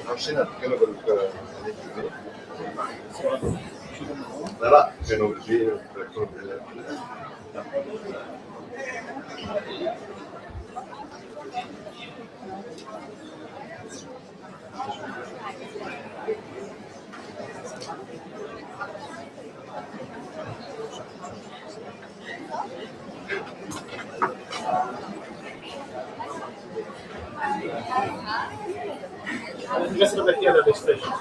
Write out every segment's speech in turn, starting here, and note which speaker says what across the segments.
Speaker 1: Non c'è quello per là che non vedo per
Speaker 2: Questo perché è la PlayStation.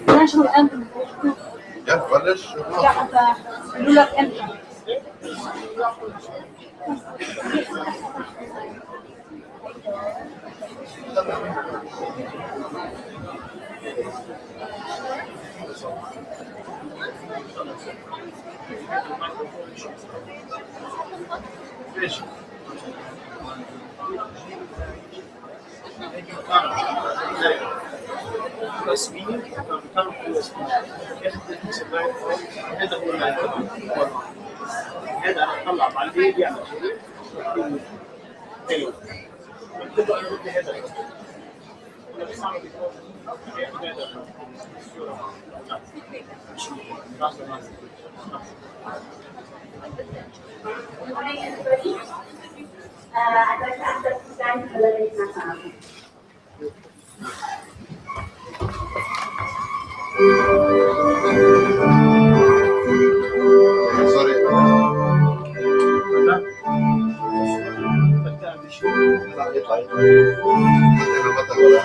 Speaker 2: National anthem.
Speaker 1: Ja, بلش.
Speaker 2: لا انت قالوا لك امتى؟
Speaker 3: هذا هو هذا انا اطلع بعدين بيعمل حلو بكتبه انا بدي هذا ولا بس اعمل
Speaker 4: I'd like to ask us to stand for the national anthem.
Speaker 1: Sorry. لا يطلع أنا بطل ولا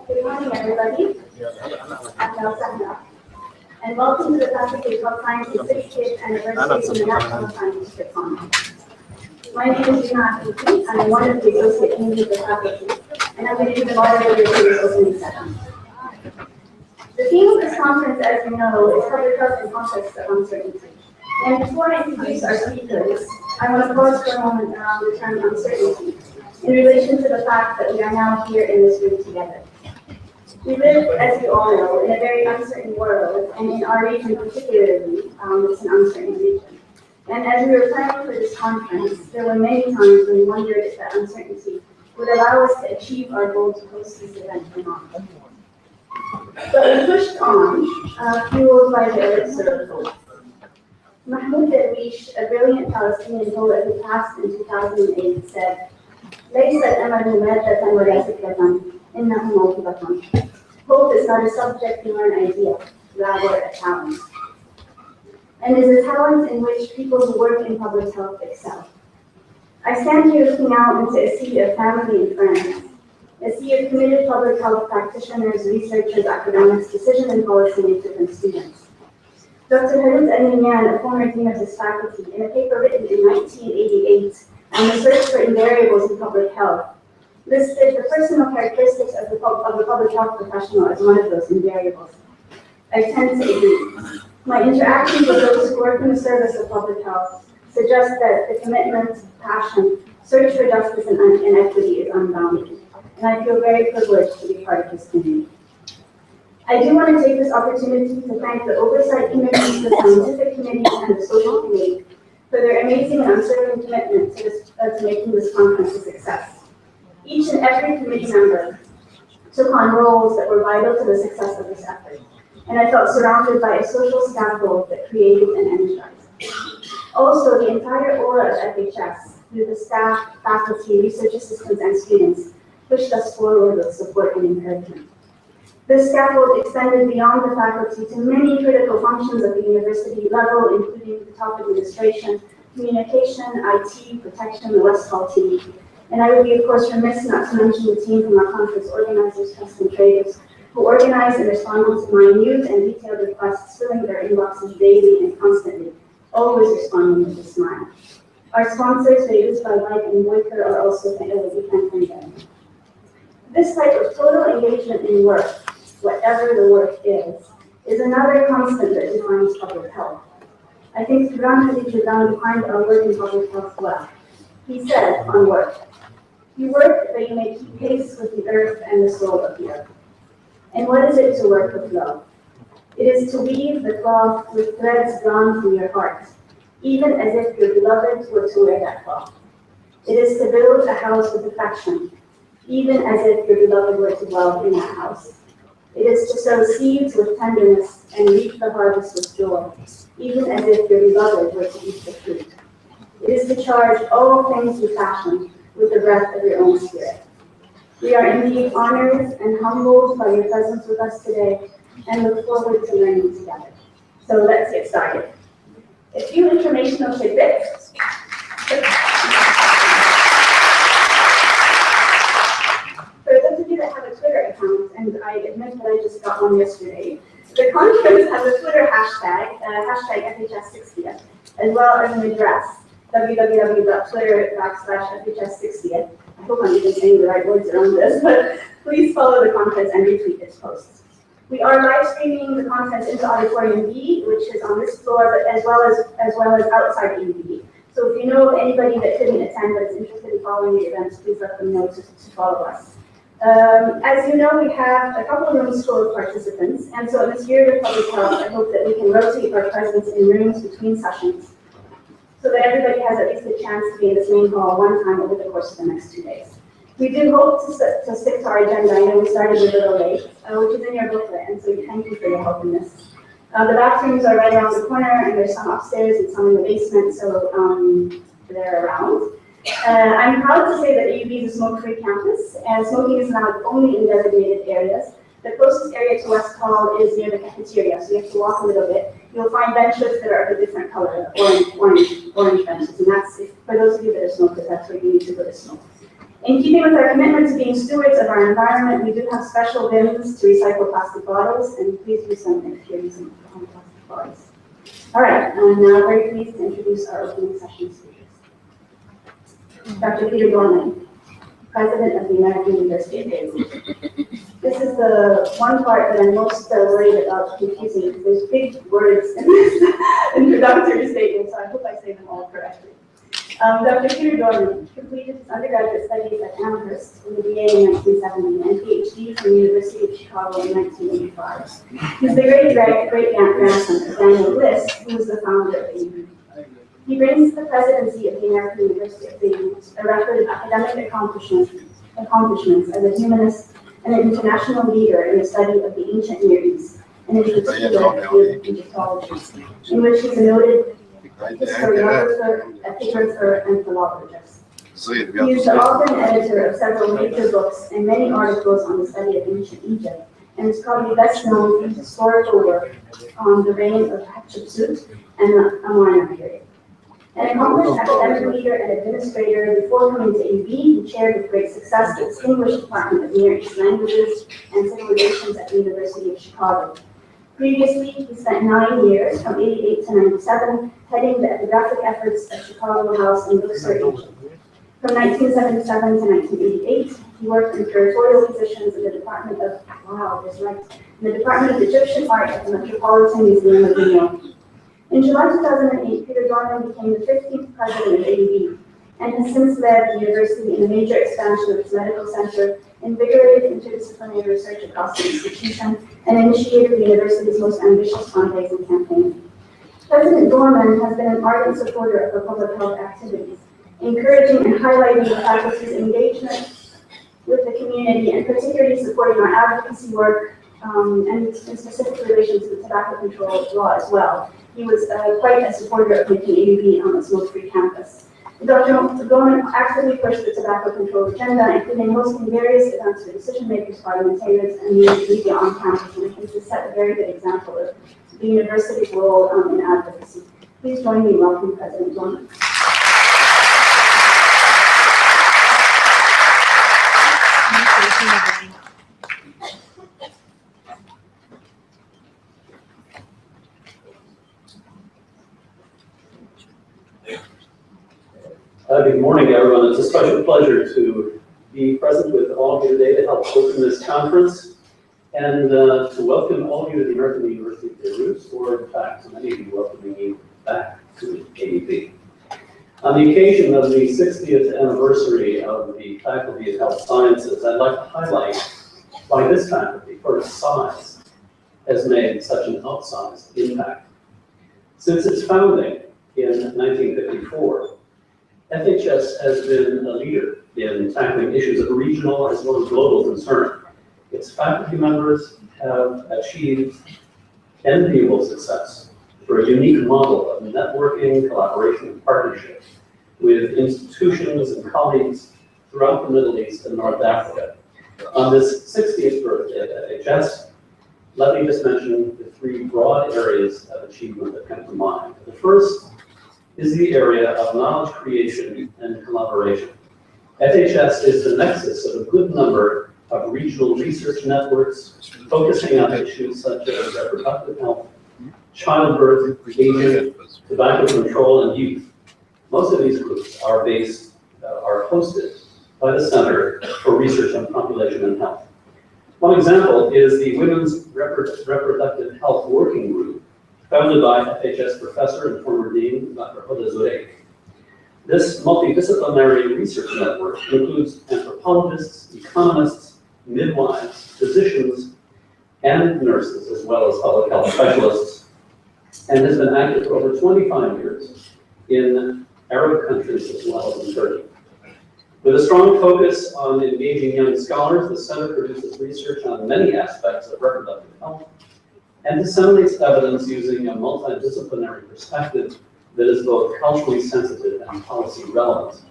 Speaker 4: Good morning, everybody. And welcome to the Pacific Health Sciences 60th Anniversary in the National Scientific Conference. My name is Rina Akiki, and I'm one of the associate deans of the faculty, and I'm going to be the moderator for this opening session. The theme of this conference, as you know, is public health in context of uncertainty. And before I introduce our speakers, I want to pause for a moment around the term uncertainty in relation to the fact that we are now here in this room together. We live, as you all know, in a very uncertain world, and in our region particularly, it's an uncertain region. And as we were planning for this conference, there were many times when we wondered if that uncertainty would allow us to achieve our goal to host this event or not. But we pushed on, fueled by the elixir of hope. Mahmoud Darwish, a brilliant Palestinian poet who passed in 2008, said, ليس الأمل مادة ولا فكرة إنه موهبة. Hope is not a subject nor an idea, rather a talent. And is a talent in which people who work in public health excel. I stand here looking out into a sea of family and friends, a sea of committed public health practitioners, researchers, academics, decision and policymakers, and students. Dr. Harout Al-Minyan, a former dean of this faculty, in a paper written in 1988 on the search for invariables in public health, listed the personal characteristics of the public health professional as one of those invariables. I tend to agree. My interactions with those who work in the service of public health suggests that the commitment, passion, search for justice and equity is unbounded. And I feel very privileged to be part of this community. I do want to take this opportunity to thank the Oversight Committee, the Scientific Committee, and the Social Committee for their amazing and uncertain commitment to making this conference a success. Each and every committee member took on roles that were vital to the success of this effort, and I felt surrounded by a social scaffold that created and energized. Also, the entire aura of FHS, through the staff, faculty, research assistants, and students, pushed us forward with support and encouragement. This scaffold extended beyond the faculty to many critical functions at the university level, including the top administration, communication, IT, protection, the West Hall team. And I would be, of course, remiss not to mention the team from our conference organizers, trust and traders, who organized and responded to minute and detailed requests, filling their inboxes daily and constantly, always responding with a smile. Our sponsors, Vegas by Mike and Boyker, are also thanking them. This type of total engagement in work, whatever the work is another constant that defines public health. I think Quran Hadith defined our work in public health well. He said on work, "You work that you may keep pace with the earth and the soul of the earth." And what is it to work with love? It is to weave the cloth with threads drawn from your heart, even as if your beloved were to wear that cloth. It is to build a house with affection, even as if your beloved were to dwell in that house. It is to sow seeds with tenderness and reap the harvest with joy, even as if your beloved were to eat the fruit. It is to charge all things with passion, with the breath of your own spirit. We are indeed honored and humbled by your presence with us today, and look forward to learning together. So let's get started. A few informational tidbits. For those of you that have a Twitter account, and I admit that I just got one yesterday, the conference has a Twitter hashtag, hashtag FHS60th, as well as an address, www.twitter.com/FHS60th. I hope I'm even saying the right words around this, but please follow the conference and retweet its posts. We are live streaming the conference into Auditorium B, which is on this floor, but as well as outside AUB. So if you know of anybody that couldn't attend but is interested in following the events, please let them know to follow us. As you know, we have a couple of rooms full of participants, and so in the spirit of public health, I hope that we can rotate our presence in rooms between sessions, so that everybody has at least a chance to be in the same hall one time over the course of the next 2 days. We do hope to stick to our agenda. I know we started a little late, which is in your booklet, and so thank you for your help in this. The bathrooms are right around the corner, and there's some upstairs and some in the basement, so they're around. I'm proud to say that AUB is a smoke-free campus, and smoking is allowed only in designated areas. The closest area to West Hall is near the cafeteria, so you have to walk a little bit. You'll find benches that are of a different color, orange benches, and that's, for those of you that are smokers, that's where you need to go to smoke. In keeping with our commitment to being stewards of our environment, we do have special bins to recycle plastic bottles, and please use them if you're using plastic bottles. All right, I'm now very pleased to introduce our opening session speakers. Dr. Peter Dorman, President of the American University of Beirut. This is the one part that I'm most worried about confusing, because there's big words in this introductory statement, so I hope I say them all correctly. Dr. Peter Dorman completed his undergraduate studies at Amherst in the BA in 1970 and PhD from the University of Chicago in 1985. He's the great-grandson of Daniel Bliss, who was the founder of AUB. He brings to the presidency of the American University of Beirut a record of academic accomplishments as a humanist and an international leader in the study of the ancient Near East, and in particular the field of Egyptology, in which he's a noted historiographer, epigrapher, and philologist. He is the author and editor of several major books and many articles on the study of ancient Egypt, and is probably best known for his historical work on the reign of Hatshepsut and the Amarna period. An accomplished academic leader and administrator, before coming to AUB, he chaired with great success the Distinguished Department of Near East Languages and Civilizations at the University of Chicago. Previously, he spent 9 years, from 88 to 97, heading the epigraphic efforts of Chicago House and Luxor Egypt. From 1977 to 1988, he worked in curatorial positions in the Department of, in the Department of Egyptian Art at the Metropolitan Museum of New York. In July 2008, Peter Dorman became the 15th president of AUB and has since led the university in a major expansion of its medical center, invigorated interdisciplinary research across the institution, and initiated the university's most ambitious fundraising campaign. President Dorman has been an ardent supporter of the public health activities, encouraging and highlighting the faculty's engagement with the community, and particularly supporting our advocacy work and in specific relation to the tobacco control law as well. He was quite a supporter of making AUB on a smoke-free campus. Dr. Dorman actively pushed the tobacco control agenda, including hosting various events for decision makers, parliamentarians, and media on campus, and I think this set a very good example of the university's role in advocacy. Please join me in welcoming President Dorman.
Speaker 5: Good morning, everyone. It's a special pleasure to be present with all of you today to help open this conference and to welcome all of you to the American University of Beirut, or in fact, many of you welcoming you back to AUB. On the occasion of the 60th anniversary of the Faculty of Health Sciences, I'd like to highlight why this faculty, for its size, has made such an outsized impact. Since its founding in 1954, FHS has been a leader in tackling issues of regional as well as global concern. Its faculty members have achieved enviable success through a unique model of networking, collaboration, and partnership with institutions and colleagues throughout the Middle East and North Africa. On this 60th birthday at FHS, let me just mention the three broad areas of achievement that come to mind. The first is the area of knowledge creation and collaboration. FHS is the nexus of a good number of regional research networks focusing on issues such as reproductive health, childbirth, aging, tobacco control, and youth. Most of these groups are hosted by the Center for Research on Population and Health. One example is the Women's Reproductive Health Working Group, founded by FHS professor and former dean, Dr. Hoda Zureik. This multidisciplinary research network includes anthropologists, economists, midwives, physicians, and nurses, as well as public health specialists, and has been active for over 25 years in Arab countries as well as in Turkey. With a strong focus on engaging young scholars, the center produces research on many aspects of reproductive health and disseminates evidence using a multidisciplinary perspective that is both culturally sensitive and policy relevant.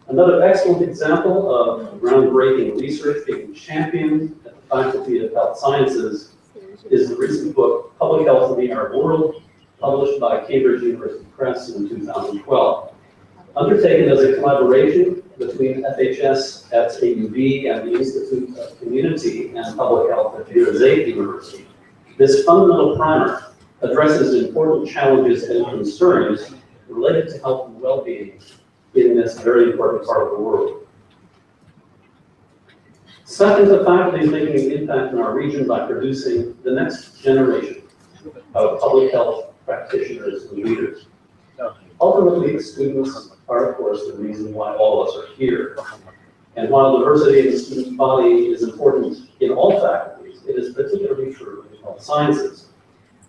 Speaker 5: Another excellent example of groundbreaking research being championed at the Faculty of Health Sciences is the recent book, Public Health in the Arab World, published by Cambridge University Press in 2012. Undertaken as a collaboration between FHS at AUB and the Institute of Community and Public Health at Deir Zayed University, this fundamental primer addresses important challenges and concerns related to health and well-being in this very important part of the world. Second, the faculty is making an impact in our region by producing the next generation of public health practitioners and leaders. Ultimately, students are, of course, the reason why all of us are here. And while diversity in the student body is important in all faculties, it is particularly true in health sciences.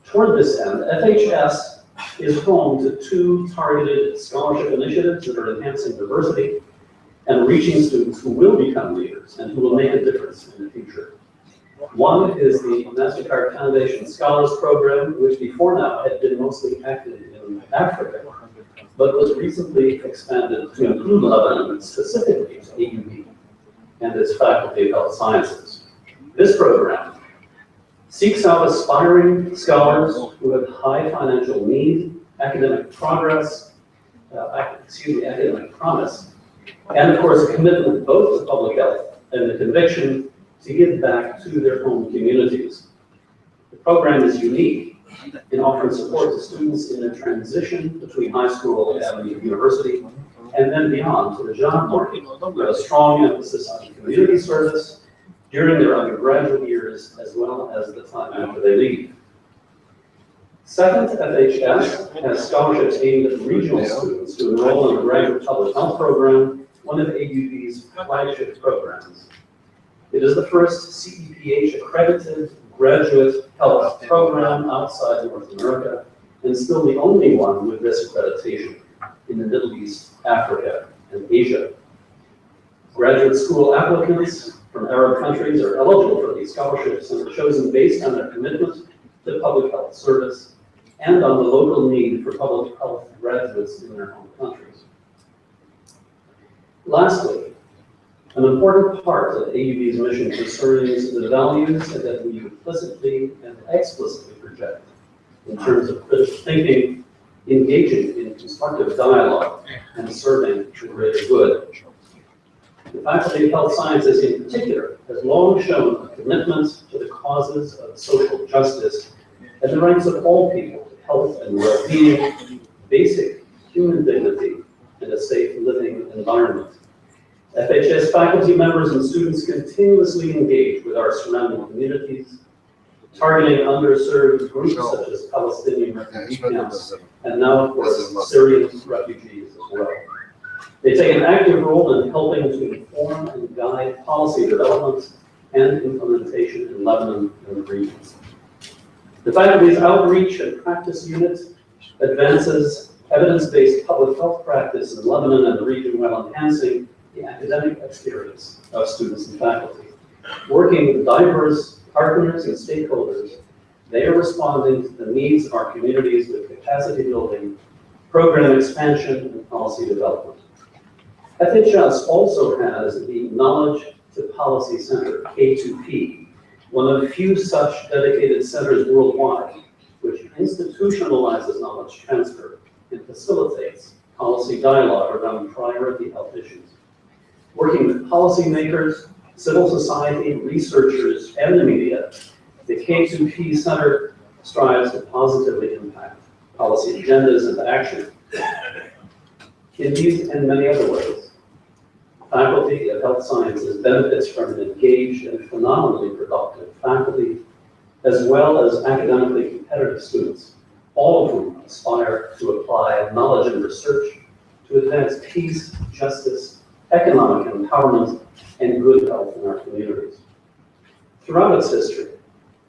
Speaker 5: Toward this end, FHS is home to two targeted scholarship initiatives that are enhancing diversity and reaching students who will become leaders and who will make a difference in the future. One is the MasterCard Foundation Scholars Program, which before now had been mostly active in Africa, but was recently expanded to include Lebanon, specifically to AUB and its Faculty of Health Sciences. This program seeks out aspiring scholars who have high financial need, academic progress, academic promise, and of course a commitment both to public health and the conviction to give back to their home communities. The program is unique in offering support to students in their transition between high school and university, and then beyond to the job market, with a strong emphasis on community service during their undergraduate years, as well as the time after they leave. Second, FHS has scholarships aimed at regional students to enroll in the graduate public health program, one of AUB's flagship programs. It is the first CEPH accredited graduate health program outside North America, and still the only one with this accreditation in the Middle East, Africa, and Asia. Graduate school applicants from Arab countries are eligible for these scholarships and are chosen based on their commitment to public health service and on the local need for public health graduates in their home countries. Lastly, an important part of AUB's mission concerns the values that we implicitly and explicitly project in terms of critical thinking, engaging in constructive dialogue, and serving the greater good. The Faculty of Health Sciences in particular has long shown a commitment to the causes of social justice and the rights of all people to health and well-being, basic human dignity, and a safe living environment. FHS faculty members and students continuously engage with our surrounding communities, targeting underserved groups such as Palestinian refugee camps, and now, of course, Syrian refugees as well. They take an active role in helping to inform and guide policy development and implementation in Lebanon and the regions. The faculty's outreach and practice unit advances evidence-based public health practice in Lebanon and the region while enhancing the academic experience of students and faculty. Working with diverse partners and stakeholders, they are responding to the needs of our communities with capacity building, program expansion, and policy development. FHS also has the Knowledge to Policy Center, K2P, one of few such dedicated centers worldwide, which institutionalizes knowledge transfer and facilitates policy dialogue around priority health issues. Working with policymakers, civil society, researchers, and the media, the K2P Center strives to positively impact policy agendas and action. In these and many other ways, Faculty of Health Sciences benefits from an engaged and phenomenally productive faculty, as well as academically competitive students, all of whom aspire to apply knowledge and research to advance peace, justice, economic empowerment, and good health in our communities. Throughout its history,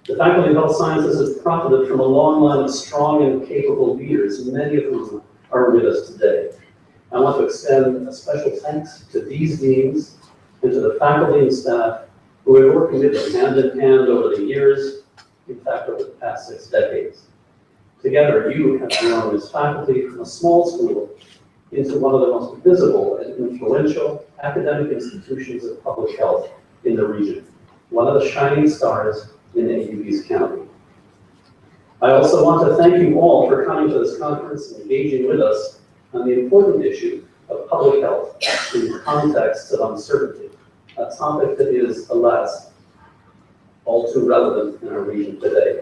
Speaker 5: the Faculty of Health Sciences has profited from a long line of strong and capable leaders, many of whom are with us today. I want to extend a special thanks to these deans and to the faculty and staff who have worked with them hand in hand over the years, in fact, over the past 6 decades. Together, you have grown as faculty from a small school into one of the most visible and influential academic institutions of public health in the region, one of the shining stars in AUB's county. I also want to thank you all for coming to this conference and engaging with us on the important issue of public health in contexts of uncertainty, a topic that is, alas, all too relevant in our region today.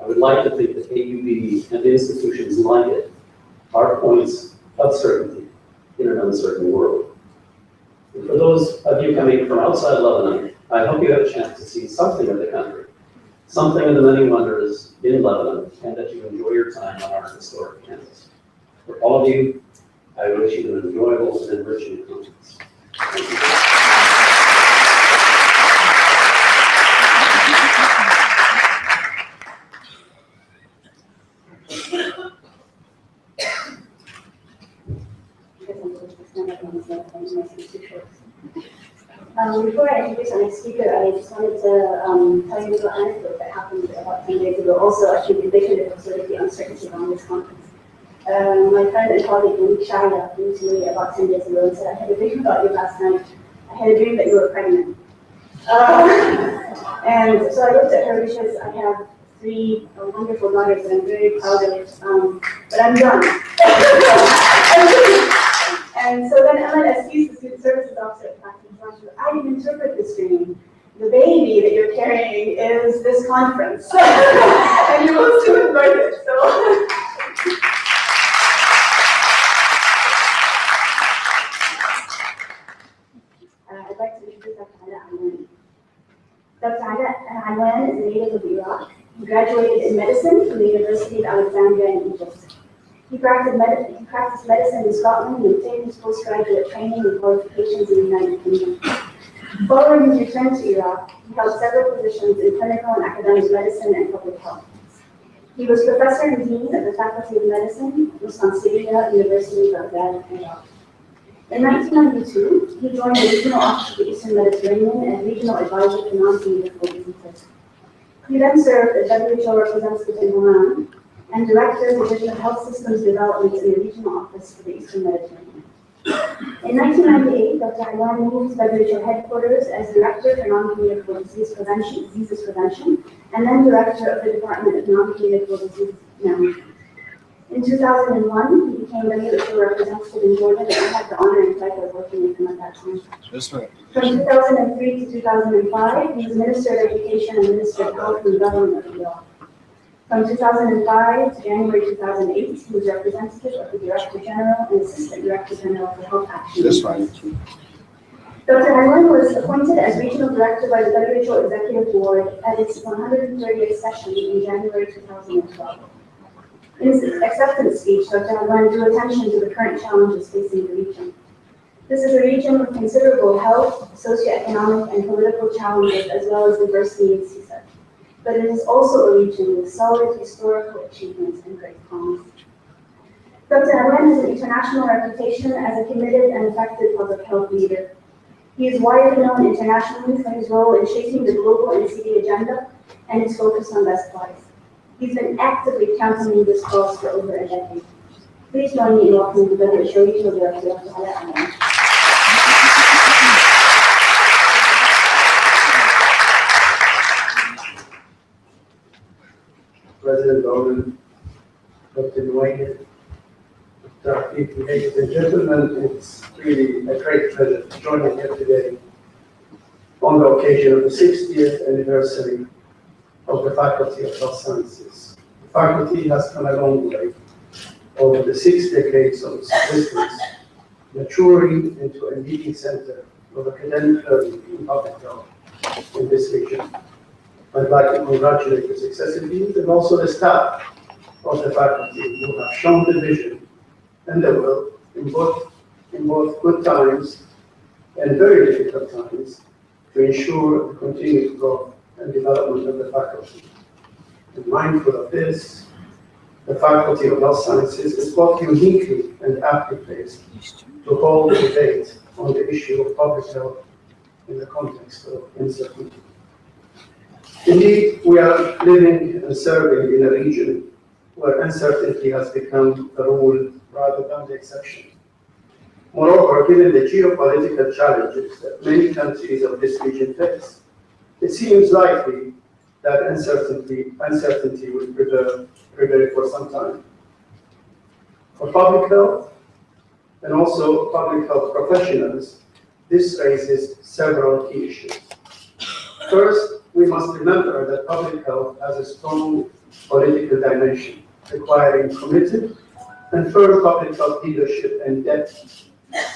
Speaker 5: I would like to think that AUB and institutions like it are points of certainty in an uncertain world. And for those of you coming from outside Lebanon, I hope you have a chance to see something of the country, something of the many wonders in Lebanon, and that you enjoy your time on our historic campus. For all of you, I wish you an enjoyable and enriching conference. Thank you.
Speaker 4: Before I introduce our next speaker, I just wanted to tell you a little anecdote that happened about 10 days ago, also actually indicative of sort of the uncertainty around this conference. My friend and colleague Shahida came to me about 10 days ago and said, I had a dream about you last night. I had a dream that you were pregnant. And so I looked at her because I have 3 wonderful daughters that I'm very proud of, but I'm done. And so then Ellen Estes, the student services officer at Faculty of Sciences, I didn't interpret this dream. The baby that you're carrying is this conference. And you will soon birth it. So. I'd like to introduce Dr. Ada Anwan. Dr. Ada Anwan is a native of Iraq. He graduated in medicine from the University of Alexandria in Egypt. He practiced medicine in Scotland and obtained his postgraduate training and qualifications in the United Kingdom. Following his return to Iraq, he held several positions in clinical and academic medicine and public health. He was professor and dean of the Faculty of Medicine, Mustamsiria, University of Baghdad, Iraq. In 1992, he joined the Regional Office of the Eastern Mediterranean as Regional Advisor to Non-Communicable Diseases. He then served as WHO representative in Oman and Director of the Division of Health Systems Development in the Regional Office for the Eastern Mediterranean. In 1998, Dr. Ayman moved to WHO headquarters as Director for Non-Communicable Diseases Prevention, and then Director of the Department of Non-Communicable Disease Management. In 2001, he became WHO representative in Jordan, and I had the honor and pleasure of working with him at that time. From 2003 to 2005, he was Minister of Education and Minister of Health in the government of Iraq. From 2005 to January 2008, he was representative of the Director General and Assistant Director General for Health Action. Dr. Ayman was appointed as Regional Director by the WHO Executive Board at its 130th session in January 2012. In his acceptance speech, Dr. Ayman drew attention to the current challenges facing the region. This is a region with considerable health, socioeconomic, and political challenges, as well as diverse needs, he said. But it is also a region with solid historical achievements and great promise. Dr. Ayman has an international reputation as a committed and effective public health leader. He is widely known internationally for his role in shaping the global NCD agenda and his focus on best practice. He's been actively championing this cause for over a decade. Please join me in welcoming the WHO Regional Director, Dr. Ayman.
Speaker 6: President Bowman, Dr. Nuwaid, Dr. Afifi, ladies and gentlemen, it's really a great pleasure to join you here today on the occasion of the 60th anniversary of the Faculty of Health Sciences. The faculty has come a long way over the 6 decades of its existence, maturing into a leading center of academic learning in public health in this region. I'd like to congratulate the successive deans and also the staff of the faculty who have shown the vision and the will in both good times and very difficult times to ensure the continued growth and development of the faculty. And mindful of this, the Faculty of Health Sciences is both uniquely and aptly placed to hold a debate on the issue of public health in the context of uncertainty. Indeed, we are living and serving in a region where uncertainty has become the rule rather than the exception. Moreover, given the geopolitical challenges that many countries of this region face, it seems likely that uncertainty will prevail for some time. For public health and also public health professionals, this raises several key issues. First, we must remember that public health has a strong political dimension, requiring committed and firm public health leadership and depth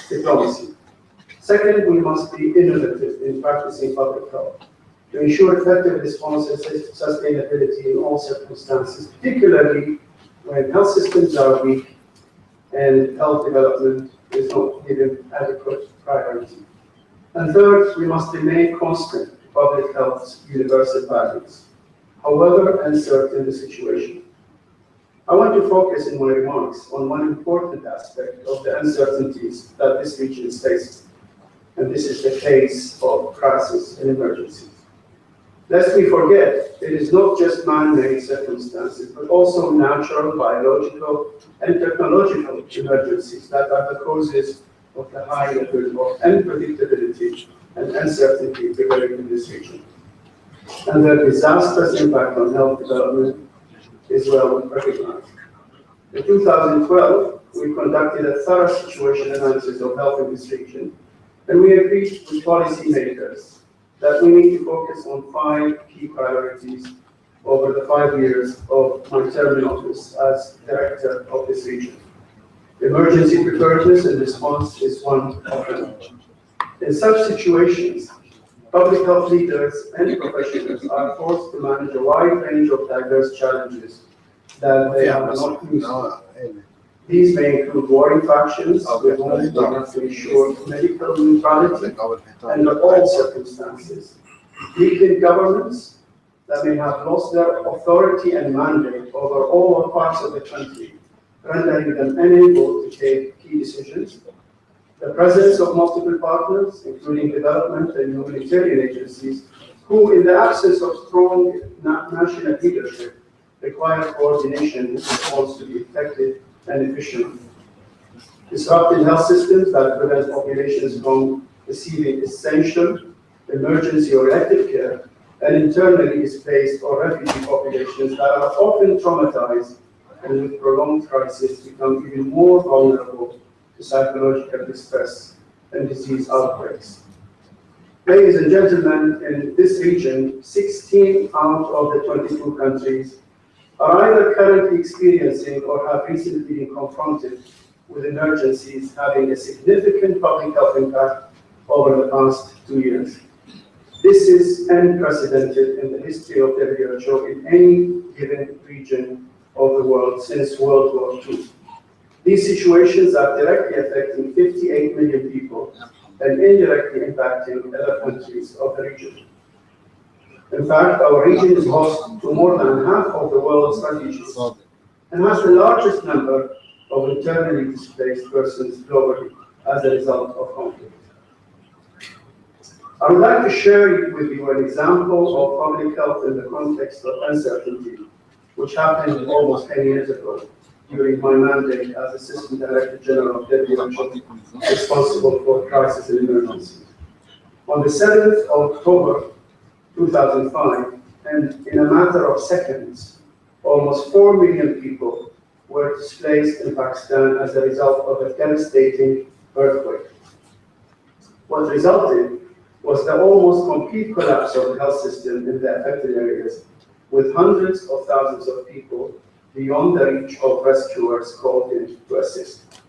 Speaker 6: diplomacy. Second, we must be innovative in practicing public health to ensure effective response and sustainability in all circumstances, particularly when health systems are weak and health development is not given adequate priority. And third, we must remain constant to public health's universal values, however uncertain the situation. I want to focus in my remarks on one important aspect of the uncertainties that this region is facing, and this is the case of crisis and emergencies. Lest we forget, it is not just man-made circumstances, but also natural, biological, and technological emergencies that are the causes of the high level of unpredictability and uncertainty prevailing in this region. And their disastrous impact on health development is well recognized. In 2012, we conducted a thorough situation analysis of health in this region, and we agreed with policymakers that we need to focus on 5 key priorities over the 5 years of my term in office as director of this region. Emergency preparedness and response is one of them. In such situations, Public health leaders and professionals are forced to manage a wide range of diverse challenges that they are not used to. These may include warring factions with whom they have to ensure medical neutrality under all circumstances, weakened governments that may have lost their authority and mandate over all parts of the country, rendering them unable to take key decisions, the presence of multiple partners, including development and humanitarian agencies, who, in the absence of strong national leadership, require coordination in response to be effective and efficient. Disrupted health systems that prevent populations from receiving essential, emergency, or elective care, and internally displaced or refugee populations that are often traumatized and with prolonged crisis become even more vulnerable to psychological distress and disease outbreaks. Ladies and gentlemen, in this region, 16 out of the 22 countries are either currently experiencing or have recently been confronted with emergencies having a significant public health impact over the past 2 years. This is unprecedented in the history of WHO in any given region of the world since World War II. These situations are directly affecting 58 million people and indirectly impacting other countries of the region. In fact, our region is host to more than half of the world's refugees and has the largest number of internally displaced persons globally as a result of conflict. I would like to share with you an example of public health in the context of uncertainty, which happened almost 10 years ago during my mandate as Assistant Director General of WHO, responsible for crisis and emergency. On the 7th of October 2005, and in a matter of seconds, almost 4 million people were displaced in Pakistan as a result of a devastating earthquake. What resulted was the almost complete collapse of the health system in the affected areas, with hundreds of thousands of people beyond the reach of rescuers called in to assist.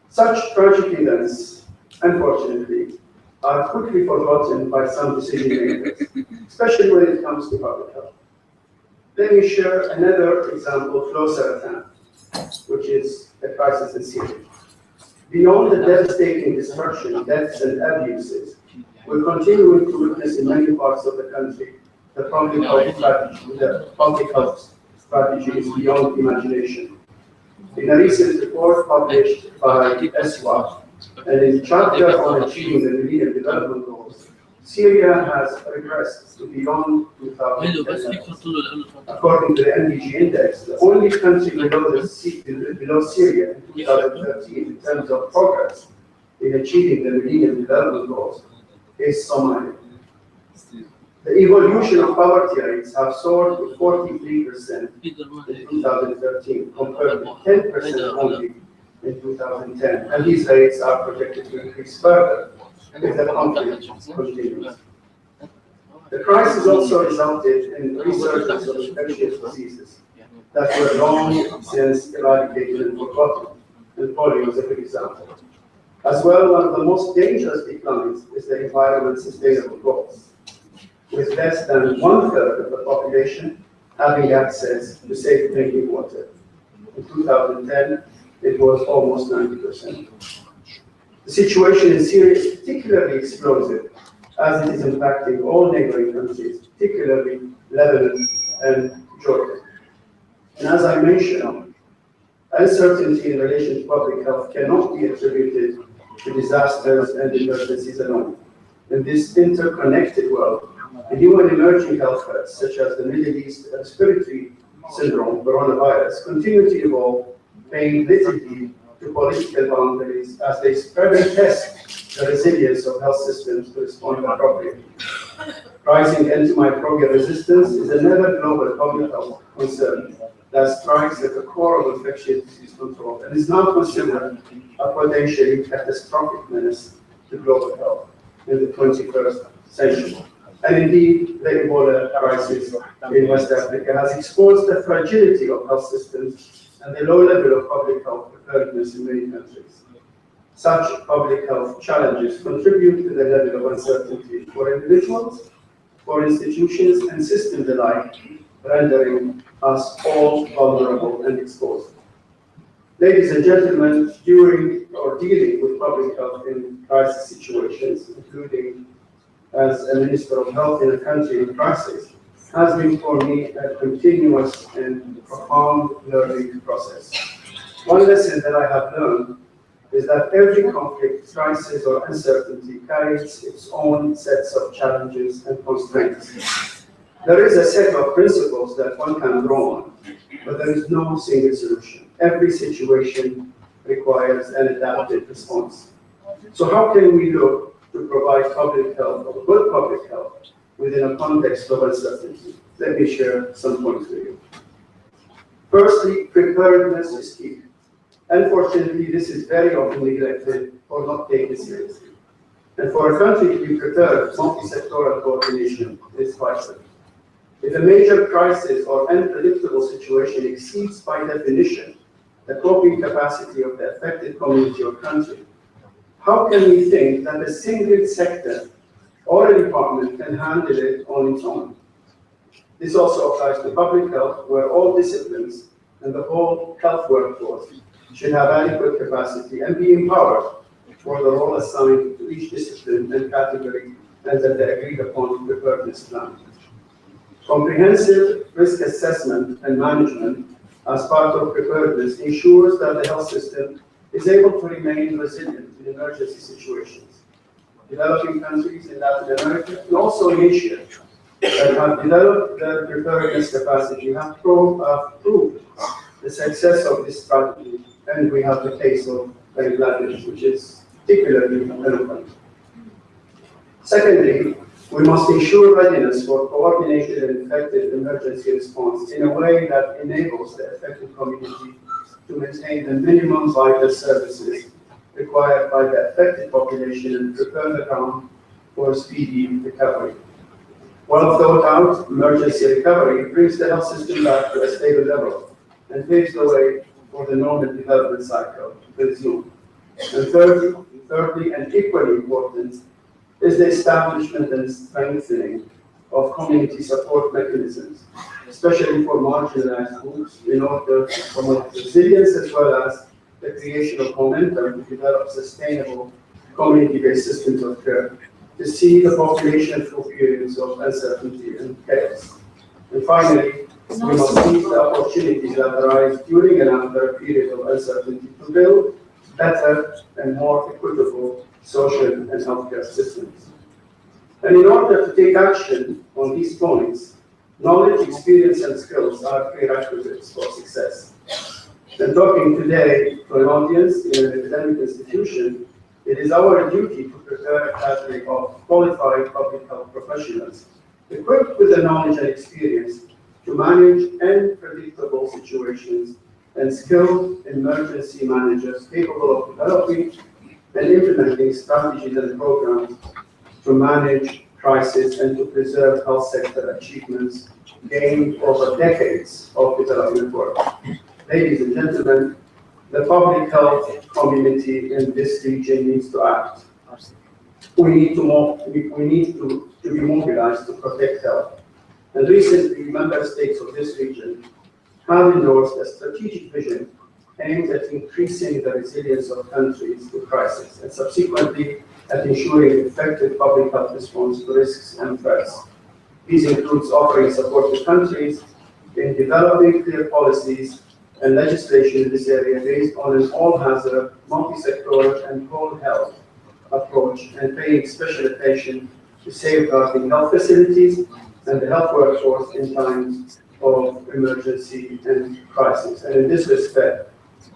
Speaker 6: Such tragic events, unfortunately, are quickly forgotten by some decision makers, especially when it comes to public health. Let me share another example closer at hand, which is the crisis in Syria. Beyond the devastating destruction, deaths, and abuses, we're continuing to witness in many parts of the country the public health strategy is beyond imagination. In a recent report published by SWAT, and in chapter on achieving the Millennium Development Goals, Syria has regressed to beyond 2010. According to the MDG index, the only country below Syria in 2013 in terms of progress in achieving the Millennium Development Goals is Somalia. The evolution of poverty rates have soared to 43% in 2013, compared with 10% only in 2010, and these rates are projected to increase further if the conflict continues. The crisis also resulted in resurgence of infectious diseases that were long since eradicated and forgotten, and polio is a good example. As well, one of the most dangerous declines is the environment sustainable goals, with less than 1/3 of the population having access to safe drinking water. In 2010, it was almost 90%. The situation in Syria is particularly explosive, as it is impacting all neighboring countries, particularly Lebanon and Jordan. And as I mentioned, uncertainty in relation to public health cannot be attributed to disasters and emergencies alone. In this interconnected world, the new and emerging health threats, such as the Middle East respiratory syndrome, coronavirus, continue to evolve, paying little heed to political boundaries as they spread and test the resilience of health systems to respond appropriately. Rising antimicrobial resistance is another global public health concern that strikes at the core of infectious disease control and is now considered a potentially catastrophic menace to global health in the 21st century. And indeed, the Ebola crisis in West Africa has exposed the fragility of health systems and the low level of public health preparedness in many countries. such public health challenges contribute to the level of uncertainty for individuals, for institutions, and systems alike, rendering us all vulnerable and exposed. Ladies and gentlemen, during or dealing with public health in crisis situations, including as a Minister of Health in a country in crisis, has been for me a continuous and profound learning process. One lesson that I have learned is that every conflict, crisis, or uncertainty carries its own sets of challenges and constraints. There is a set of principles that one can draw on, but there is no single solution. Every situation requires an adapted response. So how can we look to provide public health, or good public health, within a context of uncertainty? Let me share some points with you. Firstly, preparedness is key. Unfortunately, this is very often neglected or not taken seriously. And for a country to be prepared, multi-sectoral coordination is vital. If a major crisis or unpredictable situation exceeds by definition the coping capacity of the affected community or country, how can we think that a single sector or a department can handle it on its own? This also applies to public health, where all disciplines and the whole health workforce should have adequate capacity and be empowered for the role assigned to each discipline and category under the agreed upon preparedness plan. Comprehensive risk assessment and management as part of preparedness ensures that the health system is able to remain resilient in emergency situations. Developing countries in Latin America and also in Asia that have developed their preparedness capacity have proved the success of this strategy, and we have the case of Bangladesh, which is particularly relevant. Secondly, we must ensure readiness for coordinated and effective emergency response in a way that enables the affected community to maintain the minimum vital services required by the affected population and prepare the ground for speedy recovery. Well thought out emergency recovery brings the health system back to a stable level and paves the way for the normal development cycle to resume. And thirdly, and equally important, is the establishment and strengthening of community support mechanisms, especially for marginalized groups, in order to promote resilience as well as the creation of momentum to develop sustainable community-based systems of care, to see the population through periods of uncertainty and chaos. And finally, we must seize the opportunities that arise during and after a period of uncertainty to build better and more equitable social and healthcare systems. And in order to take action on these points, knowledge, experience, and skills are prerequisites for success. And talking today to an audience in an academic institution, it is our duty to prepare a cadre of qualified public health professionals equipped with the knowledge and experience to manage unpredictable situations and skilled emergency managers capable of developing and implementing strategies and programs to manage crisis and to preserve health sector achievements gained over decades of development work. Ladies and gentlemen, the public health community in this region needs to act. We need to be mobilized to protect health. And recently, member states of this region have endorsed a strategic vision aimed at increasing the resilience of countries to crisis and subsequently at ensuring effective public health response to risks and threats. These includes offering support to countries in developing clear policies and legislation in this area based on an all-hazard, multi-sectoral and whole health approach and paying special attention to safeguarding health facilities and the health workforce in times of emergency and crisis. And in this respect,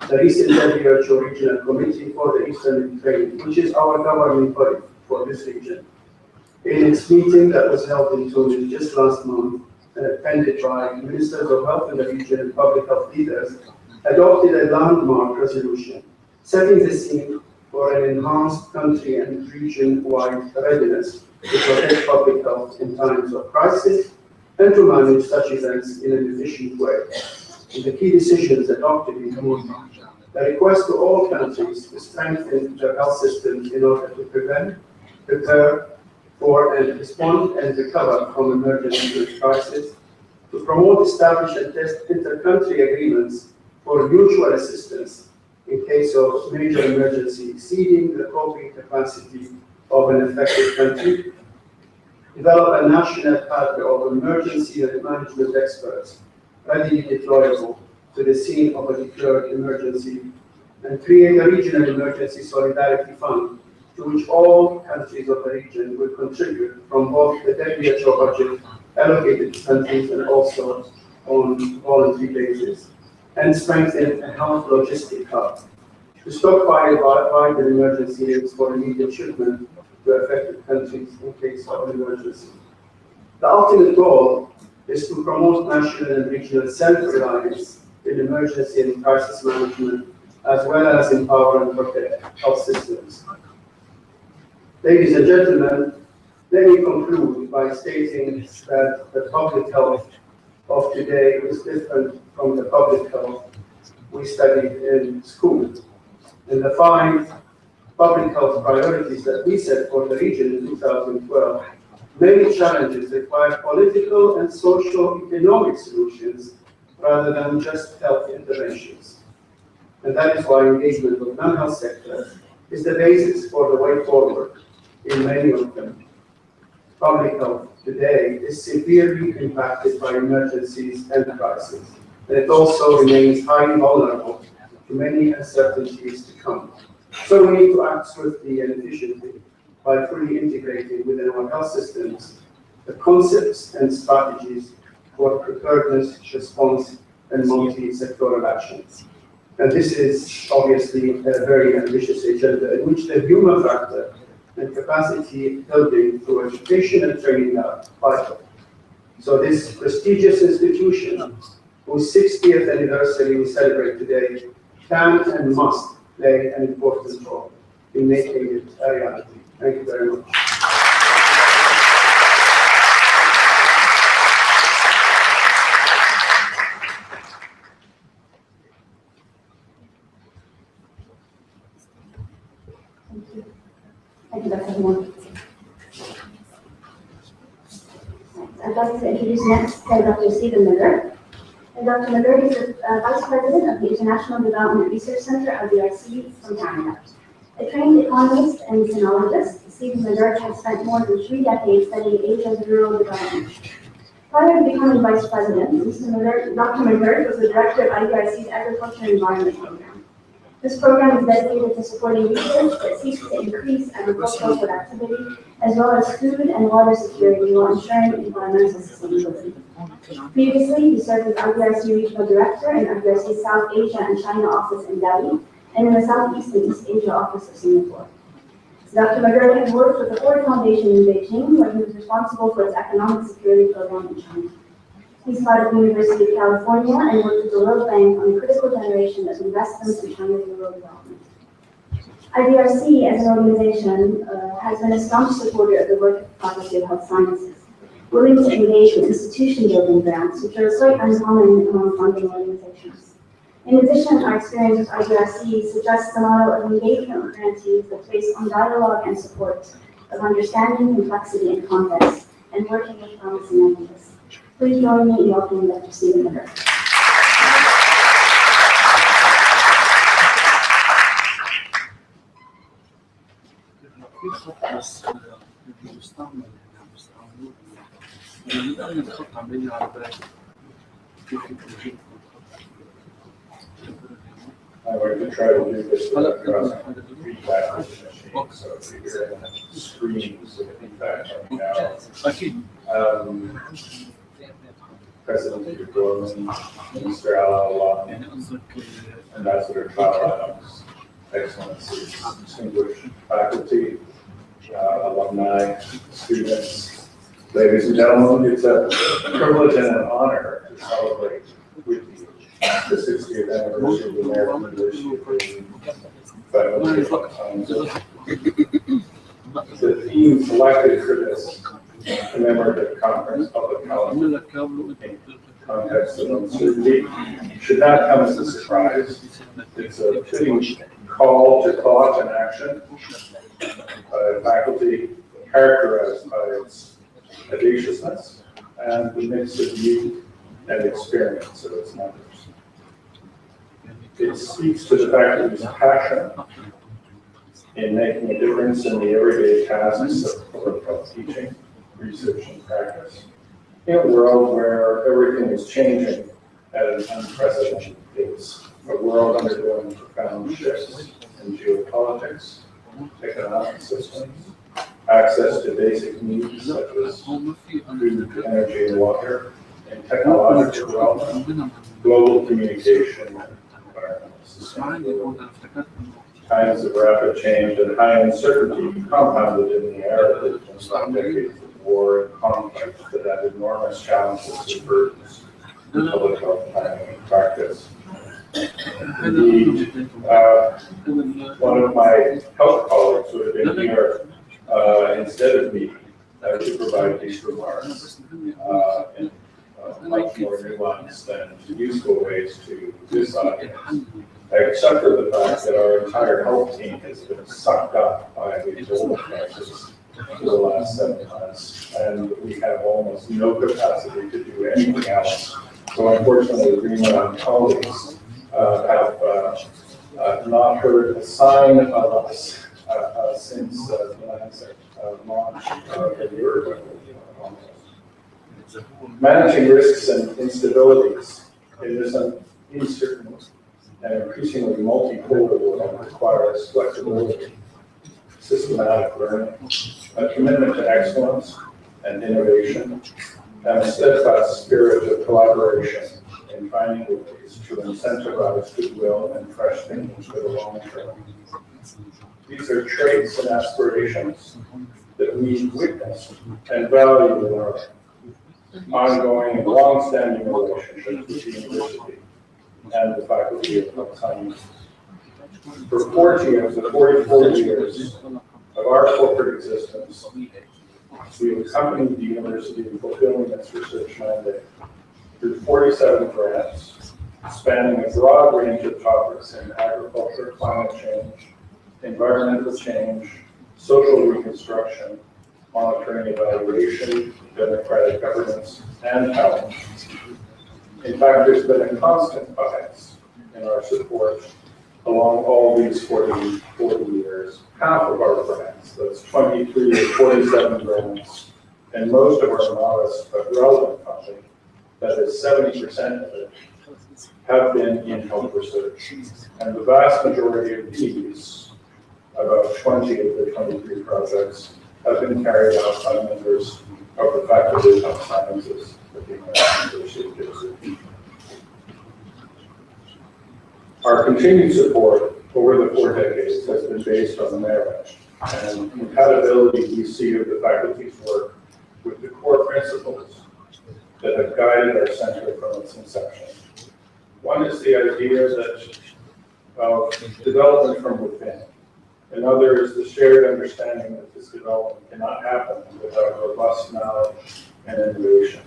Speaker 6: the recent WHO Regional Committee for the Eastern Mediterranean, which is our governing body for this region, in its meeting that was held in Tunis just last month, attended by ministers of health in the region and public health leaders, adopted a landmark resolution setting the scene for an enhanced country and region-wide readiness to protect public health in times of crisis and to manage such events in an efficient way. And the key decisions adopted include The request to all countries to strengthen their health systems in order to prevent, prepare for, and respond and recover from emergency crises, to promote, establish, and test inter-country agreements for mutual assistance in case of major emergency exceeding the coping capacity of an affected country, develop a national pathway of emergency management experts readily deployable to the scene of a declared emergency, and create a regional emergency solidarity fund to which all countries of the region will contribute from both the WHO budget allocated to countries and also on voluntary basis, and strengthen a health logistic hub to stockpile vital emergency aids for immediate shipment to affected countries in case of an emergency. The ultimate goal is to promote national and regional self-reliance in emergency and crisis management, as well as empower and protect health systems. Ladies and gentlemen, let me conclude by stating that the public health of today is different from the public health we studied in school. And the 5 public health priorities that we set for the region in 2012, many challenges require political and socio-economic solutions rather than just health interventions. And that is why engagement with non-health sector is the basis for the way forward in many of them. Public health today is severely impacted by emergencies and crises, and it also remains highly vulnerable to many uncertainties to come. So we need to act swiftly and efficiently by fully integrating within our health systems the concepts and strategies for preparedness, response, and multi-sectoral actions. And this is obviously a very ambitious agenda in which the human factor and capacity building through education and training are vital. So this prestigious institution, whose 60th anniversary we celebrate today, can and must play an important role in making it a reality. Thank you very much.
Speaker 4: Thank you, Dr. Moore. I'd like to introduce next Dr. Stephen Miller. Dr. Miller is the Vice President of the International Development Research Center of the RC from Canada. A trained economist and sinologist, Stephen Miller has spent more than 3 decades studying Asia's rural development. Prior to becoming Vice President, Dr. Miller was the Director of IDRC's Agriculture and Environment Program. This program is dedicated to supporting research that seeks to increase agricultural productivity, as well as food and water security while ensuring environmental sustainability. Previously, he served as IDRC Regional Director in IDRC's South Asia and China office in Delhi, and in the Southeast and East Asia office of Singapore. Dr. Miller has worked with the Ford Foundation in Beijing, where he was responsible for its economic security program in China. He's taught at the University of California and worked with the World Bank on the critical generation of investments in China's rural development. IDRC as an organization has been a staunch supporter of the work of the Faculty of Health Sciences, willing to engage in institution building grants, which are quite uncommon among funding organizations. In addition, our experience with IDRC suggests a model of engagement with grantees that's based on dialogue and support, of understanding complexity and context, and working with promising ideas. Please join me in welcoming Dr. Stephen Miller.
Speaker 7: I'm going to try to do this without feedback on the machine, so if you're going to screens with feedback right now. President Gorman, Minister Al, Ambassador Kyle Adams, Excellencies, distinguished faculty, alumni, students, ladies and gentlemen, it's a privilege and an honor to celebrate with you the 60th anniversary of the American University of the theme selected for this commemorative conference, public health, context of uncertainty should not come as a surprise. It's a fitting call to thought and action by a faculty characterized by its audaciousness and the mix of youth and experience of its members. It speaks to the faculty's passion in making a difference in the everyday tasks of teaching, research, and practice in a world where everything is changing at an unprecedented pace, a world undergoing profound shifts in geopolitics, economic systems, access to basic needs such as food, energy, and water, and technological development, global communication, and environmental sustainability. Times of rapid change and high uncertainty compounded in the era that has been decades of war and conflict that had enormous challenges and burdens in public health planning and practice. Indeed, one of my health colleagues would have been here instead of me to provide these remarks in much more nuanced and useful ways to this audience, except for the fact that our entire health team has been sucked up by the Ebola crisis for the last 7 months, and we have almost no capacity to do anything else. So unfortunately, Greenland colleagues have not heard a sign of us since the Lancet launch a year ago. Managing risks and instabilities in this uncertain and increasingly multipolar world requires flexibility, systematic learning, a commitment to excellence and innovation, and a steadfast spirit of collaboration in finding ways to incentivize goodwill and fresh thinking for the long term. These are traits and aspirations that we witness and value in our ongoing and long-standing relationships with the university and the Faculty of Health Sciences. For 40 of the 44 years of our corporate existence, we have accompanied the university in fulfilling its research mandate through 47 grants, spanning a broad range of topics in agriculture, climate change, environmental change, social reconstruction, monitoring, evaluation, democratic governance, and health. In fact, there's been a constant bias in our support along all these 40 years. Half of our grants, that's 23 or 47 grants, and most of our modest but relevant funding, that is 70% of it, have been in health research. And the vast majority of these, about 20 of the 23 projects, have been carried out by members of the Faculty of Health Sciences at the American University of Jersey. Our continued support over the 4 decades has been based on merit and compatibility we see of the faculty's work with the core principles that have guided our center from its inception. One is the idea that of development from within. Another is the shared understanding that this development cannot happen without robust knowledge and innovation.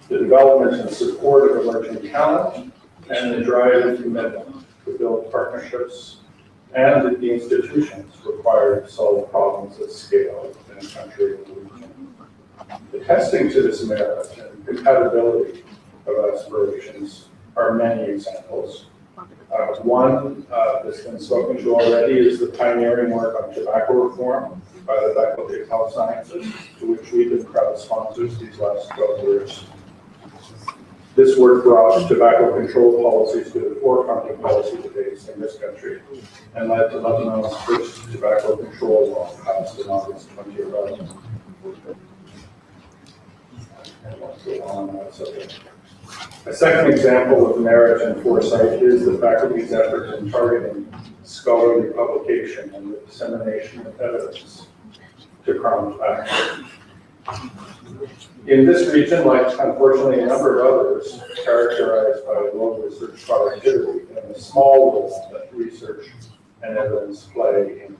Speaker 7: The development and support of emerging talent and the drive and commitment to build partnerships and the institutions required to solve problems at scale in a country and region. The testing to this merit and compatibility of aspirations are many examples. One that's been spoken to already is the pioneering work on tobacco reform by the Faculty of Health Sciences, to which we've been proud sponsors these last 12 years. This work brought tobacco control policies to the forefront of policy debates in this country and led to Lebanon's first tobacco control law passed in August 2011. A second example of merit and foresight is the faculty's effort in targeting scholarly publication and the dissemination of evidence to prompt action. In this region, like unfortunately a number of others, characterized by low research productivity and the small role that research and evidence play in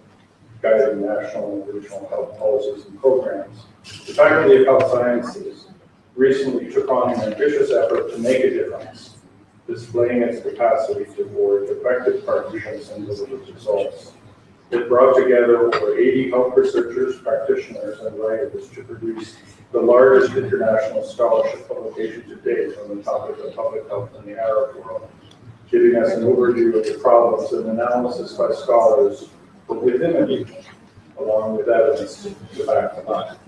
Speaker 7: guiding national and regional health policies and programs, the Faculty of Health Sciences recently took on an ambitious effort to make a difference, displaying its capacity to forge effective partnerships and deliver results. It brought together over 80 health researchers, practitioners, and writers to produce the largest international scholarship publication to date on the topic of public health in the Arab world, giving us an overview of the problems and analysis by scholars within a region, along with evidence to back them up.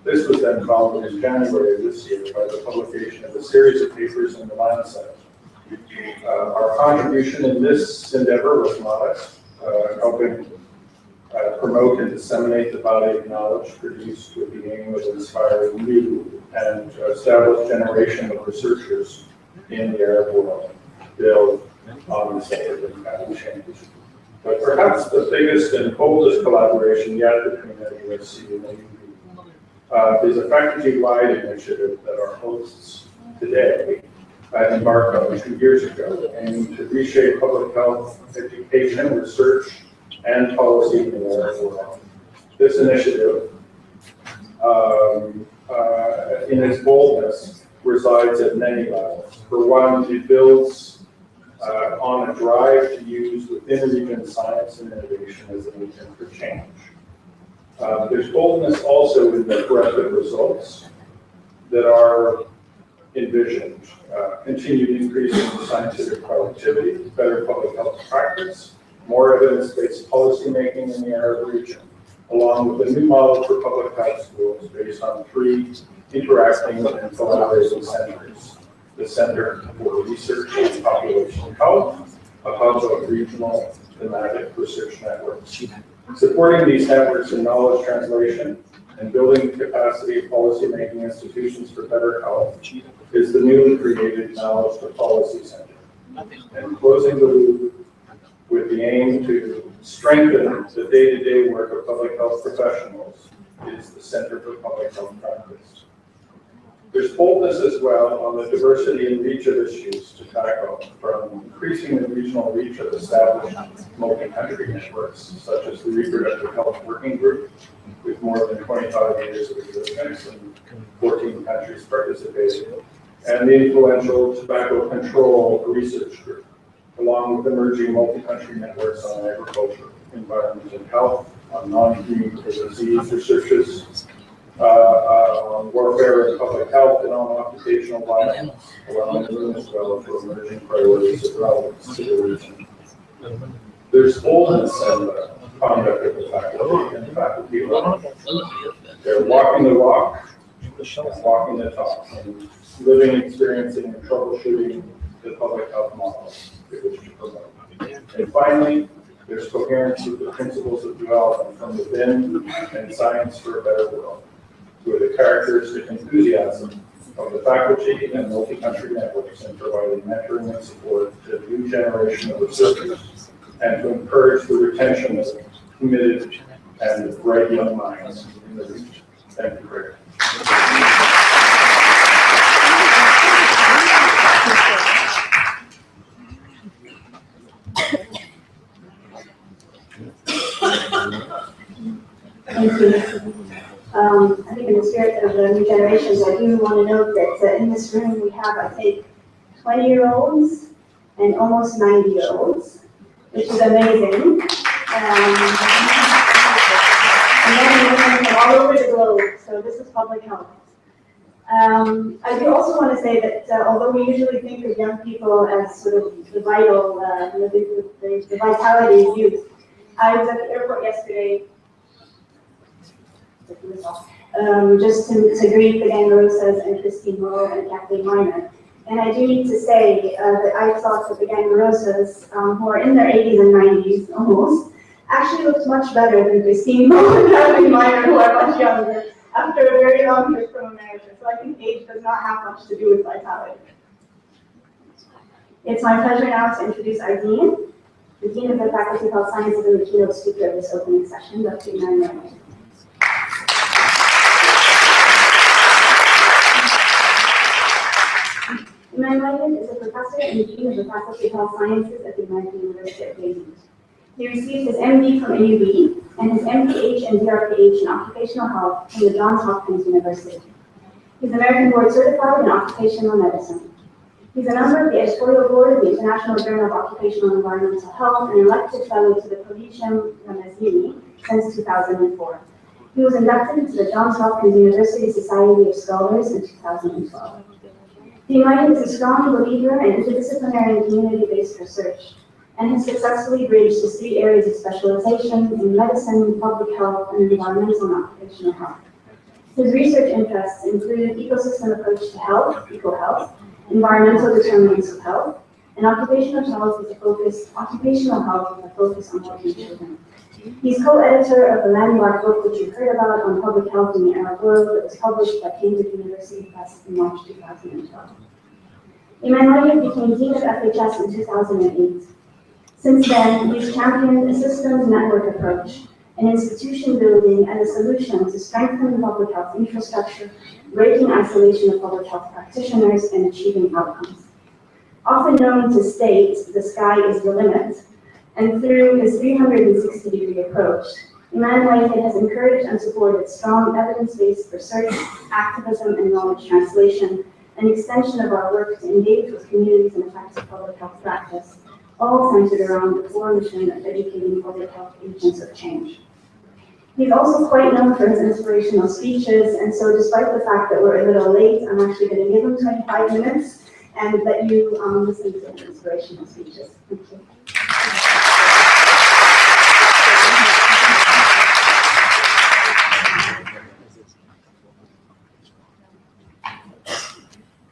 Speaker 7: This was then followed in January of this year by the publication of a series of papers in the Lancet. Our contribution in this endeavor was modest, helping promote and disseminate the body of knowledge produced with the aim of inspiring new and established generation of researchers in the Arab world to build on the sacred impact of change. But perhaps the biggest and boldest collaboration yet between USC and AUB is a faculty-wide initiative that our hosts today embarked on 2 years ago, aiming to reshape public health education, research, and policy in the Arab world. This initiative, in its boldness, resides at many levels. For one, it builds on a drive to use within-region science and innovation as an agent for change. There's boldness also in the breadth of results that are envisioned. Continued increase in scientific productivity, better public health practice, more evidence-based policymaking in the Arab region, along with a new model for public health schools based on 3 interacting and collaborating centers. The Center for Research and Population Health, a hub of regional thematic research networks. Supporting these networks in knowledge translation and building the capacity of policymaking institutions for better health is the newly created Knowledge to Policy Center. And closing the loop with the aim to strengthen the day-to-day work of public health professionals is the Center for Public Health Practice. There's boldness as well on the diversity and reach of issues to tackle, from increasing the regional reach of established multi-country networks, such as the Reproductive Health Working Group, with more than 25 years of existence and 14 countries participating, and the influential Tobacco Control Research Group, along with emerging multi-country networks on agriculture, environment and health, on non-communicable disease researches, on warfare and public health, and on occupational violence, allowing room as well for emerging priorities of relevance to the region. There's boldness in the conduct of the faculty and the faculty level. They're walking the walk, and walking the talk, and living, experiencing, and troubleshooting the public health models they wish to promote. And finally, there's coherence with the principles of development from within and science for a better world, with the characteristic enthusiasm of the faculty and multi-country networks in providing mentoring and support to a new generation of researchers and to encourage the retention of committed and bright young minds in the region. Thank you very much.
Speaker 4: Thank you. I think in the spirit of the new generations, I do want to note that in this room we have, I think, 20-year-olds and almost 90-year-olds, which is amazing. And then women from all over the globe, so this is public health. I do also want to say that although we usually think of young people as sort of the vital, the vitality of youth, I was at the airport yesterday just to greet the Gangarosas and Christine Moreau and Kathleen Miner. And I do need to say that I thought that the Gangarosas, who are in their 80s and 90s almost, actually looked much better than Christine Moreau and Kathleen Miner, who are much younger, after a very long trip from America. So I think age does not have much to do with vitality. It's my pleasure now to introduce our Dean. The Dean of the Faculty of Health Sciences and the keynote speaker of this opening session, Dr. Imran. Imran is a professor and Dean of the Faculty of Health Sciences at the American University of Beirut. He received his MD from AUB and his MPH and DRPH in Occupational Health from the Johns Hopkins University. He's American Board Certified in Occupational Medicine. He's a member of the editorial board of the International Journal of Occupational and Environmental Health and an elected fellow to the Collegium Ramazzini since 2004. He was inducted into the Johns Hopkins University Society of Scholars in 2012. The United is a strong believer in interdisciplinary and community-based research and has successfully bridged his 3 areas of specialization in medicine, public health, and environmental and occupational health. His research interests include ecosystem approach to health, eco-health, environmental determinants of health, and occupational health with a focus on working children. He's co-editor of the landmark book which you heard about on public health in the Arab world that was published by Cambridge University Press in March 2012. Imam became Dean of FHS in 2008. Since then, he's championed a systems network approach, an institution building, and a solution to strengthen public health infrastructure, breaking isolation of public health practitioners, and achieving outcomes. Often known to state, the sky is the limit, and through his 360-degree approach, Imam has encouraged and supported strong evidence-based research, activism, and knowledge translation, an extension of our work to engage with communities in effective public health practice, all centered around the core mission of educating public health agents of change. He's also quite known for his inspirational speeches, and so despite the fact that we're a little late, I'm actually going to give him 25 minutes and let you listen to his inspirational speeches. Thank you.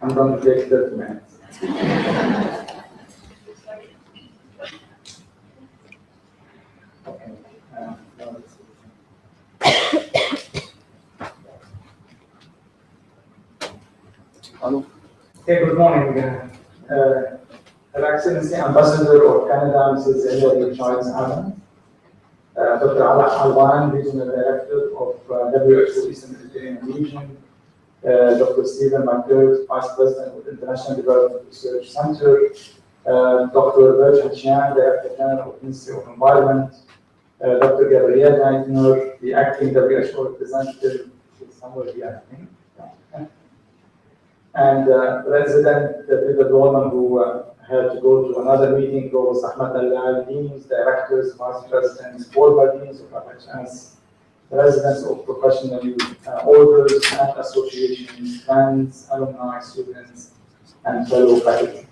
Speaker 6: I'm going to take 30 minutes.
Speaker 1: Hello.
Speaker 6: Hey, good morning. Her Excellency Ambassador of Canada, Mrs. Hilary Charles Allen, Dr. Alban, Regional Director of WHO Eastern Mediterranean Region, Dr. Stephen McGirt, Vice President of International Development Research Center, Dr. Bertrand Chian, Director General of Ministry of Environment, Dr. Gabrielle Leitner, the Acting WHO Representative, somewhere here, I think. And President David Dorman, who had to go to another meeting, Provost Ahmed Al Deans, Directors, Vice Presidents, Board Deans of FHS, Presidents of professional orders and associations, friends, alumni, students, and fellow faculty.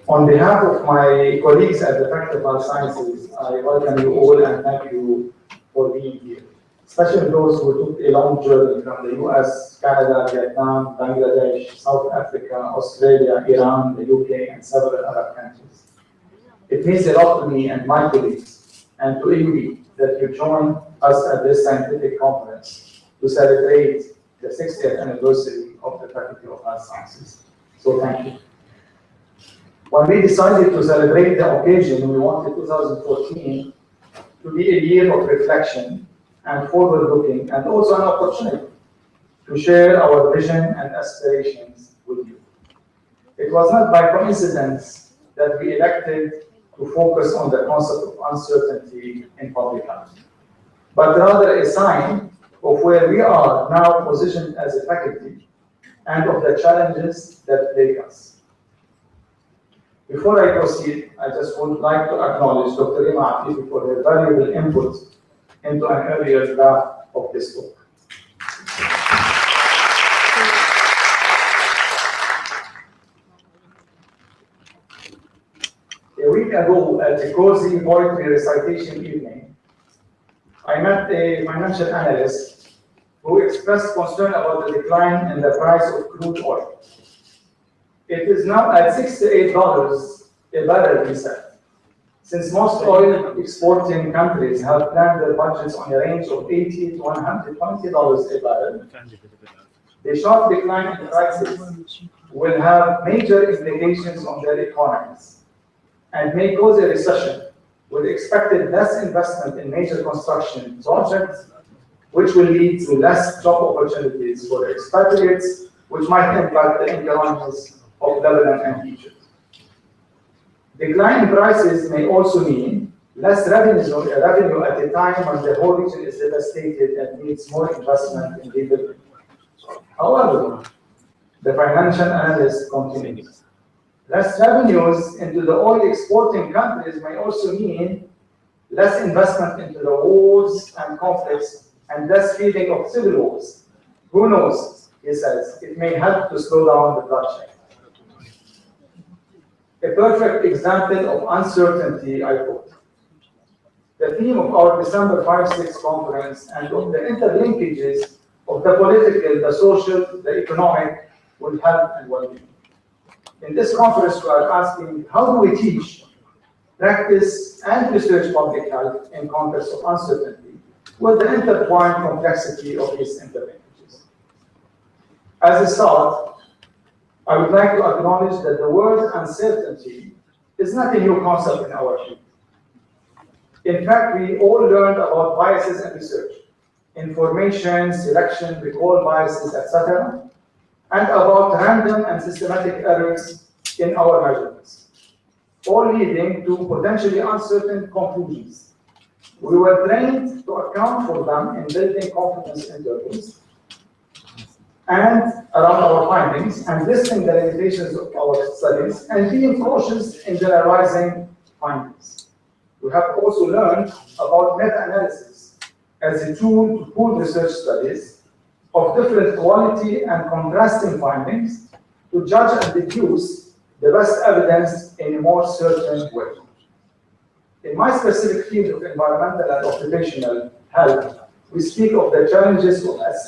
Speaker 6: On behalf of my colleagues at the Faculty of Health Sciences, I welcome you all and thank you for being here, especially those who took a long journey from the US, Canada, Vietnam, Bangladesh, South Africa, Australia, Iran, the UK, and several Arab countries. It means a lot to me and my colleagues, and to you that you join us at this scientific conference to celebrate the 60th anniversary of the Faculty of Health Sciences. So thank you. When we decided to celebrate the occasion, we wanted 2014 to be a year of reflection and forward-looking, and also an opportunity to share our vision and aspirations with you. It was not by coincidence that we elected to focus on the concept of uncertainty in public health, but rather a sign of where we are now positioned as a faculty and of the challenges that plague us. Before I proceed, I just would like to acknowledge Dr. Rima Afifi for her valuable input into an earlier draft of this book. A week ago, at a cozy poetry recitation evening, I met a financial analyst who expressed concern about the decline in the price of crude oil. It is now at $68 a barrel, he said. Since most oil exporting countries have planned their budgets on a range of $80 to $120 a barrel, the sharp decline in prices will have major implications on their economies and may cause a recession with expected less investment in major construction projects, which will lead to less job opportunities for expatriates, which might impact the economies of Lebanon and Egypt. Decline in prices may also mean
Speaker 8: less revenue at a time when the whole region is devastated and needs more investment in rebuilding. However, the financial analyst continues. Less revenues into the oil exporting countries may also mean less investment into the wars and conflicts and less feeding of civil wars. Who knows, he says, it may help to slow down the bloodshed. A perfect example of uncertainty, I quote. The theme of our December 5-6 conference and of the interlinkages of the political, the social, the economic with health and well-being. In this conference, we are asking, how do we teach, practice, and research public health in context of uncertainty with the intertwined complexity of these interlinkages? As a start, I would like to acknowledge that the word uncertainty is not a new concept in our field. In fact, we all learned about biases in research, information, selection, recall biases, etc., and about random and systematic errors in our measurements, all leading to potentially uncertain conclusions. We were trained to account for them in building confidence intervals and around our findings, and listing the limitations of our studies, and being cautious in generalizing findings. We have also learned about meta-analysis as a tool to pool research studies of different quality and contrasting findings to judge and deduce the best evidence in a more certain way. In my specific field of environmental and occupational health, we speak of the challenges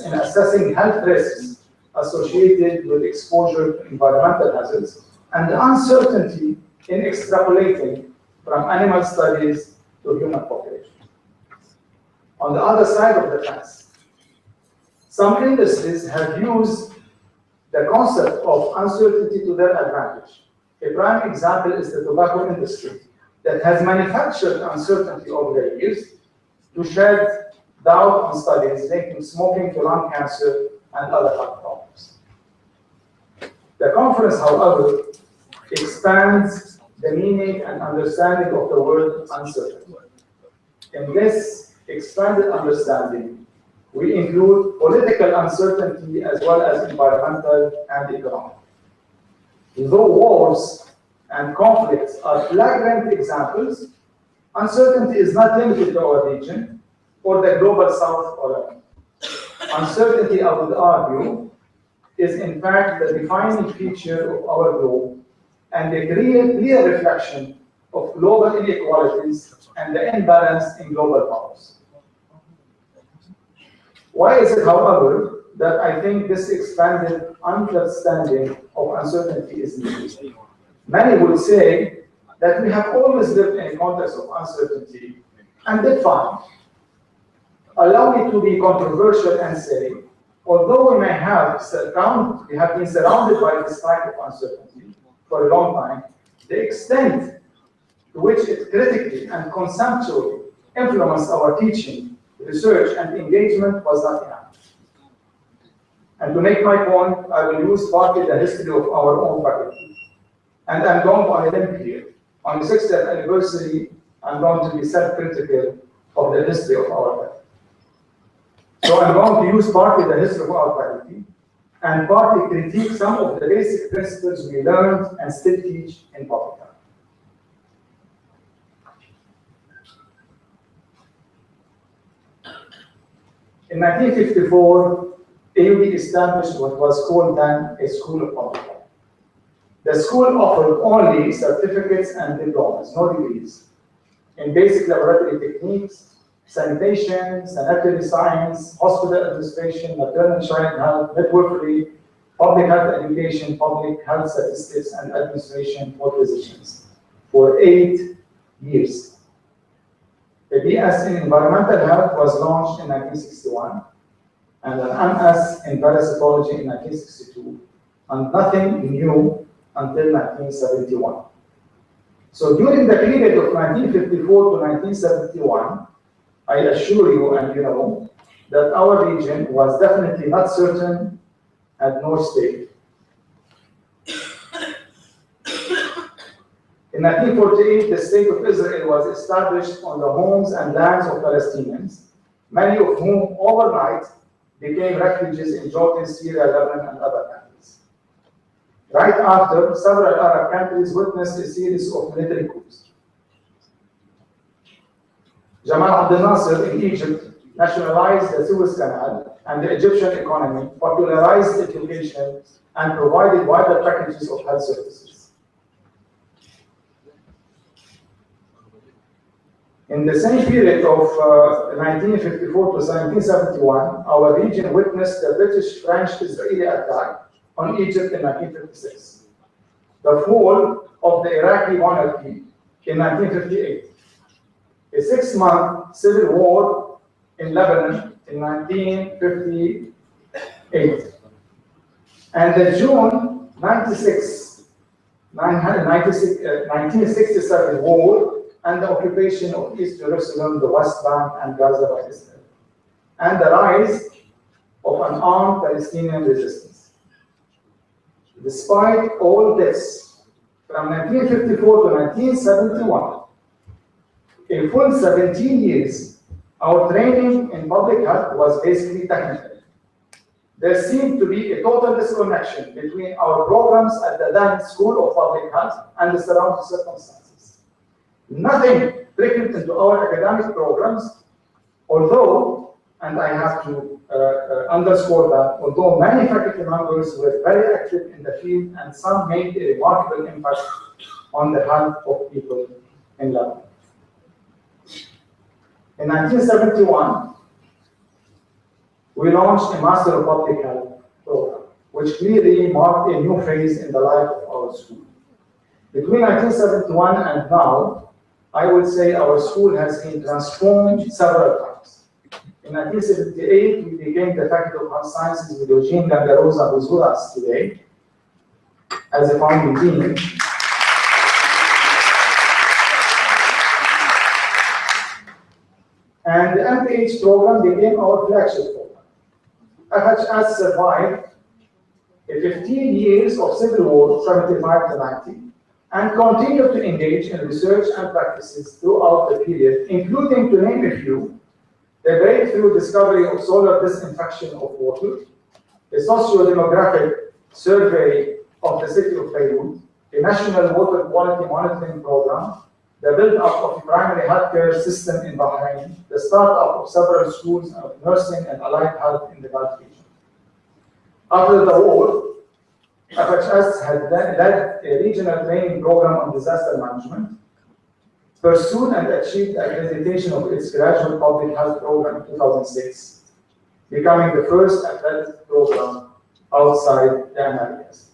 Speaker 8: in assessing health risks associated with exposure to environmental hazards and the uncertainty in extrapolating from animal studies to human population. On the other side of the fence, some industries have used the concept of uncertainty to their advantage. A prime example is the tobacco industry that has manufactured uncertainty over the years to shed doubt on studies linking smoking to lung cancer and other health problems. The conference, however, expands the meaning and understanding of the word uncertainty. In this expanded understanding, we include political uncertainty as well as environmental and economic. Though wars and conflicts are flagrant examples, uncertainty is not limited to our region or the global south alone. Uncertainty, I would argue, is in fact the defining feature of our globe and a clear reflection of global inequalities and the imbalance in global powers. Why is it, however, that I think this expanded understanding of uncertainty is needed? Many would say that we have always lived in a context of uncertainty and did fine. Allow me to be controversial and say, although we may have been surrounded by this type of uncertainty for a long time, the extent to which it critically and conceptually influenced our teaching, research, and engagement was not enough. And to make my point, I will use partly the history of our own faculty. And I'm going on a limb here. On the 60th anniversary, I'm going to be self-critical of the history of our faculty. So I'm going to use partly the history of our faculty and partly critique some of the basic principles we learned and still teach in public health. In 1954, AUB established what was called then a School of Public Health. The school offered only certificates and diplomas, no degrees, in basic laboratory techniques, sanitation, sanitary science, hospital administration, maternal child health, midwifery, public health education, public health statistics, and administration for physicians for 8 years. The BS in environmental health was launched in 1961, and an MS in parasitology in 1962, and nothing new until 1971. So during the period of 1954 to 1971, I assure you, and you know, that our region was definitely not certain and nor stable. In 1948, the State of Israel was established on the homes and lands of Palestinians, many of whom overnight became refugees in Jordan, Syria, Lebanon, and other countries. Right after, several Arab countries witnessed a series of military coups. Jamal Abdel Nasser in Egypt nationalized the Suez Canal and the Egyptian economy, popularized education, and provided wider packages of health services. In the same period of 1954 to 1971, our region witnessed the British-French-Israeli attack on Egypt in 1956, the fall of the Iraqi monarchy in 1958, a 6-month civil war in Lebanon in 1958, and the June 1967 war and the occupation of East Jerusalem, the West Bank, and Gaza by Israel, and the rise of an armed Palestinian resistance. Despite all this, from 1954 to 1971, a full 17 years, our training in public health was basically technical. There seemed to be a total disconnection between our programs at the then School of Public Health and the surrounding circumstances. Nothing trickled into our academic programs, although, and I have to underscore that, although many faculty members were very active in the field and some made a remarkable impact on the health of people in Lebanon. In 1971, we launched a Master of Public Health program, which clearly marked a new phase in the life of our school. Between 1971 and now, I would say our school has been transformed several times. In 1978, we became the Faculty of Health Sciences with Eugene Gangarosa, who's with us today, as a founding dean. And the MPH program became our flagship program. FHS survived a 15 years of civil war, 75 to 90, and continued to engage in research and practices throughout the period, including, to name a few, the breakthrough discovery of solar disinfection of water, a socio-demographic survey of the city of Beirut, a national water quality monitoring program, the build-up of a primary healthcare system in Bahrain, the start-up of several schools of nursing and allied health in the Gulf region. After the war, FHS had led a regional training program on disaster management, pursued and achieved accreditation of its graduate public health program in 2006, becoming the first accredited program outside the Americas.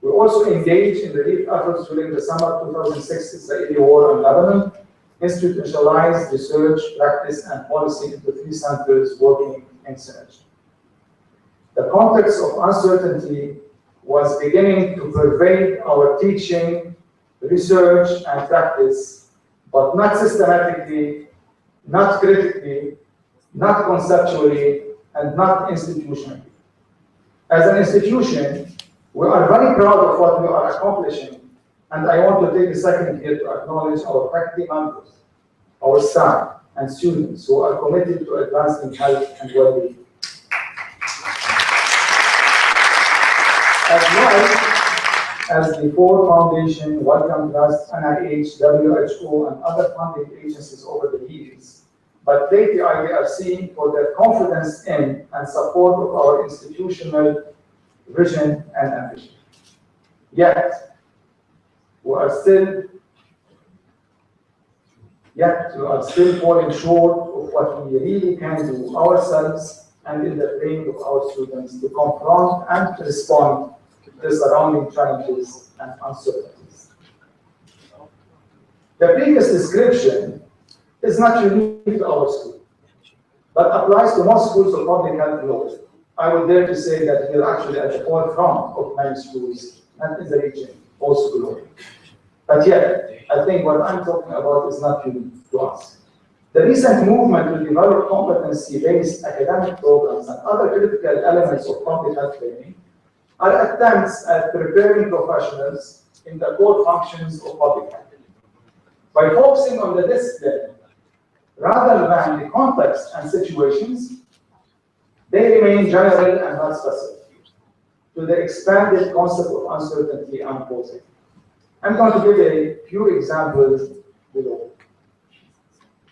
Speaker 8: We also engaged in relief efforts during the summer 2006 Israeli war on Lebanon, institutionalized research, practice, and policy into 3 centers working in synergy. The context of uncertainty was beginning to pervade our teaching, research, and practice, but not systematically, not critically, not conceptually, and not institutionally. As an institution, we are very proud of what we are accomplishing, and I want to take a second here to acknowledge our faculty members, our staff, and students who are committed to advancing health and well-being. As well as the Ford Foundation, Wellcome Trust, NIH, WHO, and other funding agencies over the years, but lately we are seeing for their confidence in and support of our institutional vision and ambition. Yet, we are still falling short of what we really can do ourselves and in the training of our students to confront and to respond to the surrounding challenges and uncertainties. The previous description is not unique to our school, but applies to most schools of public health globally. I would dare to say that we are actually at the forefront of many schools, and in the region, also globally. But yet, I think what I'm talking about is not unique to us. The recent movement to develop competency-based academic programs and other critical elements of public health training are attempts at preparing professionals in the core functions of public health. By focusing on the discipline rather than the context and situations, they remain general and not specific to the expanded concept of uncertainty I'm posing. I'm going to give a few examples below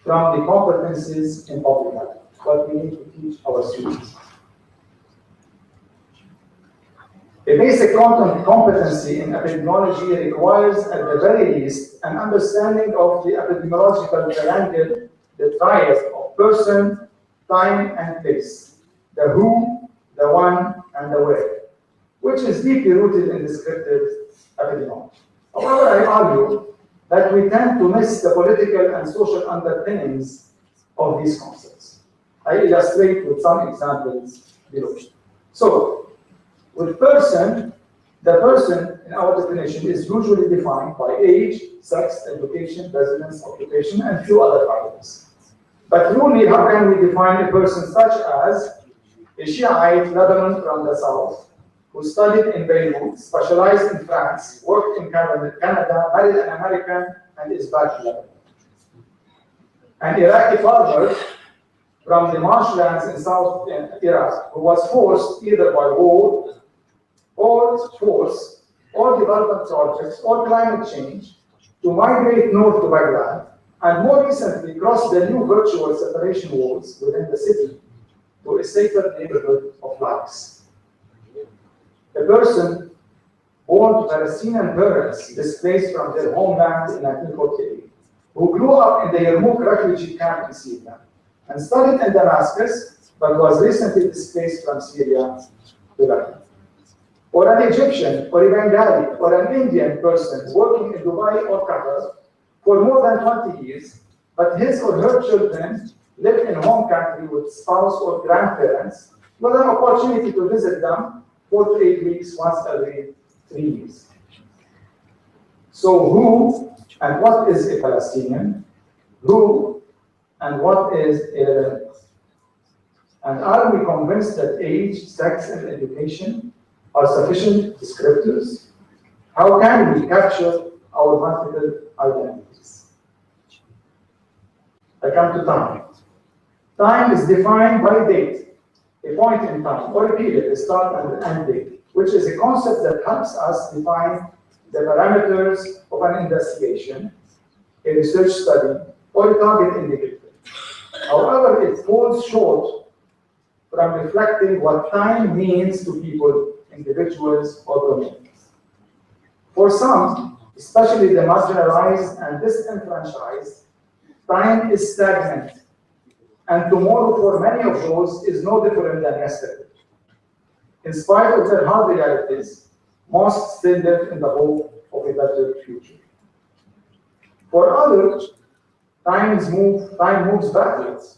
Speaker 8: from the competencies in public health, what we need to teach our students. A basic competency in epidemiology requires, at the very least, an understanding of the epidemiological triangle, the triad of person, time, and place, the who, the when, and the where, which is deeply rooted in descriptive epidemiology. However, I argue that we tend to miss the political and social underpinnings of these concepts. I illustrate with some examples below. So, with person, the person in our definition is usually defined by age, sex, education, residence, occupation, and few other variables. But truly, how can we define a person such as a Shiite Lebanon from the south, who studied in Beirut, specialized in France, worked in Canada, married an American, and is back to Lebanon? An Iraqi farmer from the marshlands in South Iraq, who was forced either by war or force or development projects or climate change to migrate north to Baghdad, and more recently cross the new virtual separation walls within the city to a safer neighborhood of Laos. A person born to Palestinian parents displaced from their homeland in 1948, who grew up in the Yarmouk refugee camp in Syria and studied in Damascus, but was recently displaced from Syria to Lebanon. Or an Egyptian, or a Bengali, or an Indian person working in Dubai or Qatar for more than 20 years, but his or her children live in home country with spouse or grandparents, with an opportunity to visit them 4 to 8 weeks once every 3 years. So who and what is a Palestinian? Who and what is a Lebanese? And are we convinced that age, sex, and education are sufficient descriptors? How can we capture our multiple identities? I come to time. Time is defined by date, a point in time, or a period, a start and end date, which is a concept that helps us define the parameters of an investigation, a research study, or a target indicator. However, it falls short from reflecting what time means to people, individuals, or communities. For some, especially the marginalized and disenfranchised, time is stagnant, and tomorrow for many of those is no different than yesterday. In spite of their hard realities, most still live in the hope of a better future. For others, time moves backwards.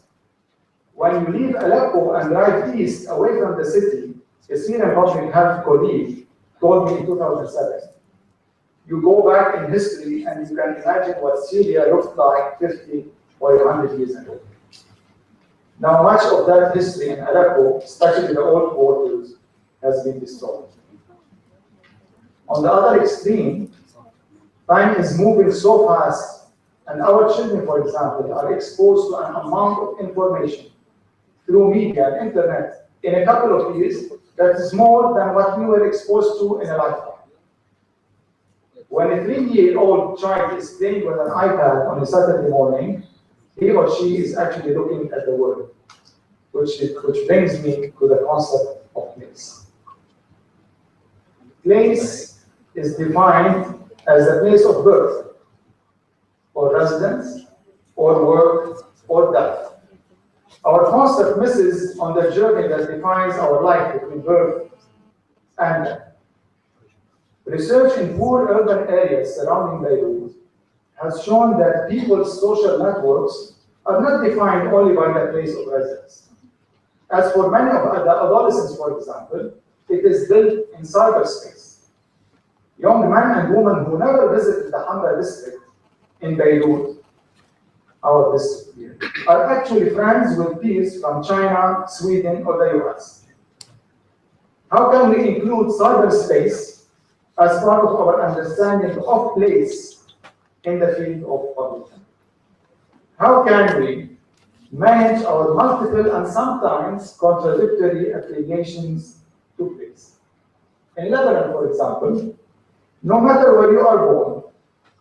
Speaker 8: When you leave Aleppo and drive east away from the city, a Syrian public health colleague told me in 2007, you go back in history and you can imagine what Syria looked like 50 or 100 years ago. Now, much of that history in Aleppo, especially the old quarters, has been destroyed. On the other extreme, time is moving so fast, and our children, for example, are exposed to an amount of information through media and internet in a couple of years that is more than what we were exposed to in a lifetime. When a 3-year-old child is playing with an iPad on a Saturday morning, he or she is actually looking at the world, which brings me to the concept of place. Place is defined as the place of birth, or residence, or work, or death. Our concept misses on the journey that defines our life between birth and death. Research in poor urban areas surrounding Beirut has shown that people's social networks are not defined only by the place of residence. As for many of the adolescents, for example, it is built in cyberspace. Young men and women who never visited the Hamra district in Beirut, our district here, are actually friends with peers from China, Sweden, or the US. How can we include cyberspace as part of our understanding of place in the field of public health. How can we manage our multiple and sometimes contradictory affiliations to place? In Lebanon, for example, no matter where you are born,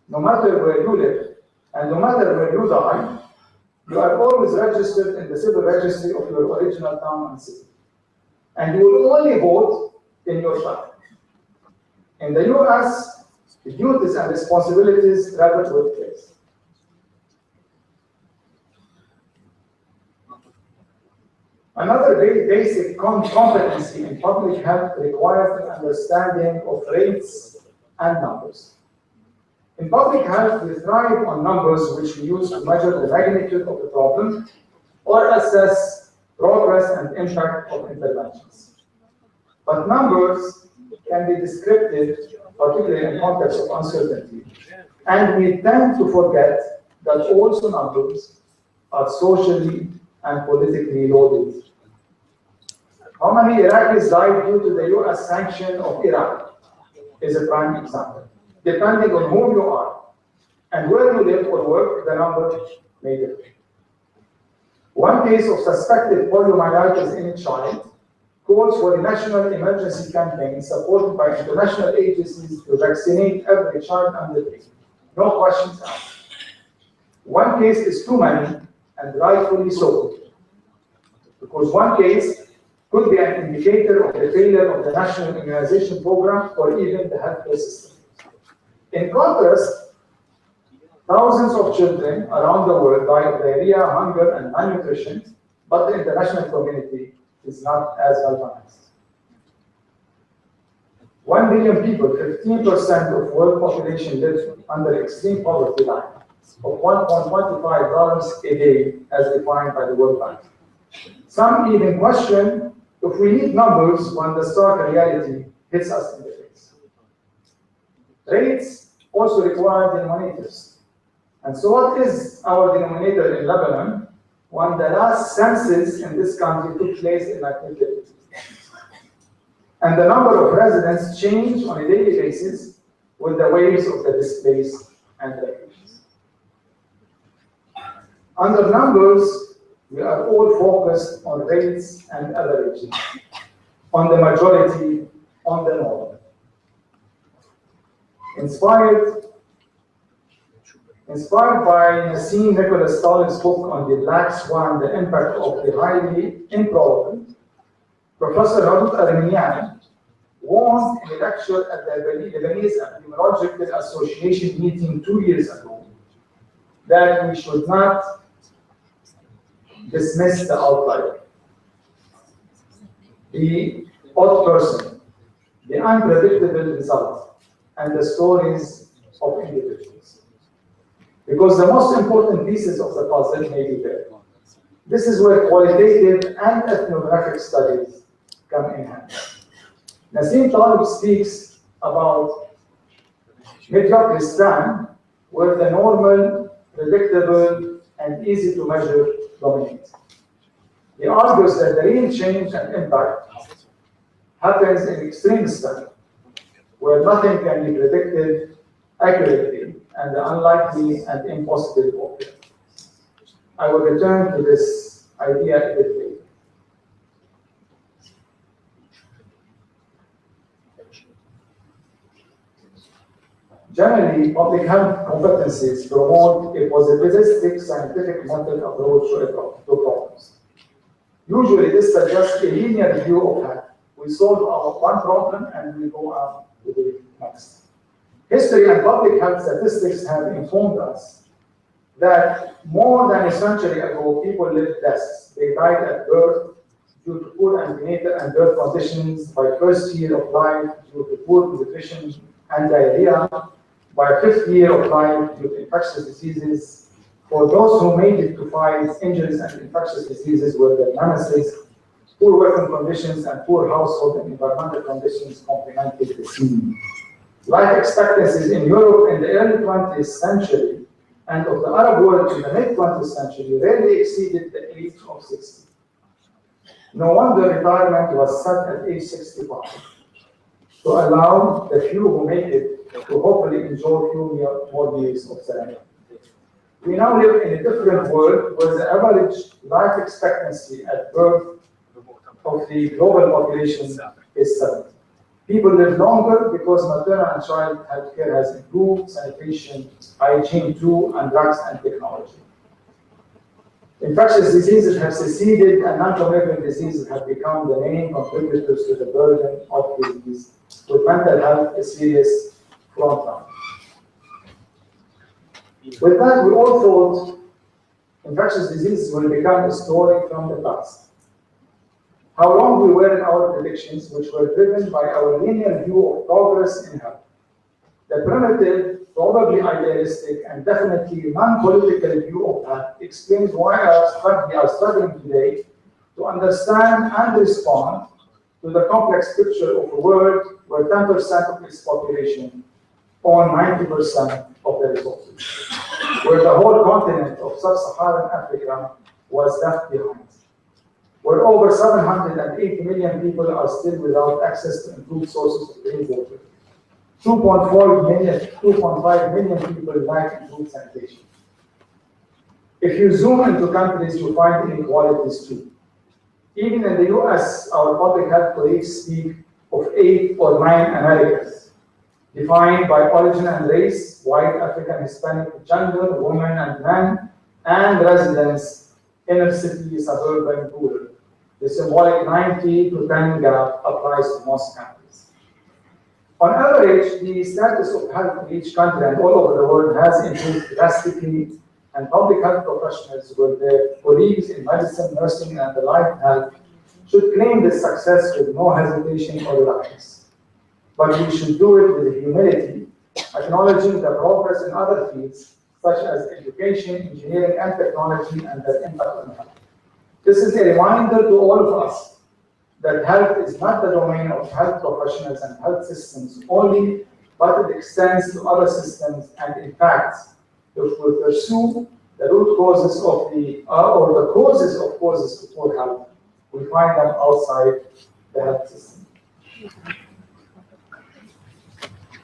Speaker 8: no matter where you live, and no matter where you die, you are always registered in the civil registry of your original town and city. And you will only vote in your tribe. In the US, the duties and responsibilities travel with place. Another very basic competency in public health requires an understanding of rates and numbers. In public health, we thrive on numbers which we use to measure the magnitude of the problem or assess progress and impact of interventions. But numbers can be descriptive, particularly in context of uncertainty, and we tend to forget that also numbers are socially and politically loaded. How many Iraqis died due to the US sanction of Iraq is a prime example. Depending on whom you are and where you live or work, the number may differ. One case of suspected poliomyelitis in a child calls for a national emergency campaign supported by international agencies to vaccinate every child under 3. No questions asked. One case is too many, and rightfully so, because one case could be an indicator of the failure of the national immunization program or even the healthcare system. In contrast, thousands of children around the world die of diarrhea, hunger, and malnutrition, but the international community is not as galvanized. 1 billion people, 15% of world population live under extreme poverty line of $1.25 a day as defined by the World Bank. Some even question if we need numbers when the stark reality hits us in the face. Rates also require denominators. And so what is our denominator in Lebanon when the last census in this country took place in 1950? And the number of residents changed on a daily basis with the waves of the displaced and refugees. Under numbers, we are all focused on rates and averages, on the majority, on the norm. Inspired by Nassim Nicholas Taleb's book on the Black Swan, the impact of the highly improbable, Professor Radout Armenian warned in a lecture at the Lebanese Epidemiological Association meeting 2 years ago that we should not dismiss the outlier, the odd person, the unpredictable result, and the stories of individuals. Because the most important pieces of the puzzle may be there. This is where qualitative and ethnographic studies come in handy. Nassim Taleb speaks about Mediocristan, where the normal, predictable, and easy to measure dominate. He argues that the real change and impact happens in extremism, where nothing can be predicted accurately and the unlikely and impossible occur. I will return to this idea a bit later. Generally, public health competencies promote a positivistic scientific method approach to problems. Usually, this suggests a linear view of health. We solve our one problem and we go on to the next. History and public health statistics have informed us that more than a century ago, people lived less. They died at birth due to poor antenatal and birth conditions, by first year of life due to poor nutrition and diarrhea, by fifth year of life due to infectious diseases. For those who made it to fight injuries and infectious diseases were the nemesis. Poor working conditions and poor household and environmental conditions complemented the scene. Life expectancies in Europe in the early 20th century and of the Arab world in the mid-20th century rarely exceeded the age of 60. No wonder retirement was set at age 65 to allow the few who make it to hopefully enjoy few more years of serenity. We now live in a different world where the average life expectancy at birth of the global population is 70. People live longer because maternal and child health care has improved, sanitation, hygiene too, and drugs and technology. Infectious diseases have seceded, and non-communicable diseases have become the main contributors to the burden of disease, with mental health a serious frontline. With that, we all thought infectious diseases will become a story from the past. How wrong we were in our predictions, which were driven by our linear view of progress in health. The primitive, probably idealistic, and definitely non-political view of health explains why we are struggling today to understand and respond to the complex picture of a world where 10% of its population own 90% of the resources, where the whole continent of sub-Saharan Africa was left behind, where over 780 million people are still without access to improved sources of clean water. 2.5 million people lack improved sanitation. If you zoom into countries, you find inequalities too. Even in the US, our public health colleagues speak of 8 or 9 Americas, defined by origin and race, white, African, Hispanic, gender, women and men, and residents, inner city, suburban, rural. The symbolic 90 to 10 gap applies to most countries. On average, the status of health in each country and all over the world has improved drastically, and public health professionals with their colleagues in medicine, nursing, and allied health should claim this success with no hesitation or reluctance. But we should do it with humility, acknowledging the progress in other fields, such as education, engineering, and technology, and their impact on health. This is a reminder to all of us that health is not the domain of health professionals and health systems only, but it extends to other systems. And in fact, if we pursue the root causes of or the causes of causes of poor health, we find them outside the health system.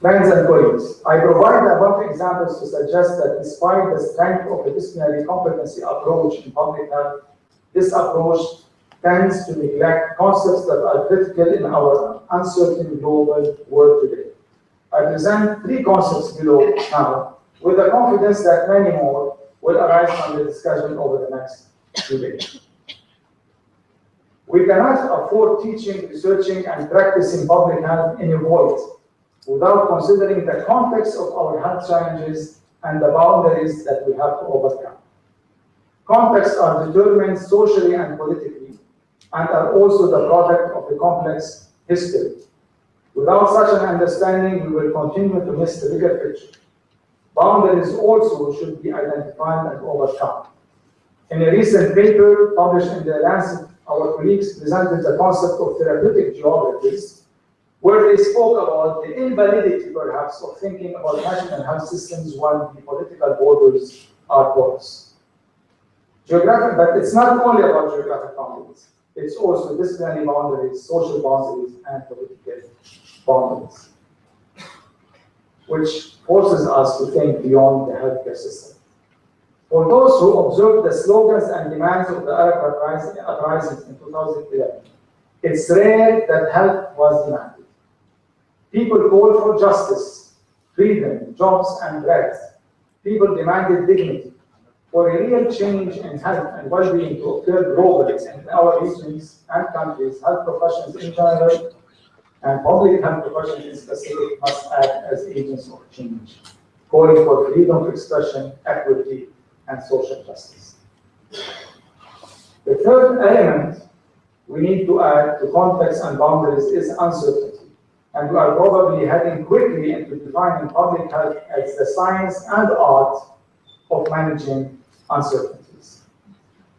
Speaker 8: Friends and colleagues, I provide the above examples to suggest that despite the strength of the disciplinary competency approach in public health, this approach tends to neglect concepts that are critical in our uncertain global world today. I present 3 concepts below now, with the confidence that many more will arise from the discussion over the next few days. We cannot afford teaching, researching, and practicing public health in a void without considering the context of our health challenges and the boundaries that we have to overcome. Contexts are determined socially and politically, and are also the product of a complex history. Without such an understanding, we will continue to miss the bigger picture. Boundaries also should be identified and overcome. In a recent paper published in the Lancet, our colleagues presented the concept of therapeutic geographies, where they spoke about the invalidity, perhaps, of thinking about national health systems when the political borders are porous. But it's not only about geographic boundaries. It's also disciplinary boundaries, social boundaries, and political boundaries, which forces us to think beyond the healthcare system. For those who observed the slogans and demands of the Arab uprising in 2011, it's rare that health was demanded. People called for justice, freedom, jobs, and rights. People demanded dignity. For a real change in health and well-being to occur globally in our regions and countries, health professionals in general and public health professionals in specific must act as agents of change, calling for freedom of expression, equity, and social justice. The third element we need to add to context and boundaries is uncertainty, and we are probably heading quickly into defining public health as the science and art of managing uncertainties,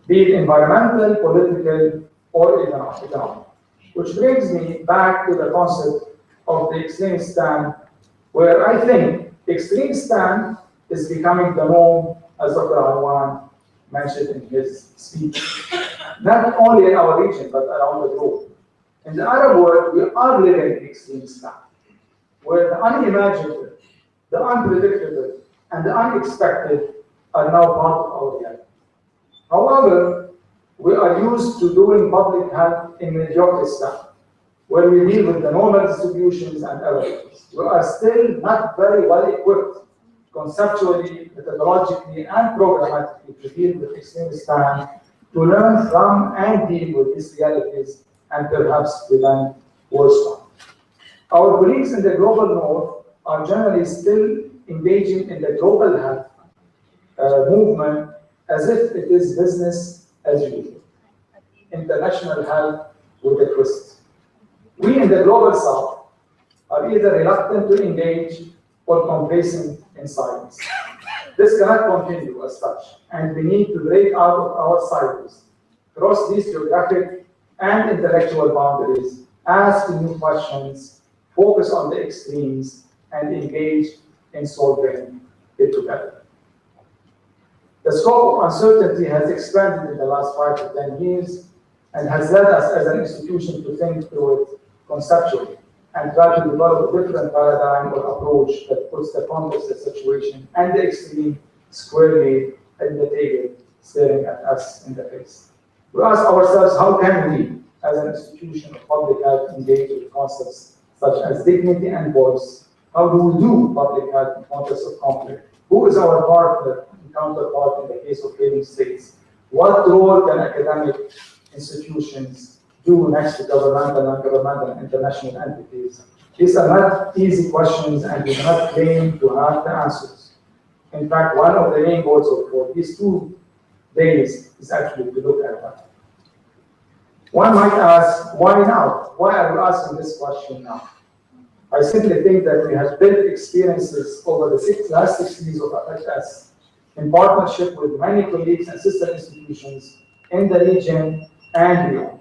Speaker 8: be it environmental, political, or economic. Which brings me back to the concept of the extreme stand, where I think extreme stand is becoming the norm, as Dr. Alwan mentioned in his speech, not only in our region, but around the globe. In the Arab world, we are living in extreme stand, where the unimaginable The unpredictable and the unexpected are now part of our reality. However, we are used to doing public health in mediocre style, where we deal with the normal distributions and averages. We are still not very well equipped conceptually, methodologically, and programmatically to deal with extremist time, to learn from and deal with these realities, and perhaps prevent worse ones. Our colleagues in the global north are generally still engaging in the global health movement as if it is business as usual. International health with a twist. We in the global south are either reluctant to engage or complacent in silence. This cannot continue as such, and we need to break out of our silos, cross these geographic and intellectual boundaries, ask new questions, focus on the extremes, and engage in solving it together. The scope of uncertainty has expanded in the last 5 to 10 years and has led us as an institution to think through it conceptually and try to develop a different paradigm or approach that puts the context, the situation, and the extreme squarely at the table, staring at us in the face. We ask ourselves, how can we, as an institution of public health, engage with concepts such as dignity and voice? How do we do public health in context of conflict? Who is our partner and counterpart in the case of failing states? What role can academic institutions do next to governmental, non-governmental, and international entities? These are not easy questions, and we do not claim to have the answers. In fact, one of the main goals for these 2 days is actually to look at that. One might ask, why now? Why are we asking this question now? I simply think that we have built experiences over the last 6 years of FHS in partnership with many colleagues and sister institutions in the region and beyond.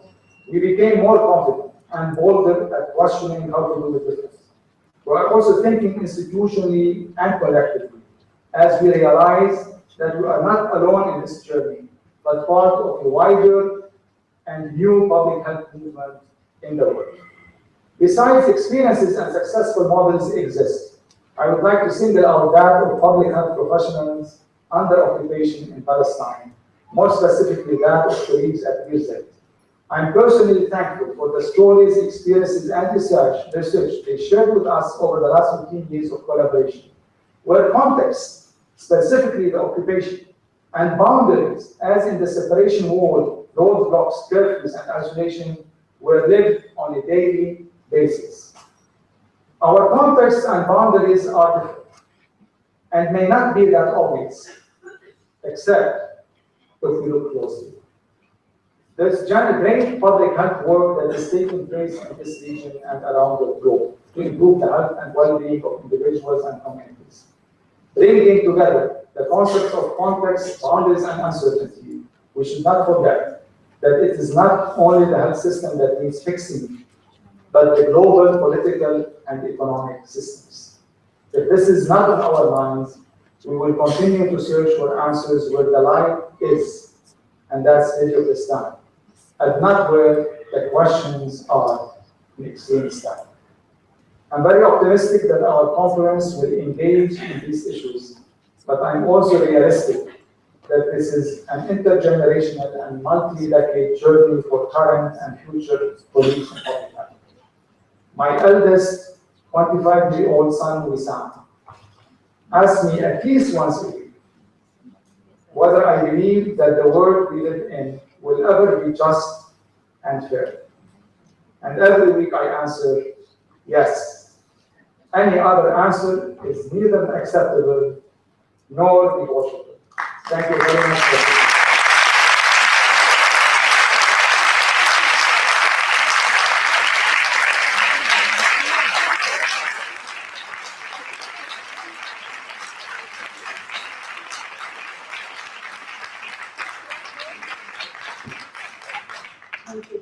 Speaker 8: We became more confident and bolder at questioning how to do it differently. We are also thinking institutionally and collectively as we realize that we are not alone in this journey, but part of a wider and new public health movement in the world. Besides, experiences and successful models exist. I would like to single out that of public health professionals under occupation in Palestine, more specifically that of colleagues at USAID. I'm personally thankful for the stories, experiences, and research they shared with us over the last 15 years of collaboration, where context, specifically the occupation, and boundaries, as in the separation wall, roadblocks, curfews, and isolation, were lived on a daily basis. Our contexts and boundaries are different and may not be that obvious, except if we look closely. There's great public health work that is taking place in this region and around the globe to improve the health and well-being of individuals and communities. Bringing together the concepts of context, boundaries, and uncertainty, we should not forget that it is not only the health system that needs fixing, but the global political and economic systems. If this is not on our minds, we will continue to search for answers where the light is, and that's Islam, and not where the questions are in extreme time. I'm very optimistic that our conference will engage in these issues, but I'm also realistic that this is an intergenerational and multi-decade journey for current and future colleagues in public health. My eldest 25-year-old son, Wissam, asked me at least once a week whether I believe that the world we live in will ever be just and fair. And every week I answer, yes. Any other answer is neither acceptable nor negotiable. Thank you very much.
Speaker 4: Thank you.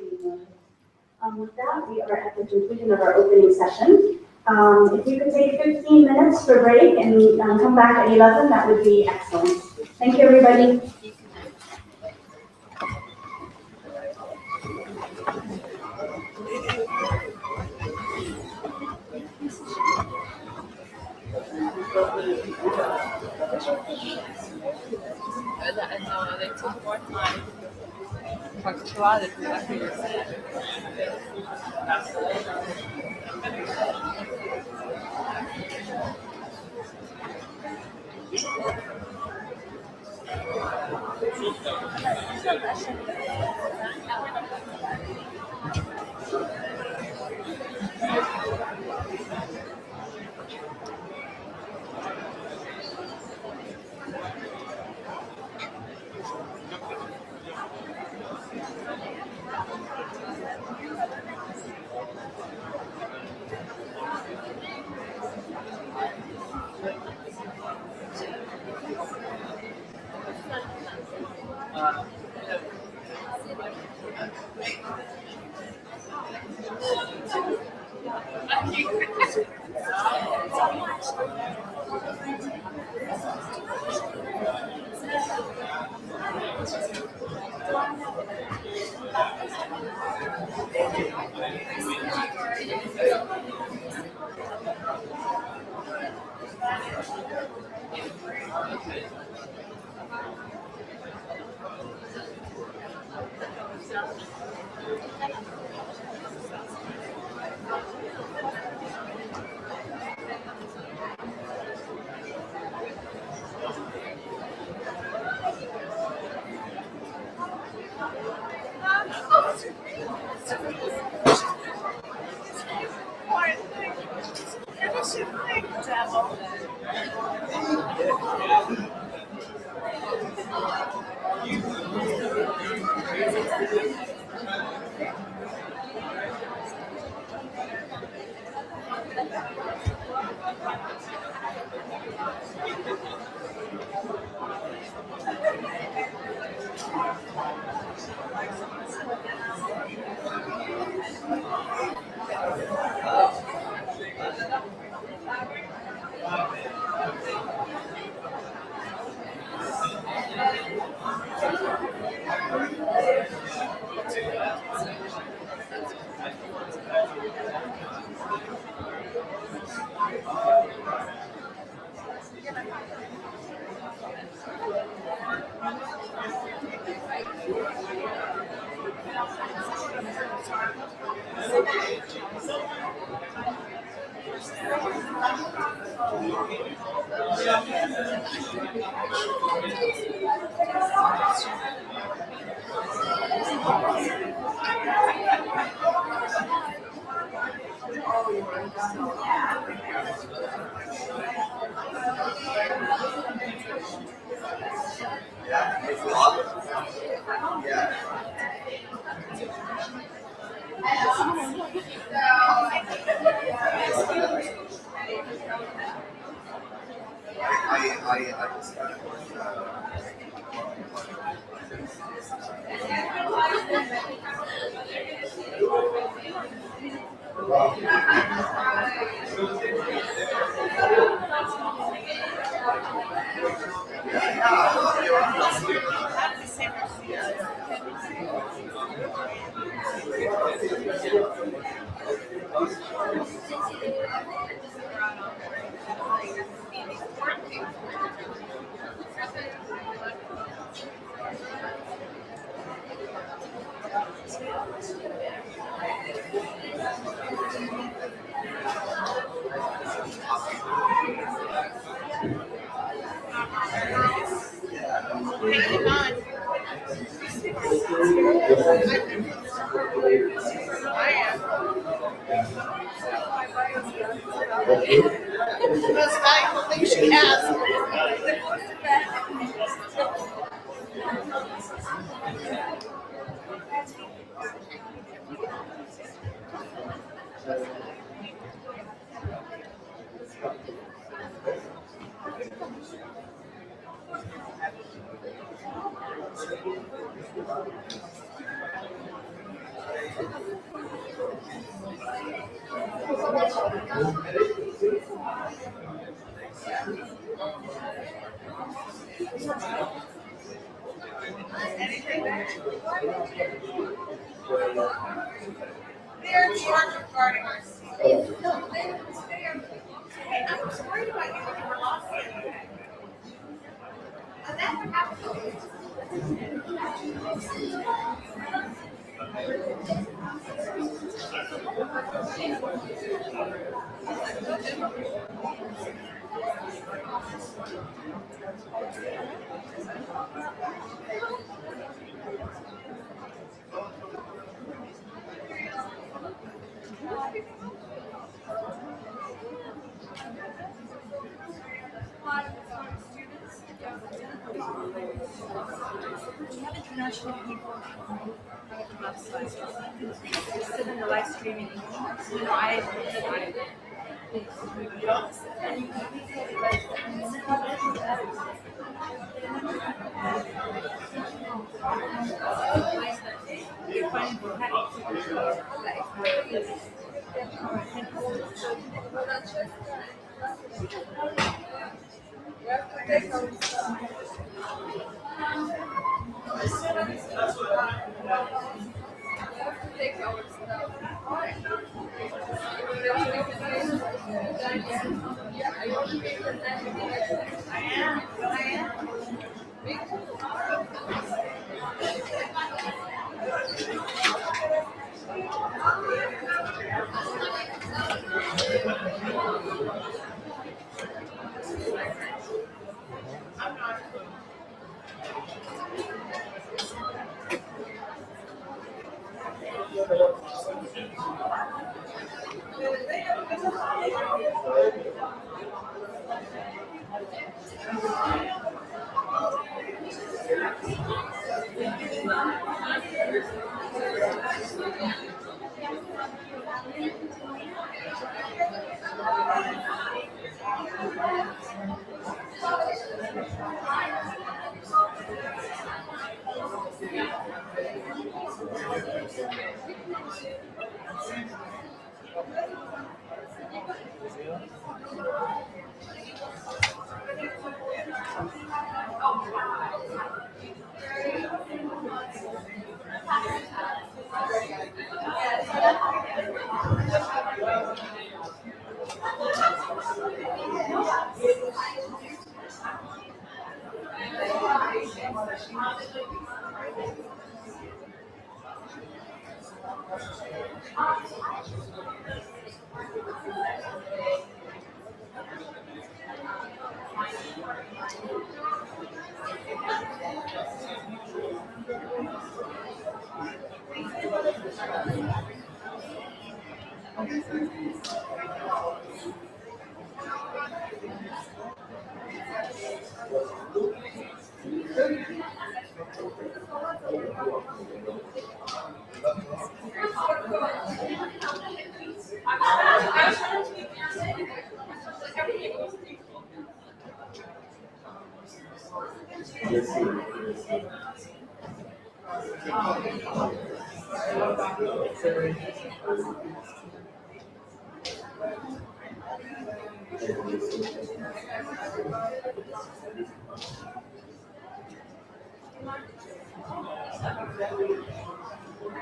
Speaker 4: With that, we are at the conclusion of our opening session. If you could take 15 minutes for break and come back at 11, that would be excellent. Thank you, everybody.
Speaker 2: particolare della crisi.
Speaker 9: The most valuable thing she has. They're in charge of guarding us. No, they Hey, I was worried about you when you were lost the other day. And that happened.
Speaker 2: We have international people on the website. Sit in the live streaming. You know, you're finding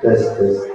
Speaker 10: Test, test.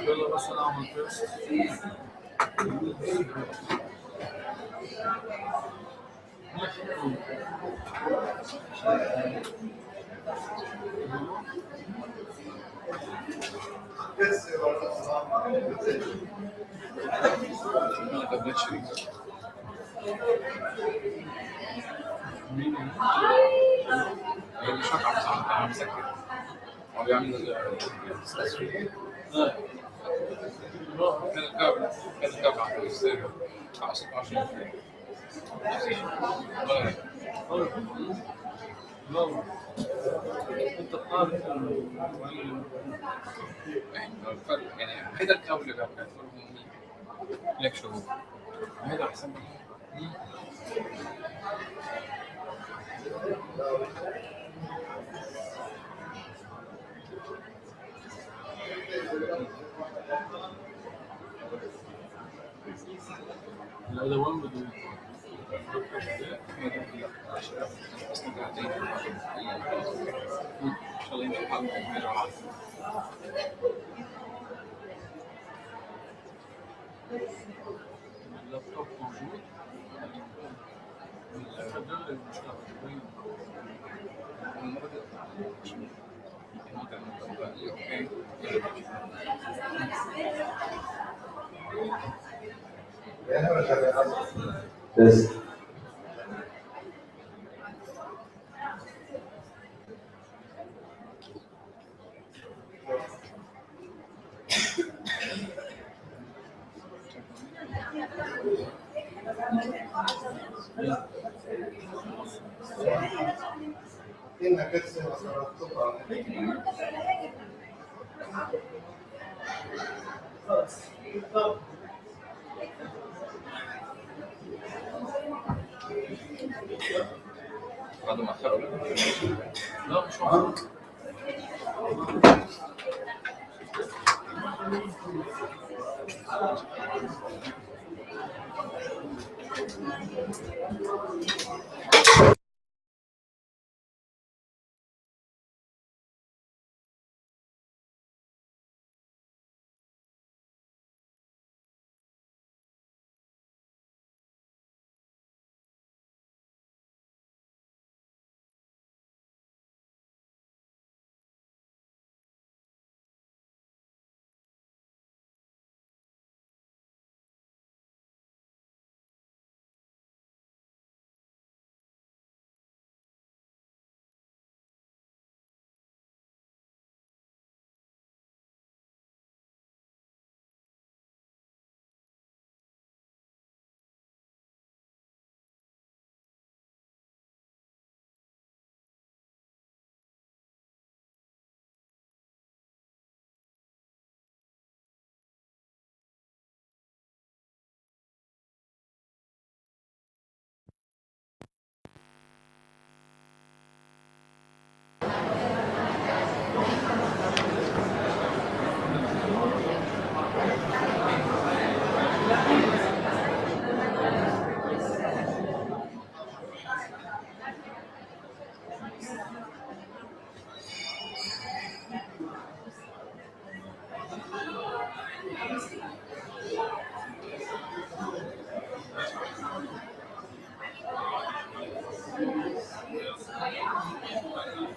Speaker 3: يلا بس انا اعمل بيست. انا قبل شيء مين اللي مش عم مسكر هو بيعمل التصوير كان الكاب على السيرفر 16 لا انت طالب الفرق يعني هيدا الكابل اللي كان لك شو هيدا احسن منه هذا وين بده اللابتوب موجود الأداة المشتغل
Speaker 1: بس
Speaker 3: هذا مأخر لا مش مأخر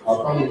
Speaker 1: أعطاني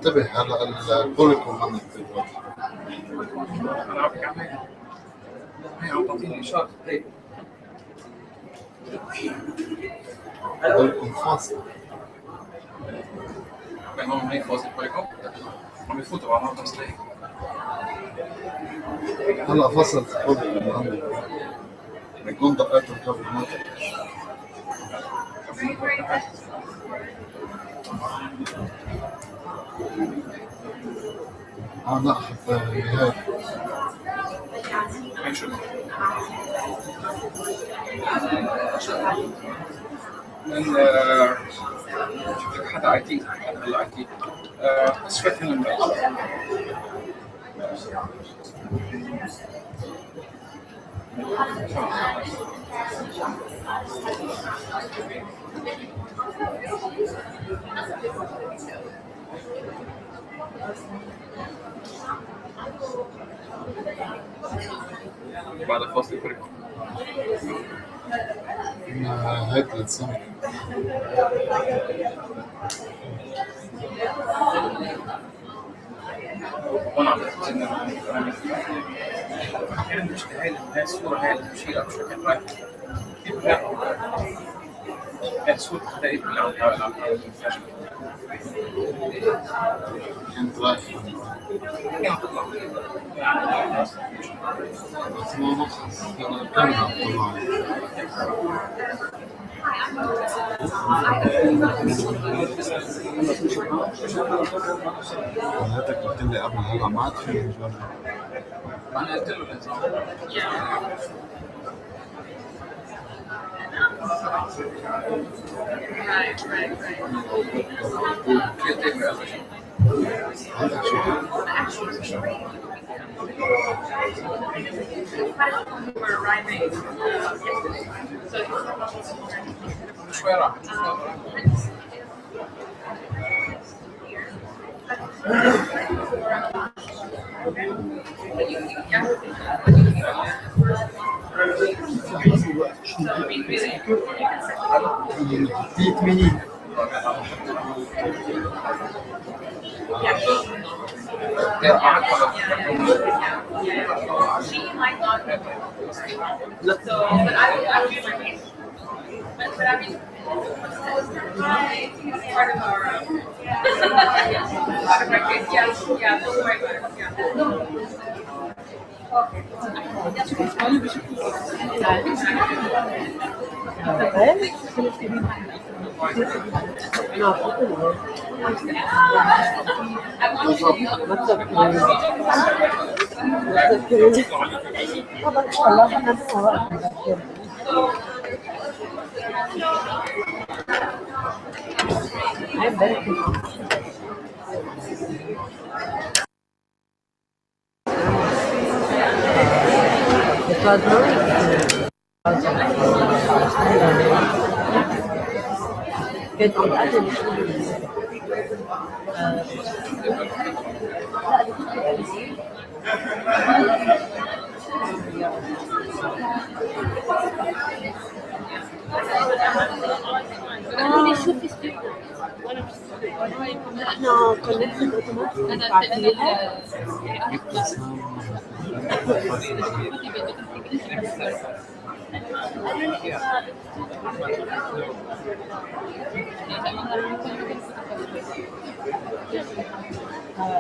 Speaker 1: انتبه هلا البوليكو منك دلوقتي.
Speaker 3: انا عم بحكي عن هي عم تعطيني اشاره هي
Speaker 1: البوليكو فاصل.
Speaker 3: بينهم هي فاصل بوليكوم عم يفوتوا على 5 دقايق.
Speaker 1: هلا فصلت البوليكو من عندك. بيكون دقات الكابل ما تقدر. لا حتى هاي
Speaker 3: هي شو من شكلك حدا اي تي هلا اي تي بس فكر لما بعد فاصل بوليكوم
Speaker 1: هاي 3 سنين.
Speaker 3: وانا عم بحكي هاي الصورة هاي اللي بشيلها بشكل رايح كيف هاي الصورة تقريبا اللي عم تحاول عم
Speaker 1: كنت رايح بس ما نخلص كان عم طلع هاتك قلت لي قبل هلا ما عاد فيني نجرب.
Speaker 3: انا قلت له النظام
Speaker 1: عندك شو
Speaker 3: شوي راح
Speaker 1: تيت ميني
Speaker 2: But I mean, part of our, yeah, don't worry about it,
Speaker 10: احنا كونكتد اوتوماتيك بعديها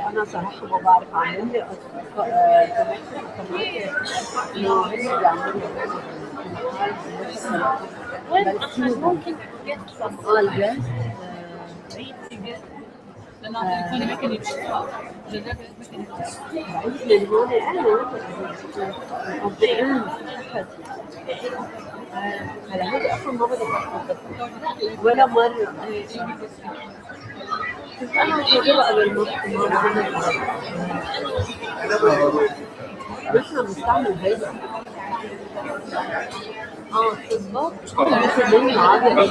Speaker 10: انا صراحه ما بعرف اعمل لي كونكتد اوتوماتيك انه هم بيعملوا بس ممكن الجاز من هون هلا هيك اصلا ما بدي ولا مره كنت انا مجربه قبل ما نحن بنستعمل هيدا بالضبط مثل من العادي هيدا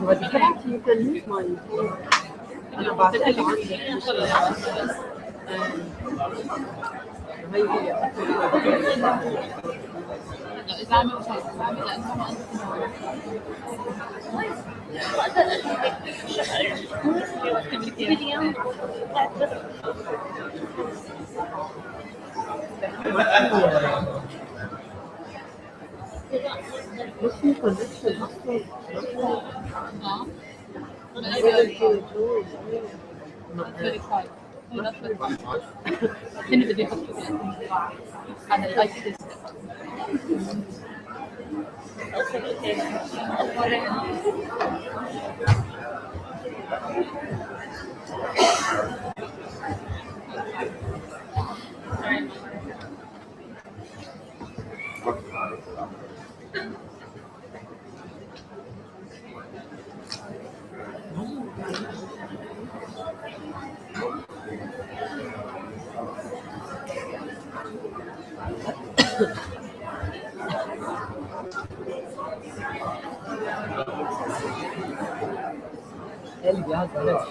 Speaker 10: هو دخلت يمكن مش ماي انا بعتقد عندي بس في كونكشن اصلا
Speaker 2: هنا بدي احط هذا الاي سيستم
Speaker 10: الجهاز هذا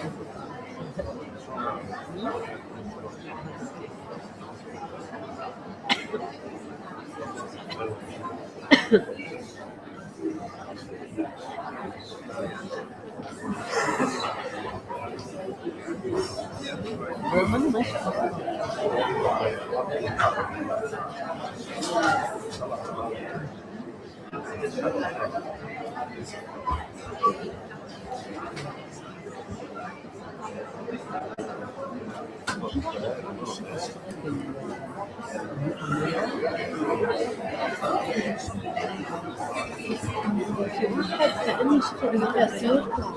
Speaker 10: كأني شفت صورته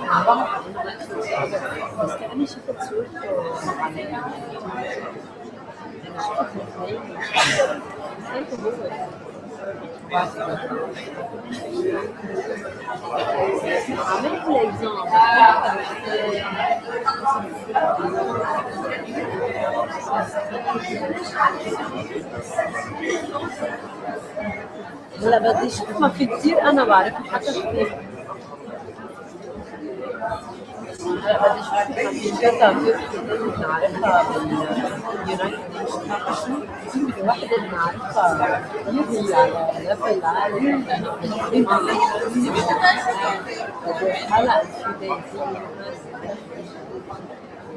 Speaker 10: على بس كأني شفت صورته عملت الإكزام لا بدي اشوف ما في كتير انا بعرف حتى كتير بدي اشوف ما في كذا نعرفها باليونايتد نيشنز في واحدة نعرفها هي على ليفل عالي هلا في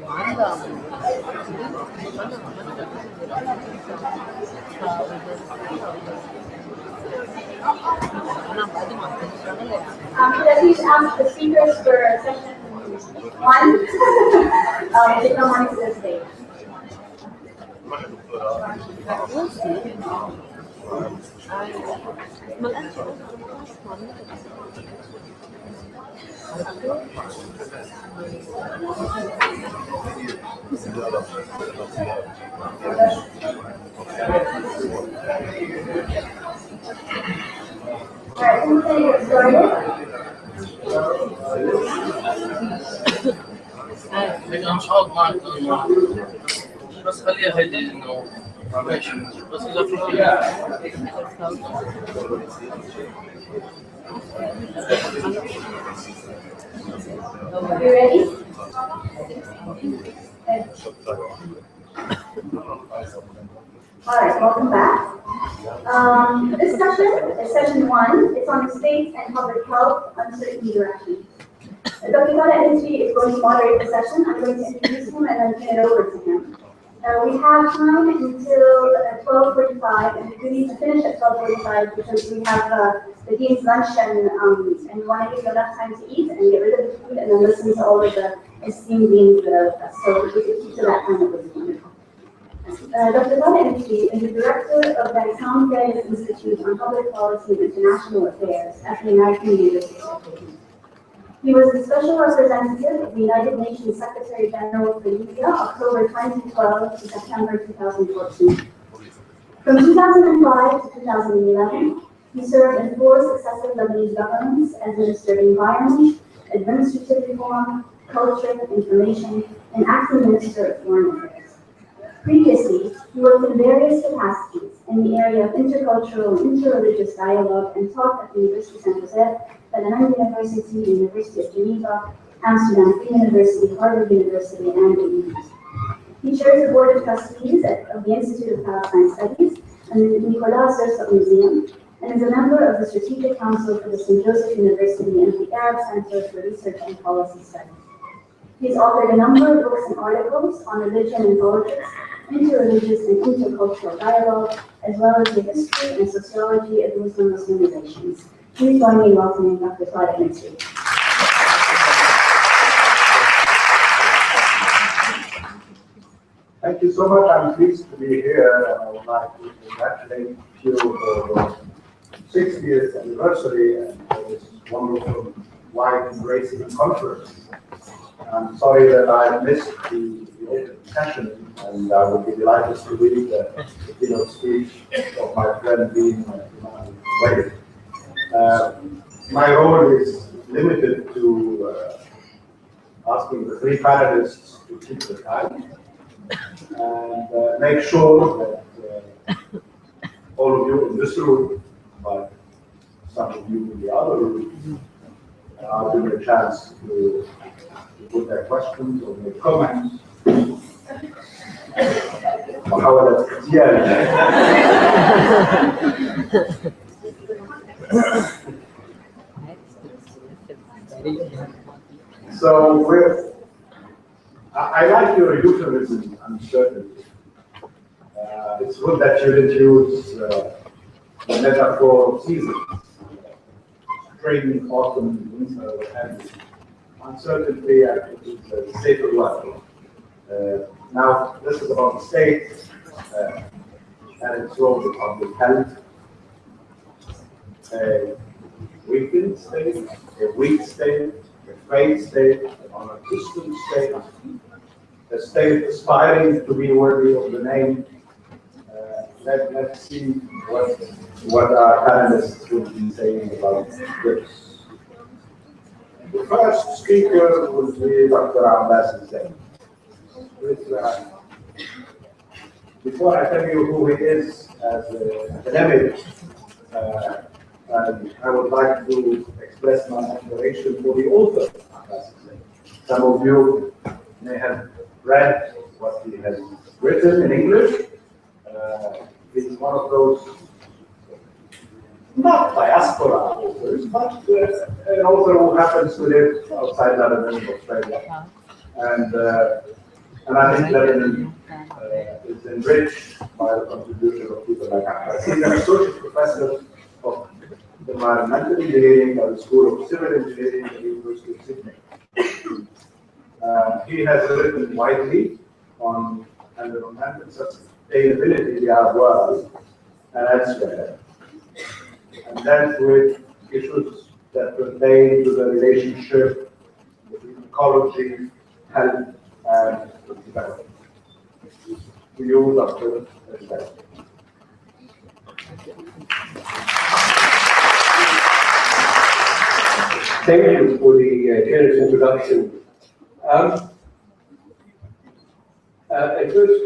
Speaker 10: وعندها
Speaker 4: Please ask the speakers for session 1 to come onto the stage. Alright, I'm going to get started.
Speaker 3: انا مش هقعد معك بس خليها هيدي انه ماشي بس اذا في
Speaker 4: Are you ready? Alright, welcome back. This session is session 1. It's on the state and public health uncertainty direction. Dr. Kala Entry is going to moderate the session. I'm going to introduce him and then turn it over to him. We have time until 12:45, and we need to finish at 12:45 because we have the dean's lunch and we want to give you enough time to eat and get rid of the food and then listen to all of the esteemed deans that are with us. So if we could keep to that time, it would be wonderful. Dr. Kala Entry is the director of the Town Fairness Institute on Public Policy and International Affairs at the American University of California. He was the Special Representative of the United Nations Secretary General for Libya, October 2012 to September 2014. From 2005 to 2011, he served in 4 successive Lebanese governments as Minister of Environment, Administrative Reform, Culture, Information, and Acting Minister of Foreign Affairs. Previously, he worked in various capacities in the area of intercultural and interreligious dialogue and taught at the University of San Jose, Bellarmine University, the University of Geneva, Amsterdam Free University, Harvard University, and the EU. He chairs the Board of Trustees of the Institute of Palestine Studies and the Nicolas Sersa Museum, and is a member of the Strategic Council for the St. Joseph University and the Arab Center for Research and Policy Studies. He's authored a number of books and articles on religion and politics, interreligious and intercultural dialogue, as well as the history and sociology of Muslim relations. Please join me in welcoming Dr. Tariq Mansour.
Speaker 6: Thank you so much. I'm pleased to be here, and I would like to congratulate you for the 60th anniversary and this wonderful wide embracing conference. I'm sorry that I missed the open session, and I will be delighted to read the keynote speech of my friend Dean Wade. My role is limited to asking the three panelists to keep the time and make sure that all of you in this room, but some of you in the other room, are given a chance to put their questions or make comments. So I like your euphemism, uncertainty. It's good that you didn't use the metaphor of seasons, spring, autumn, winter, and uncertainty, I think, is a safer word. Now, this is about the state and its role in public health. A weakened state, a weak state, a failed state, a non-existent state, a state aspiring to be worthy of the name. Let's see what our panelists will be saying about this. The first speaker will be Dr. Abbas Hussein. Before I tell you who he is as an academic, I would like to express my admiration for the author, Abbas Hussein. Some of you may have read what he has written in English. He's one of those, not diaspora authors, but an author who happens to live outside London, Australia. And I think that is enriched by the contribution of people like Abbas. He's an associate professor of environmental engineering at the School of Civil Engineering at the University of Sydney. He has written widely on environmental sustainability in the Arab world and elsewhere, and dealt with issues that pertain to the relationship between ecology, health, and development. To you, Dr. Hussein.
Speaker 11: Thank you for the generous introduction. At first,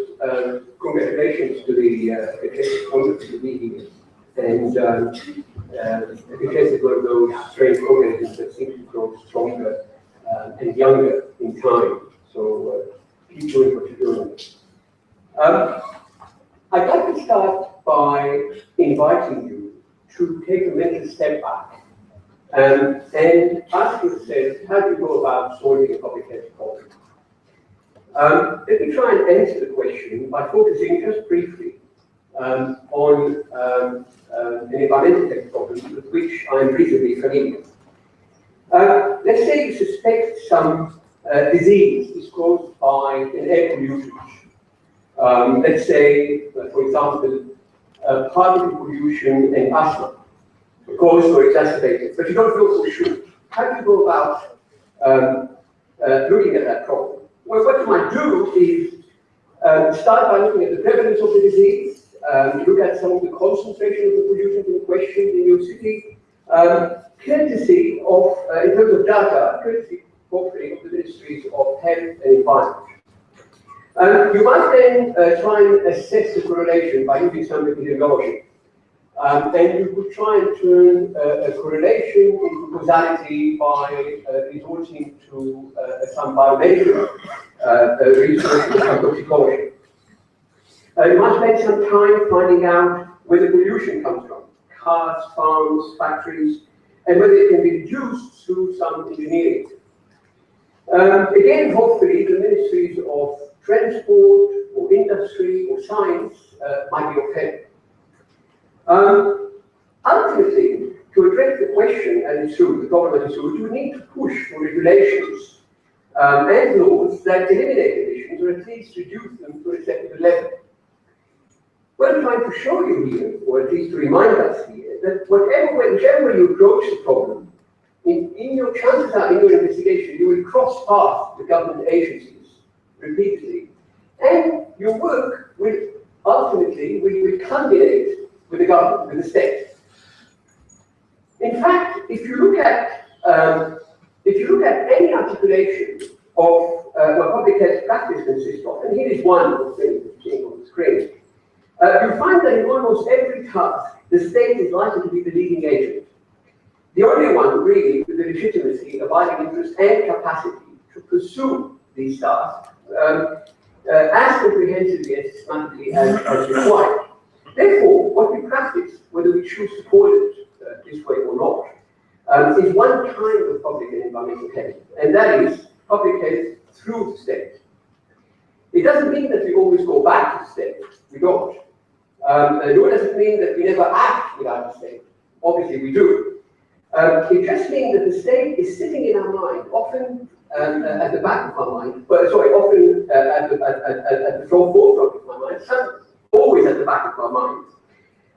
Speaker 11: congratulations to the Education Congress to be here. And Education is one of those strange organisms that seem to grow stronger and younger in time. So keep doing what you're doing. I'd like to start by inviting you to take a mental step back and ask yourself, how do you go about solving a public health problem? Let me try and answer the question by focusing just briefly on an environmental health problem with which I'm reasonably familiar. Let's say you suspect some disease is caused by an air pollution. Let's say, for example, particle pollution and asthma, caused or exacerbated, but you don't know for sure. How do you go about looking at that problem? Well, what you might do is start by looking at the prevalence of the disease, look at some of the concentration of the pollutants in question in your city, courtesy of, in terms of data, courtesy hopefully of the ministries of health and environment. You might then try and assess the correlation by using some epidemiology. And you could try and turn a correlation into causality by resorting to some biomedical research and some toxicology. You must spend some time finding out where the pollution comes from, cars, farms, factories, and whether it can be reduced through some engineering. Again, hopefully, the ministries of transport or industry or science might be of help. Ultimately, to address the question and its root, the problem and its root, you need to push for regulations and laws that eliminate emissions or at least reduce them to a acceptable level. What I'm trying to show you here, or at least to remind us here, that whichever way you approach the problem, in your chances are, in your investigation, you will cross paths with government agencies repeatedly, and your work will ultimately culminate with the government, with the state. In fact, if you look at any articulation of what public health practice consists of, and here is one of the things that you're seeing on the screen, you find that in almost every task, the state is likely to be the leading agent. The only one really with the legitimacy, abiding interest, and capacity to pursue these tasks as comprehensively and systematically as required. Therefore, what we practice, whether we choose to call it this way or not, is one kind of public and environmental health, and that is public health through the state. It doesn't mean that we always go back to the state. We don't. Nor does it mean that we never act without the state. Obviously, we do. It just means that the state is sitting in our mind, often at the back of our mind, often at the forefront of our mind, always at the back of our minds.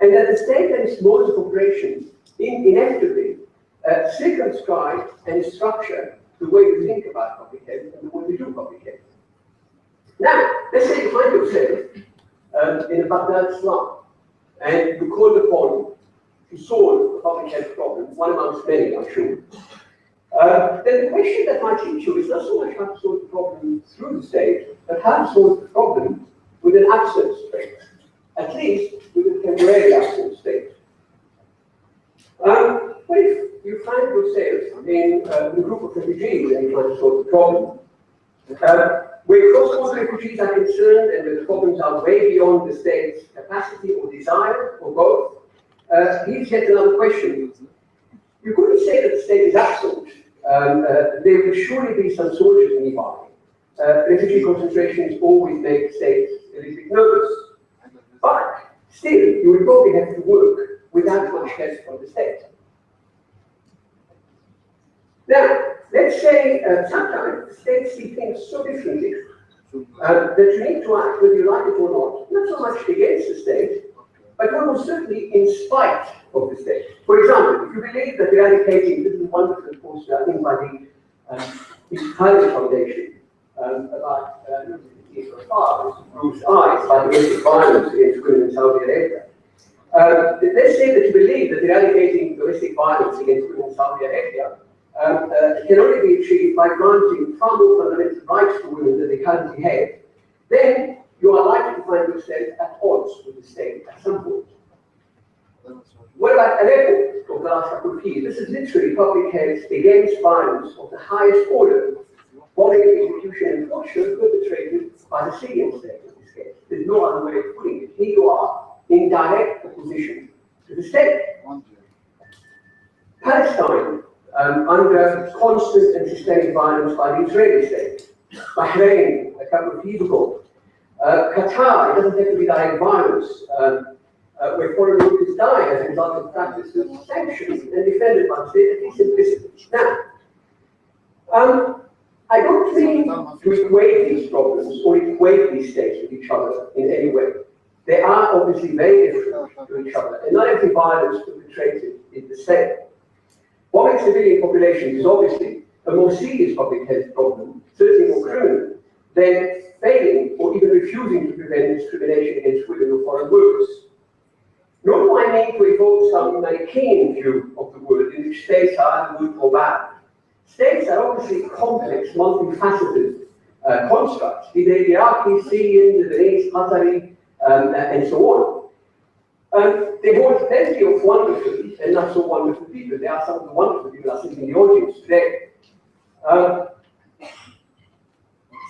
Speaker 11: And that the state and its modes of operation inevitably circumscribe and structure the way we think about public health and the way we do public health. Now, let's say you find yourself in a Baghdad slum, and you're called upon to solve a public health problem, one amongst many, I'm sure. Then the question that might teach you is not so much how to solve the problem through the state, but how to solve the problem with an absent state, at least with a temporary absent state. What if you find yourself in a group of refugees and you're trying to solve the problem? Where cross-border refugees are concerned and the problems are way beyond the state's capacity or desire, or both, here's yet another question. You couldn't say that the state is absent. There will surely be some soldiers nearby. Refugee concentrations always make states a little bit nervous. But still, you will probably have to work without much help from the state. Now, let's say sometimes the state sees things so differently that you need to act whether you like it or not so much against the state, but almost certainly in spite of the state. For example, if you believe that eradicating, this is a wonderful post, I think, by the Pilot Foundation about Bruce Eyes by domestic violence against women in Saudi Arabia. Let's say that you believe that eradicating domestic violence against women in Saudi Arabia can only be achieved by granting far more fundamental rights to women than they currently have, then you are likely to find yourself at odds with the state at some point. What about Aleppo of the last couple of years? This is literally public health against violence of the highest order, bombing, execution, and torture perpetrated by the Syrian state in this case. There's no other way of putting it. Here you are in direct opposition to the state. Palestine, under constant and systemic violence by the Israeli state. Bahrain, a couple of years ago. Qatar, it doesn't have to be direct violence, where foreign workers die as a result of practices sanctioned and defended by the state, at least implicitly. Now, I don't mean to equate these problems or equate these states with each other in any way. They are obviously very different to each other, and not every violence perpetrated is the same. Bombing civilian populations is obviously a more serious public health problem, certainly more criminal, than failing or even refusing to prevent discrimination against women or foreign workers. Nor do I mean to evoke some Manichaean view of the world in which states are either good or bad. States are obviously complex, multifaceted constructs, be they the Iraqi, Syrian, Lebanese, Qatari, and so on. They hold plenty of wonderful and not so wonderful people. There are some of the wonderful people that are sitting in the audience today.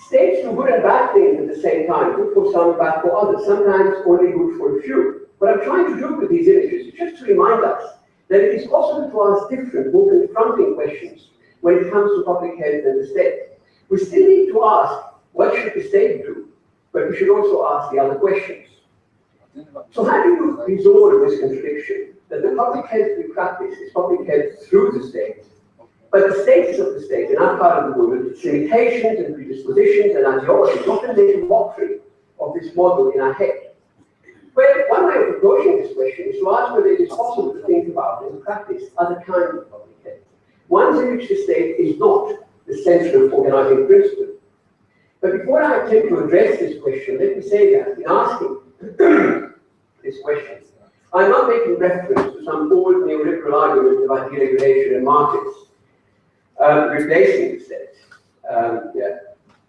Speaker 11: States do good and bad things at the same time, good for some, bad for others, sometimes only good for a few. What I'm trying to do with these images is just to remind us that it is possible to ask different, more confronting questions when it comes to public health and the state. We still need to ask, what should the state do? But we should also ask the other questions. So how do you resolve this contradiction that the public health we practice is public health through the state, but the status of the state in our part of the world, its limitations and predispositions and ideologies often make a mockery of this model in our head? Well, one way of approaching this question is to ask whether it is possible to think about and practice other kinds of public health, ones in which the state is not the central organizing principle. But before I attempt to address this question, let me say that in asking this question, I'm not making reference to some old neoliberal argument about deregulation and markets replacing the state.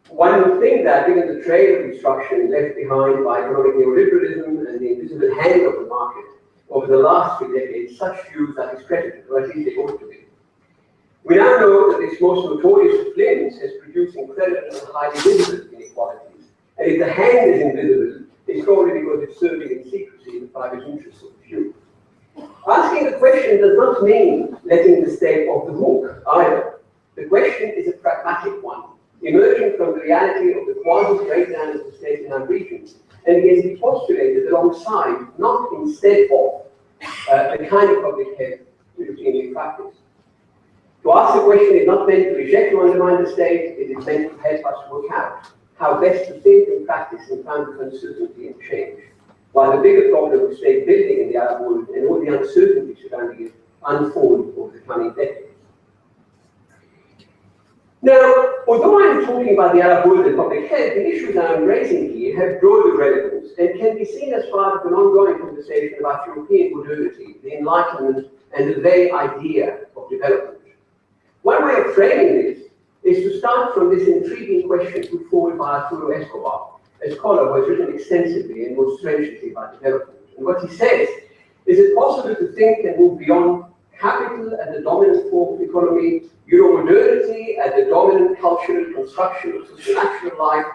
Speaker 11: One would think that given the trail of destruction left behind by economic neoliberalism and the invisible hand of the market over the last 3 decades, such views are discredited, or at least they ought to be. We now know that this most notorious of limbs has produced incredible and highly visible inequalities. And if the hand is invisible, it's probably because it's serving in secrecy in the private interests of the few. Asking the question does not mean letting the state off the hook either. The question is a pragmatic one, emerging from the reality of the quasi-breakdown of the state in our regions, and can be postulated alongside, not instead of, the kind of public health we routinely practice. To ask the question is not meant to reject or undermine the state, it is meant to help us work out how best to think and practice in times of uncertainty and change, while the bigger problem of state building in the Arab world and all the uncertainty surrounding it unfold over the coming decades. Now, although I'm talking about the Arab world and public health, the issues I'm raising here have broader relevance and can be seen as part of an ongoing conversation about European modernity, the Enlightenment, and the very idea of development. One way of framing this is to start from this intriguing question put forward by Arturo Escobar, a scholar who has written extensively and most trenchantly about development. And what he says is it possible to think and move beyond capital as the dominant form of economy, Euro-modernity as the dominant cultural construction of socio-national life,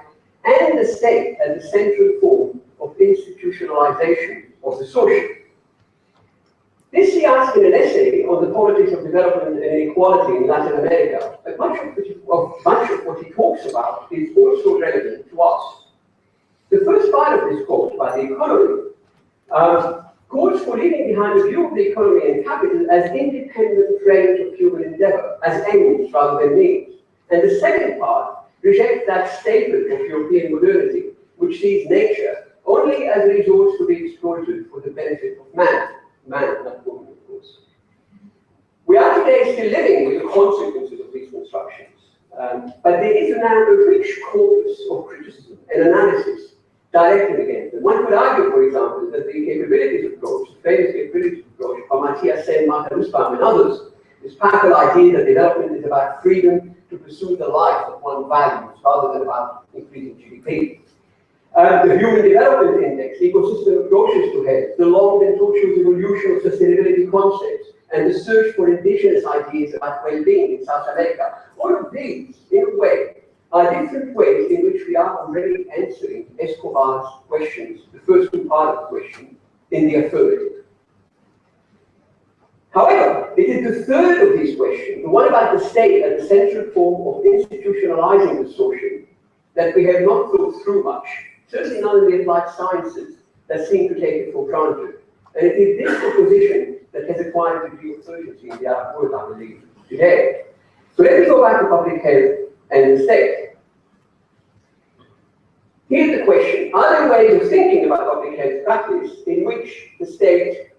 Speaker 11: and the state as the central form of institutionalization of the social. This he asked in an essay on the politics of development and inequality in Latin America. But much of what he talks about is also relevant to us. The first part of this quote by the economy calls for leaving behind a view of the economy and capital as independent frames of human endeavor, as ends rather than means. And the second part rejects that statement of European modernity, which sees nature only as a resource to be exploited for the benefit of man, not woman, of course. We are today still living with the consequences of these constructions, but there is now a rich corpus of criticism and analysis directed against them. One could argue, for example, that the capabilities approach, the famous capabilities approach by Matthias Sen, Martha Nussbaum, and others, this powerful idea that development is about freedom to pursue the life that one values rather than about increasing GDP. The Human Development Index, ecosystem approaches to health, the long and tortuous evolution of sustainability concepts, and the search for indigenous ideas about well-being in South America. All of these, in a way, are different ways in which we are already answering Escobar's questions, the first two part of the question, in the affirmative. However, it is the third of these questions, the one about the state as the central form of institutionalizing the social, that we have not thought through much, certainly not in the applied sciences that seem to take it for granted. And it is this proposition that has acquired a degree of urgency in the Arab world, I believe, today. So let me go back to public health and the state. Here's the question: are there ways of thinking about public health practice in which the state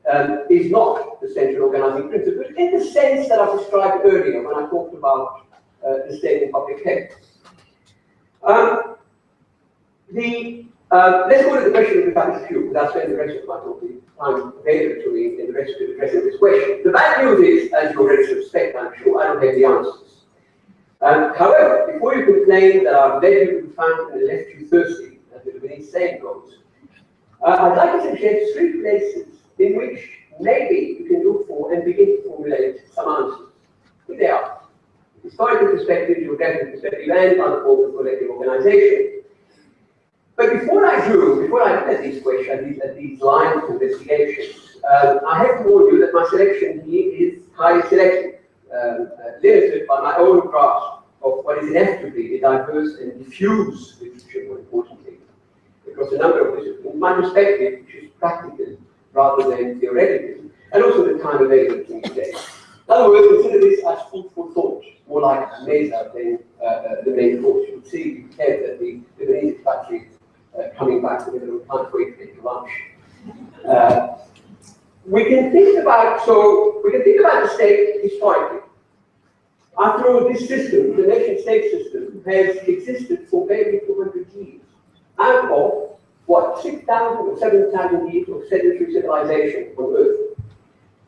Speaker 11: is not the central organizing principle, in the sense that I described earlier when I talked about the state and public health? Let's go to the question of the practice view, because I'll spend the rest of my time available to me in the rest of addressing this question. The bad news is, as you already suspect, I'm sure, I don't have the answers. However, before you complain that I've led you to the fountain and left you thirsty, as the Lebanese saying goes, I'd like to suggest 3 places in which maybe you can look for and begin to formulate some answers. Here they are: historical perspective, geographical perspective, and other forms of collective organization. But before I look at these questions, at these lines of investigation, I have to warn you that my selection here is highly selective, limited by my own grasp of what is inevitably a diverse and diffuse literature, more importantly, across a number of disciplines. My perspective, which is practical rather than theoretical, and also the time available to me today. In other words, consider this as food for thought, more like mesa than the main course. You will see, you can tell that the Lebanese battery coming back with a little time for it to take lunch. We can think about the state historically. After all, this system, the nation-state system, has existed for barely 200 years. Out of, what, 6,000 or 7,000 years of sedentary civilization on Earth.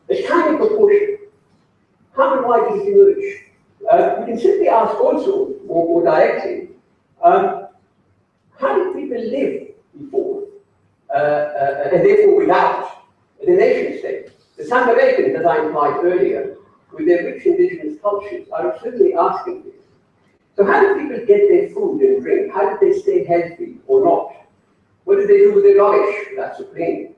Speaker 11: A tiny proportion. How and why did it emerge? We can simply ask also, more directly, how did people live before, and therefore without, the nation-state? The South Americans, as I implied earlier, with their rich indigenous cultures, are certainly asking this. So how do people get their food and drink? How do they stay healthy or not? What do they do with their rubbish? That's supreme.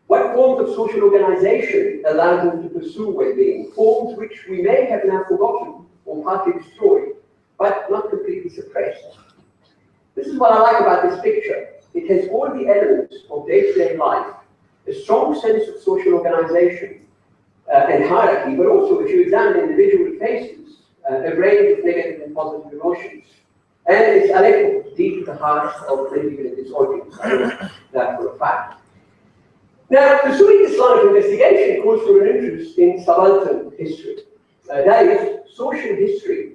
Speaker 11: What forms of social organization allow them to pursue well-being? Forms which we may have now forgotten or partly destroyed, but not completely suppressed. This is what I like about this picture. It has all the elements of day-to-day life, a strong sense of social organization and hierarchy, but also, if you examine individual faces, a range of negative and positive emotions. And it's Aleppo, deep to the heart of many people in this audience. I know that for a fact. Now, pursuing this line of investigation calls for an interest in subaltern history. That is, social history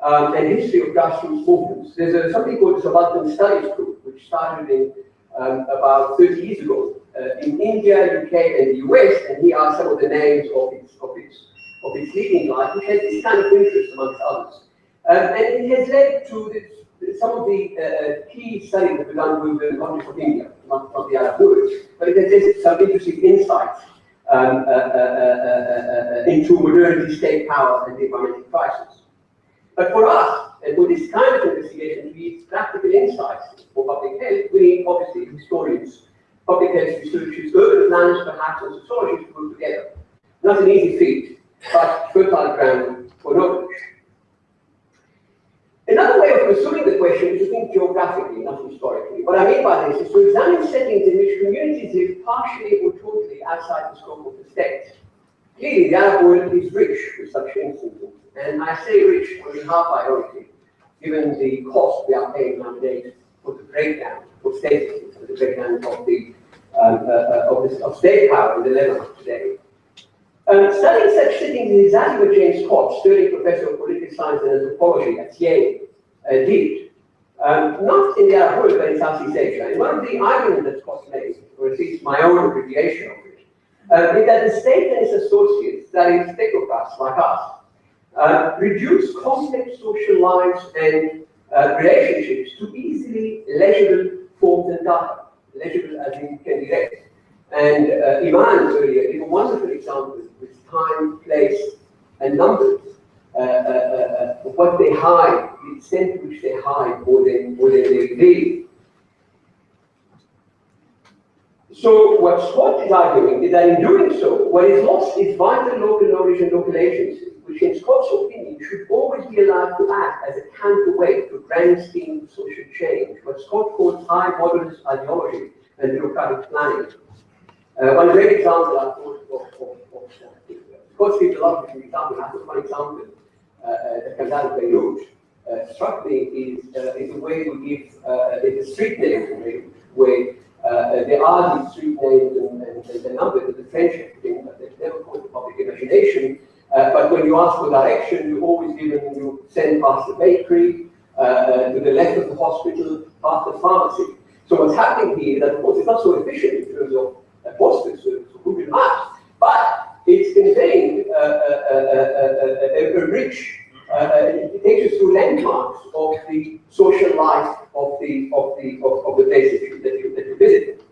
Speaker 11: and history of grassroots movements. There's something called the Subaltern Studies Group, which started in about 30 years ago in India, UK, and the US, and here are some of the names of its leading light, which has this kind of interest amongst others. And it has led to some of the key studies that were done with the context of India, not the Arab world, but it has led some interesting insights into modernity, state power, and the environmental crisis. But for us, and for this kind of investigation to be practical insights for public health, we need, obviously, historians, public health researchers, urban planners, perhaps, and sociologists to work together. Not an easy feat, but fertile ground for knowledge. Another way of pursuing the question is to think geographically, not historically. What I mean by this is to examine settings in which communities live partially or totally outside the scope of the state. Clearly, the Arab world is rich with such instances, and I say rich only half ironically, given the cost we are paying nowadays for the breakdown of status, for the breakdown of state power in the Lebanon today. Studying such settings is exactly what James Scott, Sterling Professor of Political Science and Anthropology at Yale, did. Not in the Arab world, but in Southeast Asia. And one of the arguments that Scott made, or at least my own abbreviation of it, is that the state and its associates, that is, technocrats like us, reduce complex social lives and relationships to easily legible forms and data. Legible as in can be read. And Iman earlier gave a wonderful example with time, place, and numbers of what they hide, the extent to which they hide more than they reveal. So what Scott is arguing is that in doing so, what is lost is vital local knowledge and local agency, which in Scott's opinion should always be allowed to act as a counterweight to grand scheme of social change, what Scott calls high modernist ideology and bureaucratic planning. One great example I thought of Scott gives a lot of different examples. I thought one example that comes out of Beirut struck me is the way we give the street names, where there are these street names and the numbers of the French thing, but they've never caught the public imagination. But when you ask for direction, you're always given, you send past the bakery, to the left of the hospital, past the pharmacy. So what's happening here is that, of course, it's not so efficient in terms of postal service or Google Maps, but it's conveying a rich It takes us through landmarks of the social life of the place that you visit.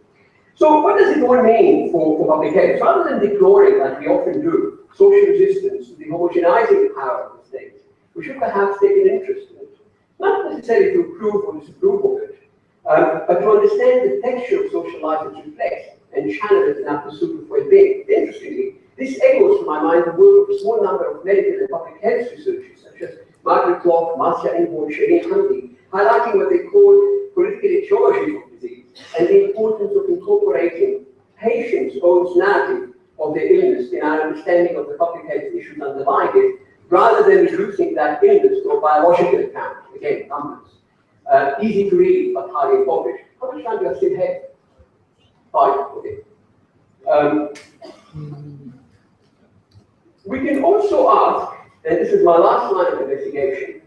Speaker 11: So what does it all mean for public health? Rather than deploring, like we often do, social resistance to the homogenizing power of the state, we should perhaps take an interest in it. Not necessarily to approve or disapprove of it, but to understand the texture of social life it reflects and channel it in our pursuit of well-being. Interestingly, this echoes to my mind the work of a small number of medical and public health researchers, such as Margaret Block, Marcia Inborn, Shireen Hundy, highlighting what they call political etiology of disease and the importance of incorporating patients' own narrative of their illness in our understanding of the public health issues underlying it, rather than reducing that illness to a biological account. Again, numbers. Easy to read, but highly impoverished. How much time do I still have? 5? Okay. We can also ask, and this is my last line of investigation,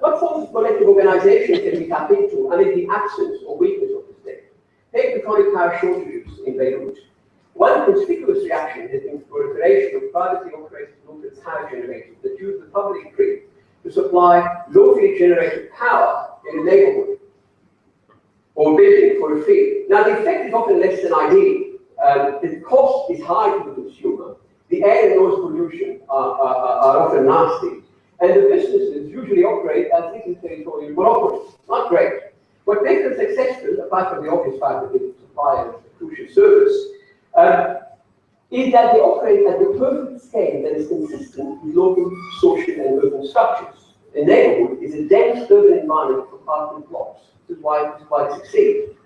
Speaker 11: what forms of collective organization can we tap into amid the absence or weakness of the state? Take the chronic power shortages in Beirut. One conspicuous reaction has been the proliferation of privately operated local power generators that use the public grid to supply locally generated power in a neighborhood or building for a fee. Now, the effect is often less than ideal. The cost is high to the consumer. The air and noise pollution are often nasty. And the businesses usually operate as little territorial monopolies. Not great. What makes them successful, apart from the obvious fact that they supply a crucial service, is that they operate at the perfect scale that is consistent with local, social, and urban structures. A neighborhood is a dense urban environment for apartment blocks. This is why they succeed.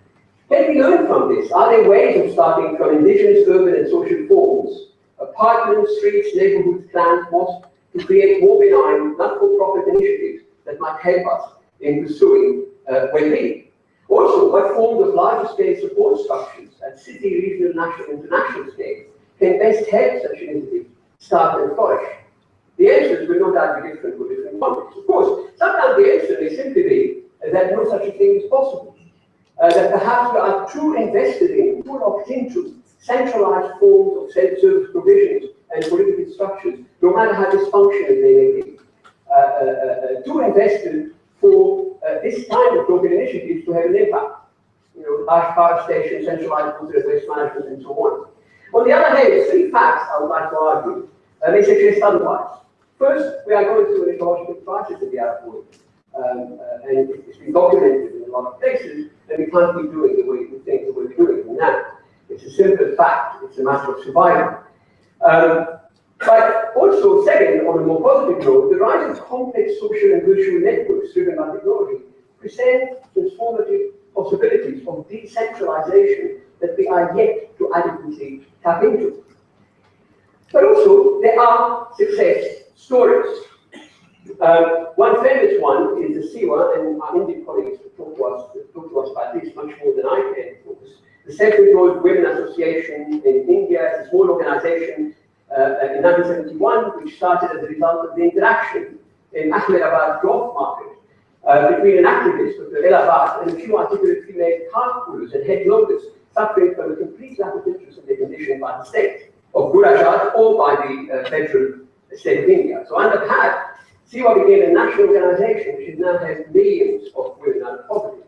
Speaker 11: Can we learn from this? Are there ways of starting from indigenous urban and social forms, apartments, streets, neighborhoods, clans, mosques, to create more benign, not-for-profit initiatives that might help us in pursuing well-being? Also, what forms of larger-scale support structures at city, regional, national, international scale can best help such initiatives start and flourish? The answers will no doubt be different for different contexts. Of course, sometimes the answer may simply be that no such a thing is possible. That perhaps we are too invested in, too locked into centralized forms of self-service provisions and political structures, no matter how dysfunctional they may be. Too invested for this kind of local initiatives to have an impact. You know, large power stations, centralized water and waste management, and so on. On the other hand, 3 facts I would like to argue may suggest otherwise. First, we are going through an ecological crisis in the Arab world. And it's been documented in a lot of places that we can't keep doing the way we think that we're doing it now. It's a simple fact. It's a matter of survival. But also, second, on a more positive note, the rise of complex social and virtual networks driven by technology present transformative possibilities of decentralization that we are yet to adequately tap into. But also, there are success stories. One famous one is the SIWA, and our Indian colleagues will talk to us about this much more than I can, of course. The Self-Employed Women Association in India is a small organization in 1971, which started as a result of the interaction in Ahmedabad cloth market between an activist of the Allahabad and a few articulate female cart pullers and head loaders suffering from a complete lack of interest in their condition by the state of Gujarat or by the federal state of India. So under that, SIWA became a national organization which now has millions of women out of poverty.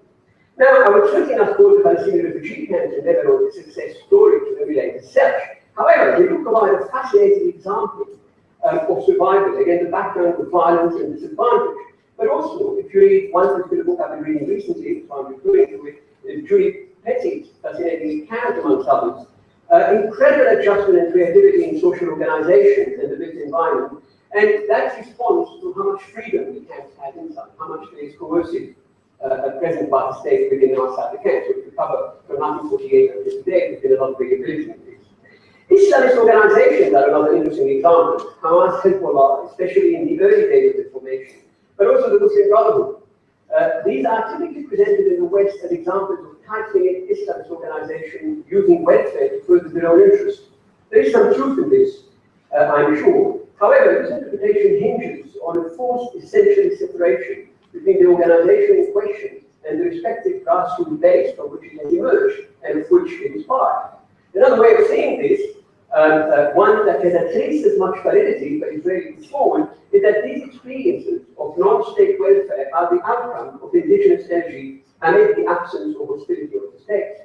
Speaker 11: Now, I would certainly not call the Palestinian refugee camps in Lebanon a success story to emulate as such. However, they do provide a fascinating example of survival against the background of violence and disadvantage. But also, if you read one particular book I've been reading recently, which I'm referring to it, Julie Petty's fascinating account, amongst others, incredible adjustment and creativity in social organizations and the built environment. And that responds to how much freedom the camps had inside, how much there is coercive present by the state within and outside the camps. So if you cover from 1948 until today, there's been a lot of variability in this. Islamist organizations are another interesting example. Hamas, Hezbollah, especially in the early days of the formation, but also the Muslim Brotherhood. These are typically presented in the West as examples of tightly Islamist organizations using welfare to further their own interests. There is some truth in this, I'm sure. However, this interpretation hinges on a forced essential separation between the organization in question and the respective grassroots base from which it has emerged and of which it is part. Another way of saying this one that has at least as much validity, but is really forward, is that these experiences of non-state welfare are the outcome of indigenous energy amid the absence of hostility of the state.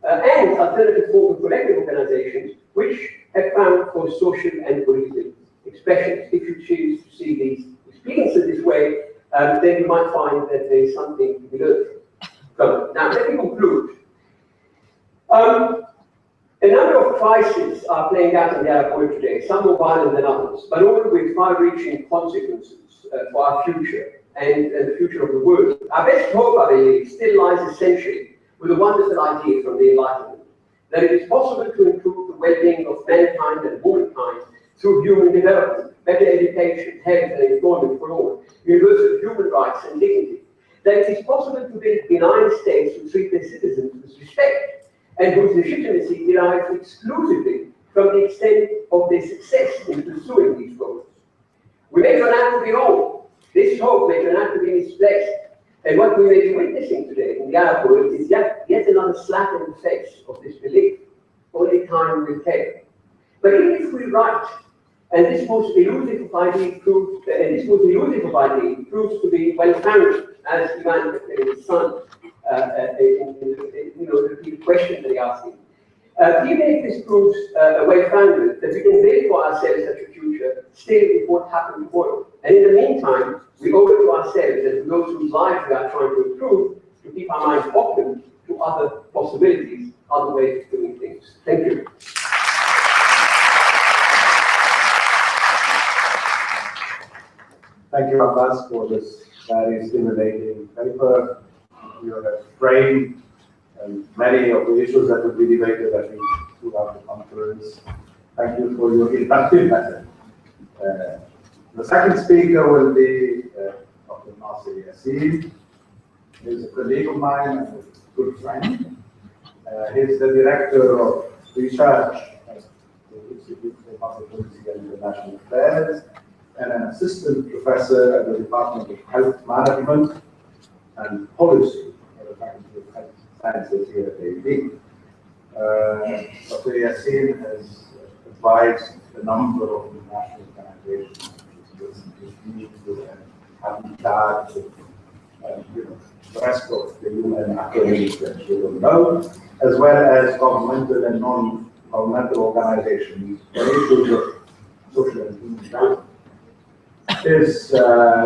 Speaker 11: And alternative forms of collective organizations, which have found for social and political expressions. If you choose to see these experiences this way, then you might find that there is something to be learned from it. Now, let me conclude. A number of crises are playing out in the Arab world today, some more violent than others, but all with far-reaching consequences for our future and the future of the world. Our best hope, I believe, still lies essentially with a wonderful idea from the Enlightenment, that it is possible to improve the well-being of mankind and womankind through human development, better education, health and employment for all, universal human rights and dignity, that it is possible to build benign states who treat their citizens with respect and whose legitimacy derives exclusively from the extent of their success in pursuing these goals. We may turn out to be wrong. This hope may turn out to be misplaced. And what we may be witnessing today in the Arab world is yet another slap in the face of this belief. Only time will tell. But even if we write, and this most elusive of idea proves to be well-founded, as Ivan his son, the question that he asked him. Even if this proves well-founded, that we can build for ourselves such a future, still it won't happen tomorrow. And in the meantime, we owe it to ourselves and to those whose lives we are trying to improve to keep our minds open to other possibilities, other ways of doing things. Thank you.
Speaker 12: Thank you, Abbas, for this very stimulating paper. You have framed many of the issues that will be debated, I think, throughout the conference. Thank you for your interactive method. The second speaker will be Dr. Nasser Yassin. He's a colleague of mine and a good friend. He's the director of research at the Institute for Public Policy and International Affairs, and an assistant professor at the Department of Health Management and Policy at the Faculty of Health Sciences here at AUD. Dr. Yassin has advised a number of international organizations, with Habitat, the rest of the UN acronyms that you will know, as well as governmental and non-governmental organizations for issues of social and human rights. His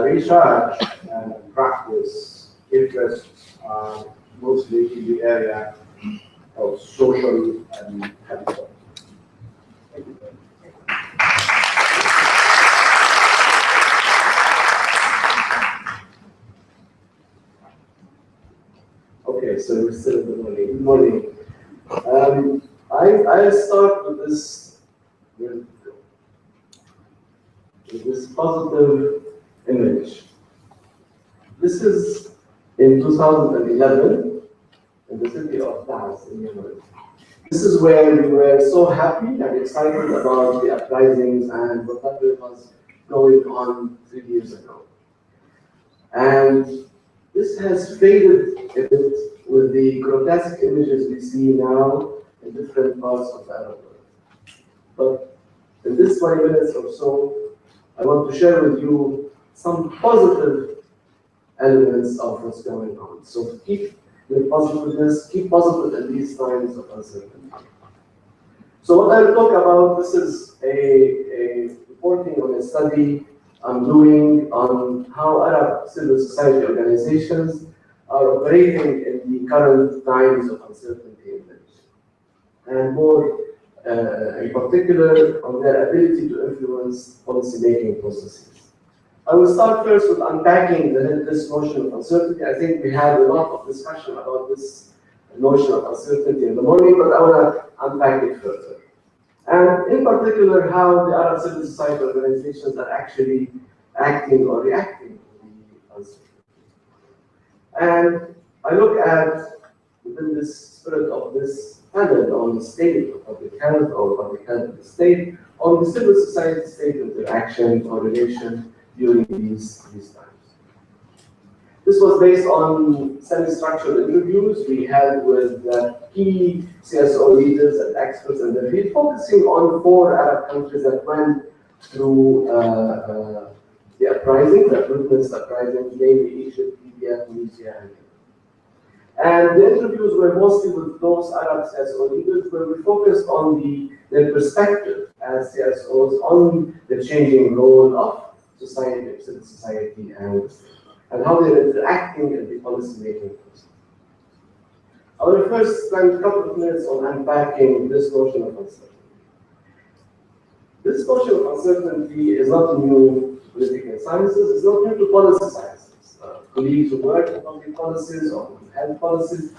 Speaker 12: research and practice interests are mostly in the area of social and health. Thank you.
Speaker 13: Okay, so we're still in the morning. Good morning. I'll start with this, with this positive image. This is in 2011 in the city of Taz in Yemen. This is where we were so happy and excited about the uprisings and whatever was going on 3 years ago. And this has faded a bit with the grotesque images we see now in different parts of the Arab world. But in this 20 minutes or so, I want to share with you some positive elements of what's going on. So keep your positiveness, keep positive in these times of uncertainty. So what I'll talk about, this is a reporting on a study I'm doing on how Arab civil society organizations are operating in the current times of uncertainty in the region, and more in particular on their ability to influence policy-making processes. I will start first with unpacking this notion of uncertainty. I think we had a lot of discussion about this notion of uncertainty in the morning, but I want to unpack it further. And in particular, how the Arab civil society organizations are actually acting or reacting to the uncertainty. And I look at, within this spirit of this panel on the state of public health or public health of the state, on the civil society-state interaction or relation during these times. This was based on semi-structured interviews we had with key CSO leaders and experts in the field, focusing on 4 Arab countries that went through the uprising, that witnessed uprising, namely Egypt, Libya, Tunisia, and Yemen. And the interviews were mostly with those Arab CSO leaders, where we focused on their perspective as CSOs on the changing role of society, civil society, and how they're interacting in the policy-making process. I will first spend a couple of minutes on unpacking this notion of uncertainty. This notion of uncertainty is not new to political sciences, it's not new to policy sciences. Colleagues who work in public policies or health policies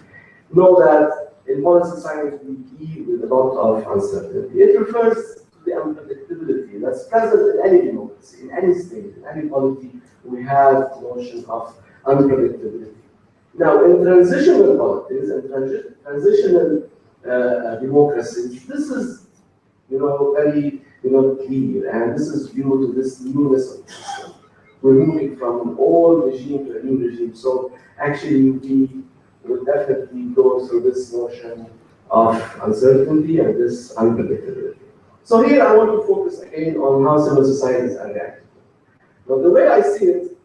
Speaker 13: know that in policy science we deal with a lot of uncertainty. It refers to the unpredictability that's present in any democracy, in any state, in any polity. We have the notion of unpredictability. Now, in transitional politics and transitional democracies, this is, very, clear, and this is due to this newness of the system. We're moving from an old regime to a new regime, so actually we will definitely go through this notion of uncertainty and this unpredictability. So here I want to focus again on how civil societies are reacting. Now, the way I see it,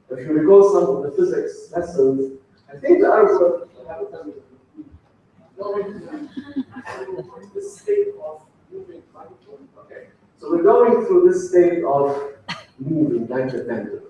Speaker 13: if you recall some of the physics lessons, I think the Arabs were this state of moving. Okay, so we're going through this state of moving like a pendulum.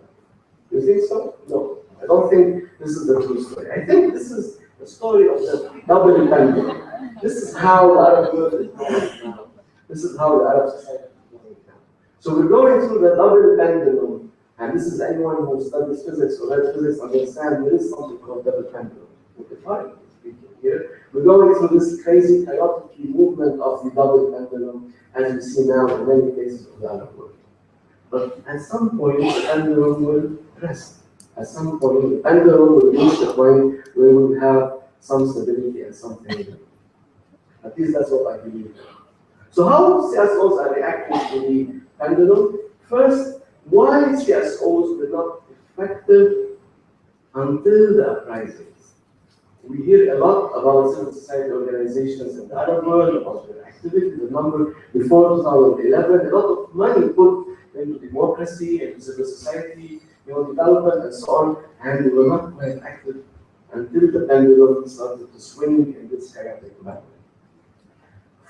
Speaker 13: You think so? No, I don't think this is the true story. I think this is the story of the double pendulum. This is how the Arab world is going now. This is how the Arab society is going now. So we're going through the double pendulum, and this is anyone who studies physics or read physics understand there is something called double pendulum. We define it speaking here. We're going through this crazy, chaotic movement of the double pendulum, as we see now in many places of the Arab world. But at some point, the pendulum will rest. At some point, the pendulum will reach the point where we will have some stability and something. At least that's what I believe. So how CSOs are reacting to the pendulum? First, why CSOs were not effective until the uprisings. We hear a lot about civil society organizations in the Arab world, about their activity, the number before 2011, a lot of money put into democracy, into civil society, development and so on, and they were not quite active until the pendulum started to swing in this chaotic manner.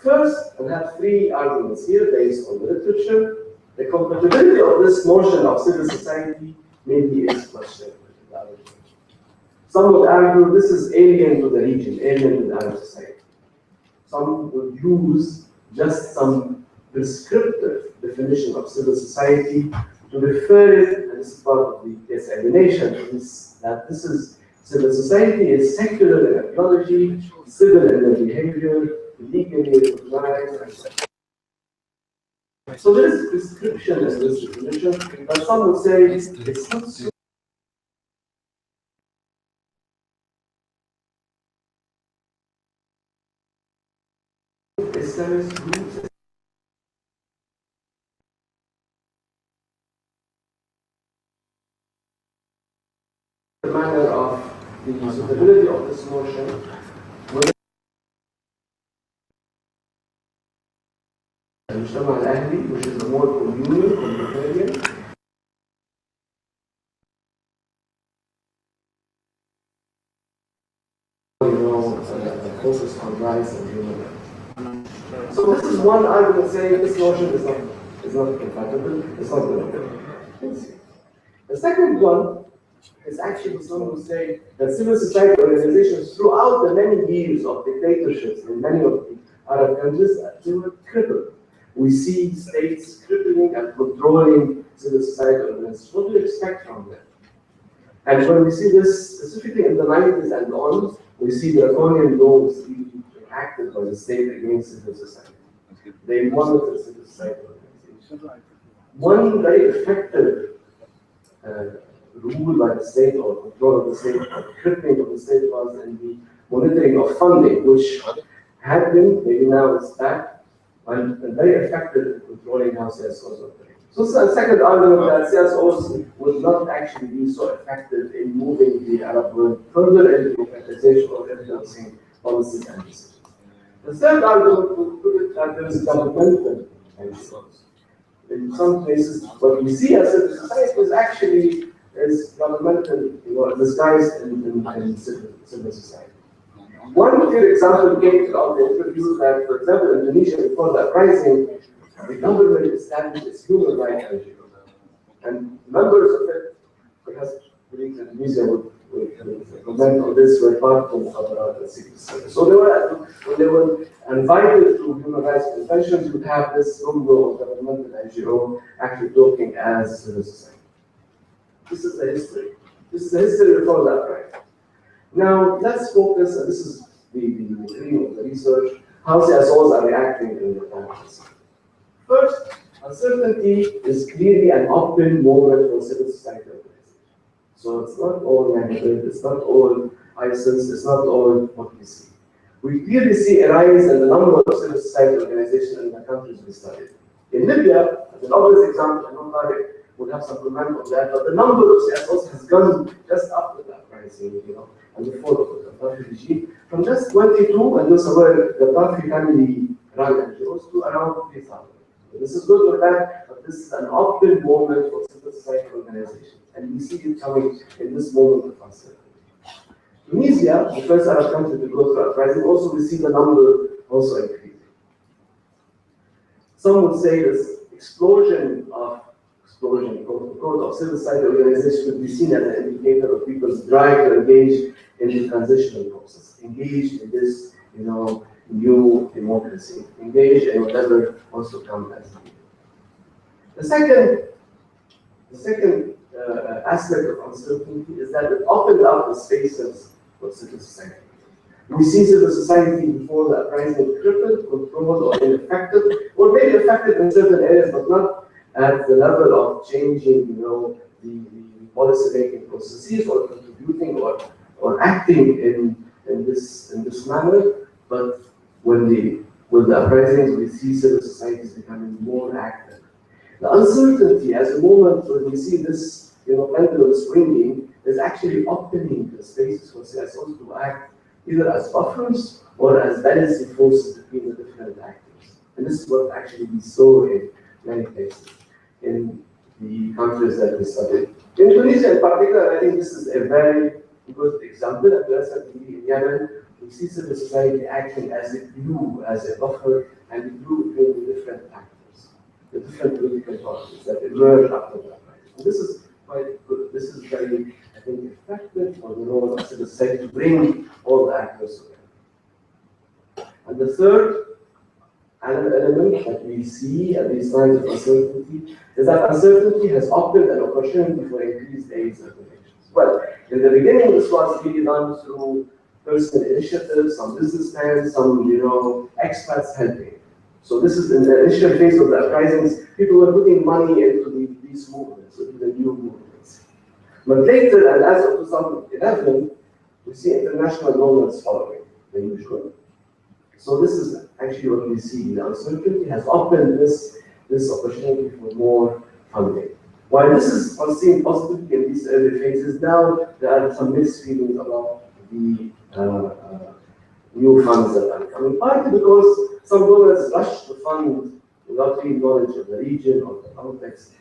Speaker 13: First, I have 3 arguments here based on the literature. The compatibility of this notion of civil society maybe is questionable. Some would argue this is alien to the region, alien to the Arab society. Some would use just some prescriptive definition of civil society to refer it, and this is part of the examination, that this is civil society is secular in ideology, civil in their behavior, legally recognized. So there is a prescription in this definition, but some would say it's not so. Islamist groups. The manner of the suitability of this notion المجتمع الأهلي, which is a more communal, communitarian. Focus on rights and human rights. So this is one argument saying this notion is not compatible, it's not good. The second one is actually someone who say that civil society organizations throughout the many years of dictatorships in many of the Arab countries, they were crippled. We see states crippling and controlling civil society organizations. What do you expect from them? And when we see this specifically in the 90s and on, we see the draconian laws being enacted by the state against civil society. They monitor civil society organizations. One very effective rule by the state or control of the state, or crippling of the state, was in the monitoring of funding, which had been, maybe now it's back, and very effective in controlling how CSOs operate. So this is the second argument that CSOs will not actually be so effective in moving the Arab world further into democratization or influencing policies and decisions. The third argument would put it that there is governmental NGOs. In some places, what we see as civil society is actually governmental, disguised in civil society. One clear example came throughout the interview that, for example, in Indonesia, before the uprising, the government established its human rights NGO. And members of it, perhaps colleagues in Indonesia would comment on this, were part of the civil service. So when they were invited to human rights conventions, you would have this logo of governmental NGO actually talking as civil society. This is the history. This is the history before that, right? Now, let's focus, and this is the theme of the research, how CSOs are reacting in the times. First, uncertainty is clearly an open moment for civil society organizations. So it's not all negative, it's not all ISIS, it's not all what we see. We clearly see a rise in the number of civil society organizations in the countries we studied. In Libya, as an obvious example, I know Tariq would have some comment on that, but the number of CSOs has gone just after that rising, and before the Gaddafi regime, from just 22, and those were the Gaddafi family run NGOs, to around 3,000. This is good or bad, but this is an open moment for civil society organizations, and we see it coming in this moment of uncertainty. Tunisia, the first Arab country to go through uprising, also we see the number also increasing. Some would say this explosion, quote unquote, of civil society organizations could be seen as an indicator of people's drive to engage in the transitional process, engage in this, new democracy, engage in whatever wants to come as needed. The second aspect of uncertainty is that it opened up the spaces for civil society. We see civil society before the uprising crippled, controlled, or ineffective, or maybe effective in certain areas, but not at the level of changing, the policy-making processes or contributing or acting in this manner. But with the uprisings, we see civil societies becoming more active. The uncertainty as a moment when we see this, pendulum swinging is actually opening the spaces for CSOs to act either as buffers or as balancing forces between the different actors. And this is what actually we saw in many places in the countries that we studied. In Tunisia in particular, I think this is a very good example. And recently in Yemen, we see civil society acting as a glue, as a buffer, and a glue between the different actors, the different political parties that emerge after that. And this is quite good. This is very, I think, effective for the role of civil society to bring all the actors together. And the third element that we see at these times of uncertainty is that uncertainty has opened an opportunity for increased aid circulations. Well, in the beginning, this was really done through personal initiatives, some businessmen, some expats helping. So this is in the initial phase of the uprisings, people were putting money into these movements, into the new movements. But later, and as of 2011, we see international donors following the usual. So this is actually what we see. The uncertainty has opened this opportunity for more funding. While this is seen positively in these early phases, now there are some mixed feelings about the new funds that are coming, partly because some donors rush to fund without real knowledge of the region or the context.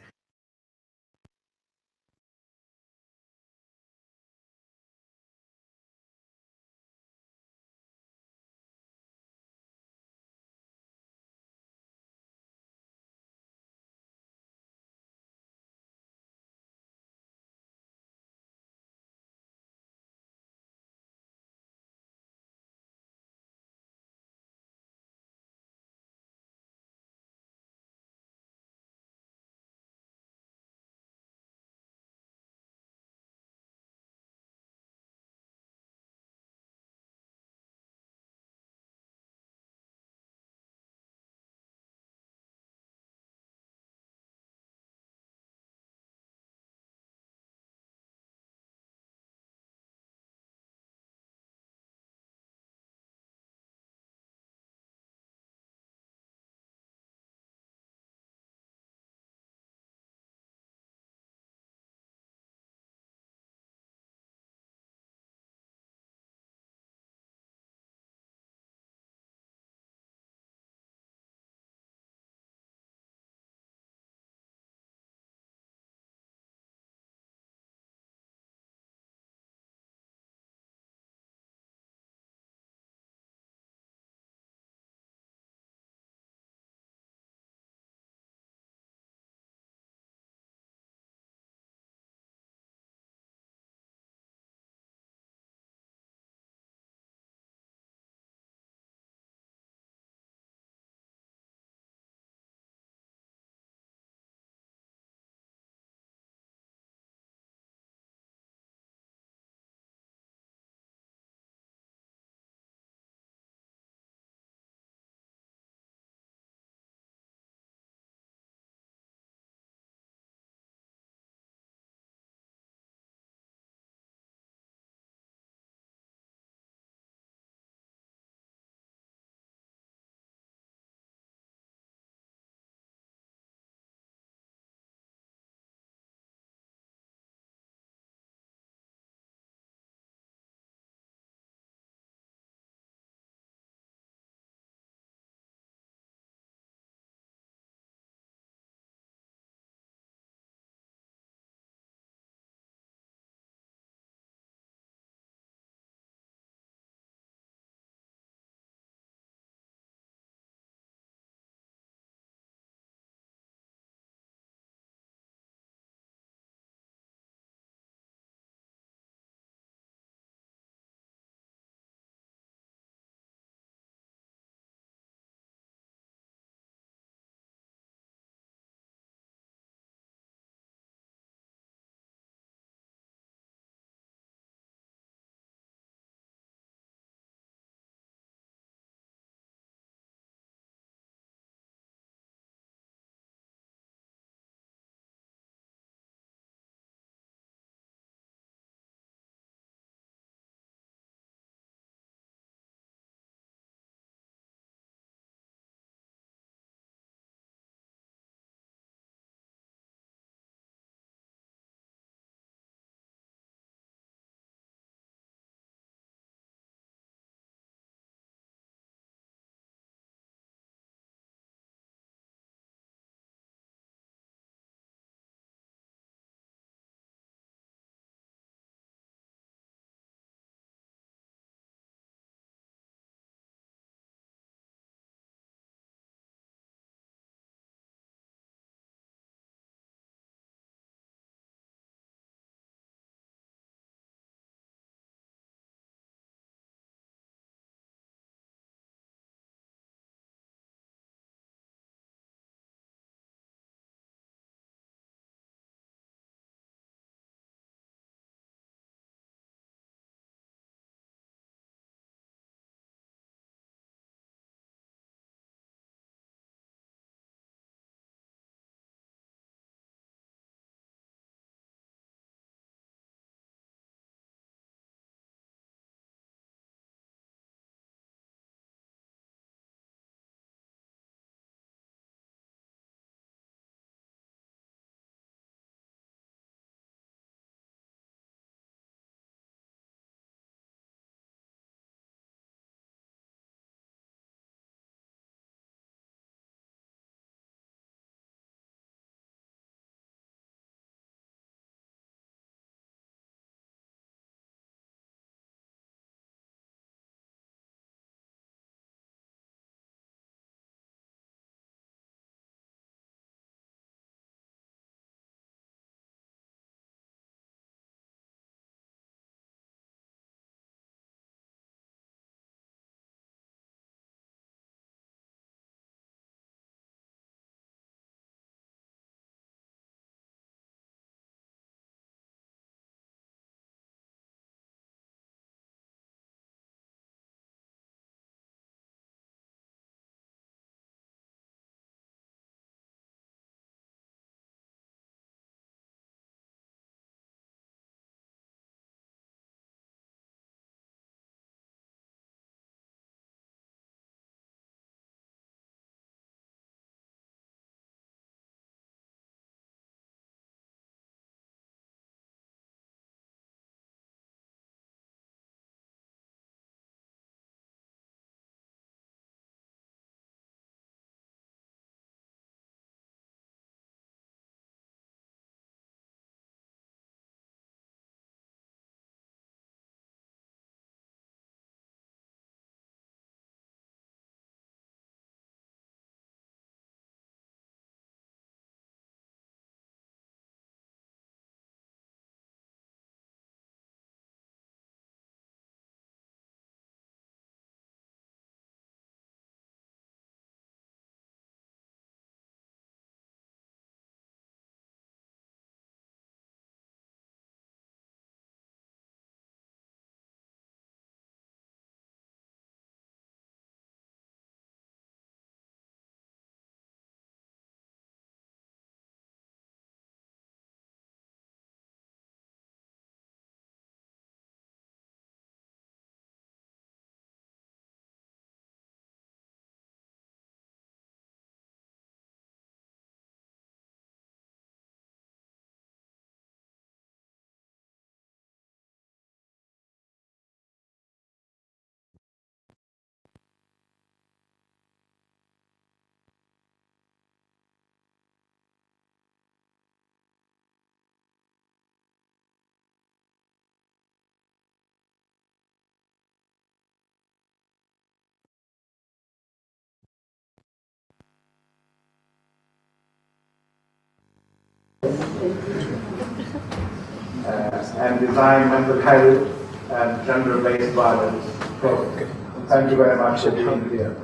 Speaker 12: and design mental health and gender-based violence programs. Thank you very much for being here.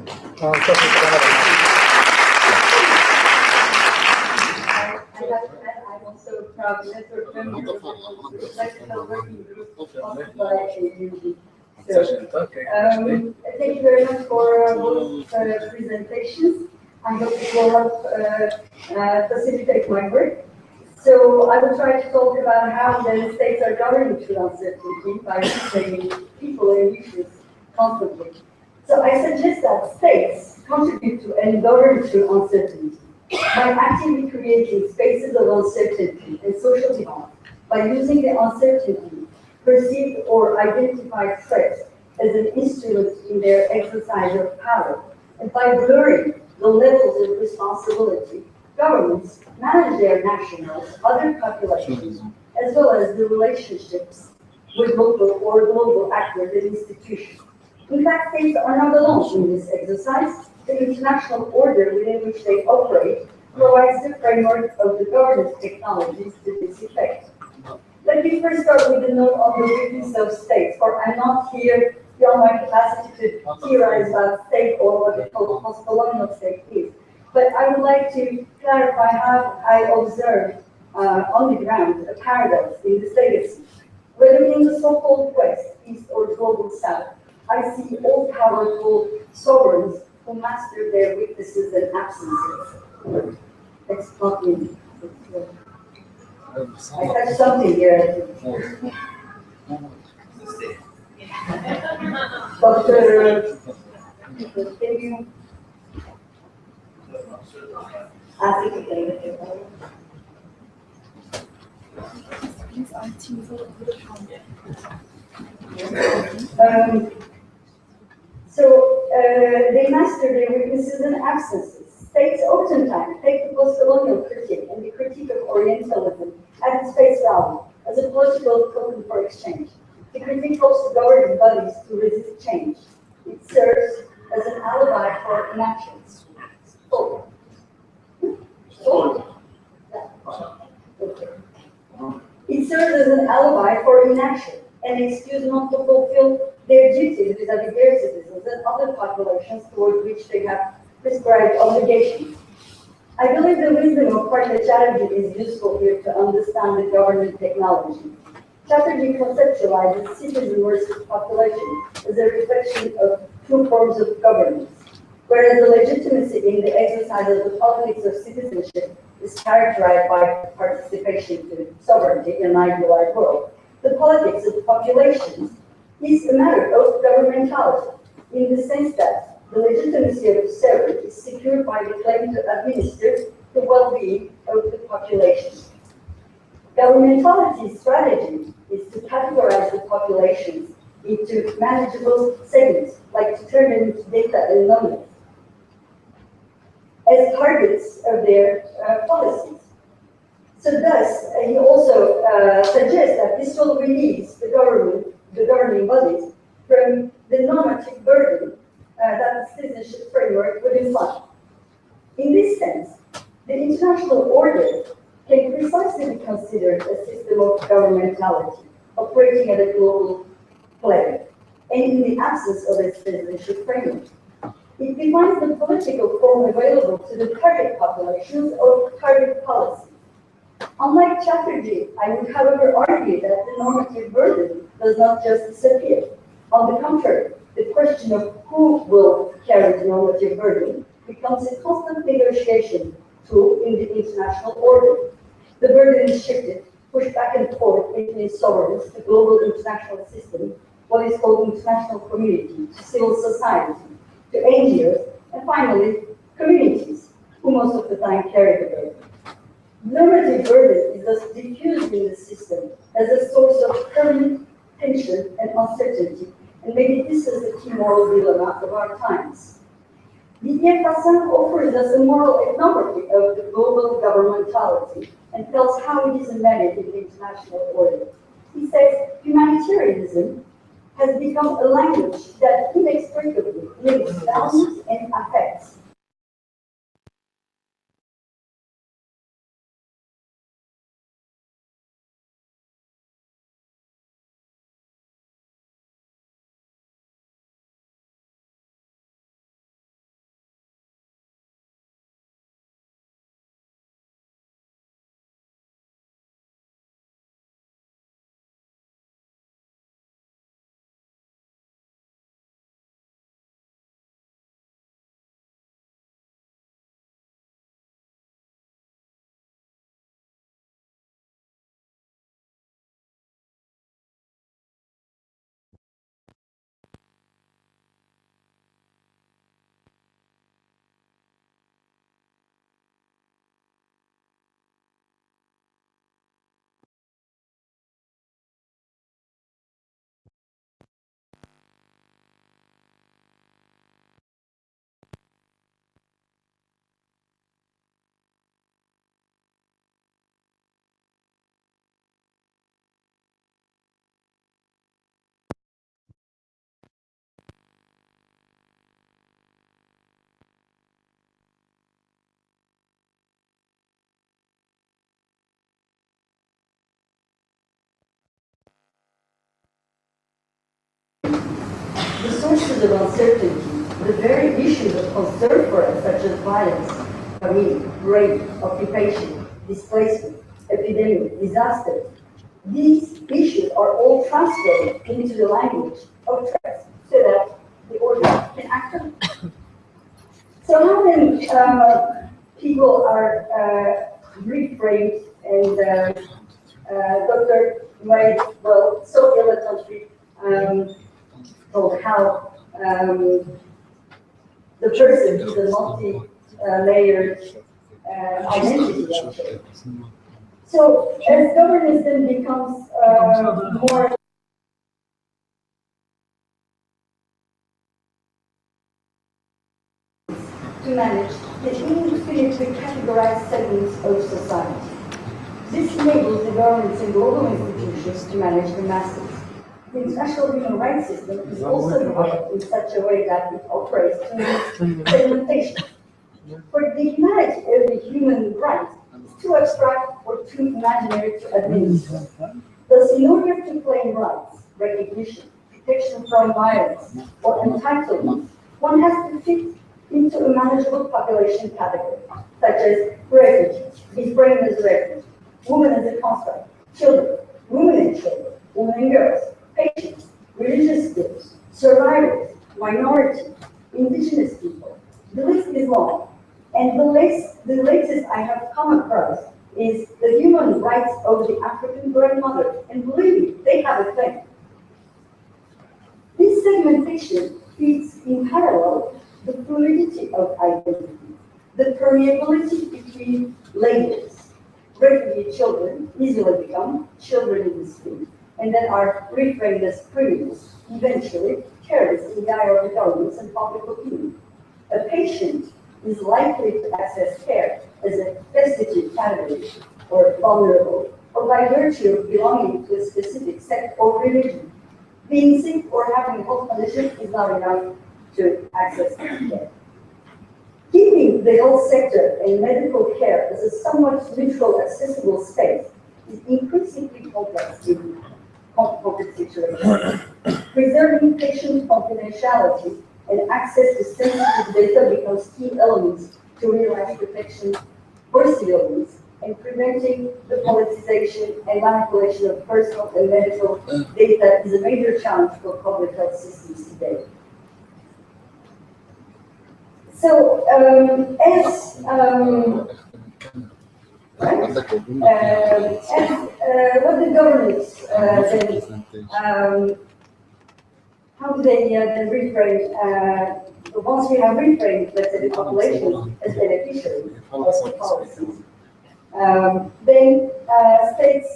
Speaker 4: I'm also proud network member of the Professional Working Group hosted by AUD. Thank you very much for both presentations. I hope it will help facilitate my work. So I will try to talk about how the states are governing through uncertainty by reframing people and issues constantly. So I suggest that states contribute to and govern through uncertainty by actively creating spaces of uncertainty and social demand, by using the uncertainty, perceived or identified threats as an instrument in their exercise of power, and by blurring the levels of responsibility, governments manage their nationals, other populations, as well as the relationships with local or global actors and institutions. In fact, states are not alone in this exercise. The international order within which they operate provides the framework of the governance technologies to this effect. Let me first start with a note on the weakness of states, for I'm not here beyond my capacity to theorize about state or what they call post-colonial state is. But I would like to clarify how I observed on the ground a paradox in this legacy. Whether in the so-called West, East, or global South, I see all powerful sovereigns who master their weaknesses and absences. That's not me. I touched something here. Doctor, can you ask it again? They master their weaknesses and absences. States oftentimes take the post-colonial critique and the critique of Orientalism at its face value as a political token for exchange. The critique helps the governing bodies to resist change. It serves as an alibi for inaction. It serves as an alibi for inaction, an excuse not to fulfill their duties vis-à-vis their citizens and other populations towards which they have prescribed obligations. I believe the wisdom of Partha Chatterjee is useful here to understand the government technology. Chatterjee conceptualizes citizen versus population as a reflection of two forms of governance. Whereas the legitimacy in the exercise of the politics of citizenship is characterized by participation to sovereignty in an idealized world, the politics of populations is a matter of governmentality, in the sense that the legitimacy of the sovereign is secured by the claim to administer the well-being of the population. Governmentality's strategy is to categorize the populations into manageable segments, like to turn them into data and numbers, as targets of their policies. So thus, he also suggests that this will release the governing bodies from the normative burden that the citizenship framework would imply. In this sense, the international order can precisely be considered a system of governmentality, operating at a global level, and in the absence of a citizenship framework. It defines the political form available to the target populations or target policies. Unlike Chatterjee, I would however argue that the normative burden does not just disappear. On the contrary, the question of who will carry the normative burden becomes a constant negotiation tool in the international order. The burden is shifted, pushed back and forth between sovereigns, the global international system, what is called international community, to civil society, to NGOs, and finally, communities, who most of the time carry the burden. Normative burden is thus diffused in the system as a source of permanent tension and uncertainty, and maybe this is the key moral dilemma of our times. Didier Cassin offers us a moral ethnography of the global governmentality and tells how it is embedded in the international order. He says humanitarianism has become a language that inextricably links values and affects
Speaker 14: the sources of uncertainty, the very issues of concern for us, such as violence, famine, rape, occupation, displacement, epidemic, disaster, these issues are all transferred into the language of threats so that the order can act on it. So how many people are reframed and Dr. made, well, so eloquently told how the person is a multi-layered identity. Actually. So as governance then becomes more to manage the infinitely categorized segments of society. This enables the governments and global institutions to manage the masses. The international human rights system is also developed in such a way that it operates through segmentation. For the humanity of the human right is too abstract or too imaginary to administer. Thus, in order to claim rights, recognition, protection from violence, or entitlement, one has to fit into a manageable population category, such as refugees, reframed as refugees, women as a construct, children, women and children, women and girls, patients, religious groups, survivors, minorities, indigenous people. The list is long. And the latest I have come across is the human rights of the African grandmother. And believe me, they have a claim. This segmentation feeds in parallel the fluidity of identity, the permeability between layers. Refugee children easily become children in the street, and then are reframed as criminals, eventually terrorists in the eye of the governments and public opinion. A patient is likely to access care as a destitute category or vulnerable, or by virtue of belonging to a specific sect or religion. Being sick or having a health condition is not enough to access care. Keeping the health sector and medical care as a somewhat neutral, accessible space is increasingly complex in complex situations. Preserving patient confidentiality and access to sensitive data becomes key elements to realize protection for civilians and preventing the politicization and manipulation of personal and medical data is a major challenge for public health systems today. So, what the governments then, how do they then reframe, once we have reframed, let's say, the population as beneficiaries of the policies, then states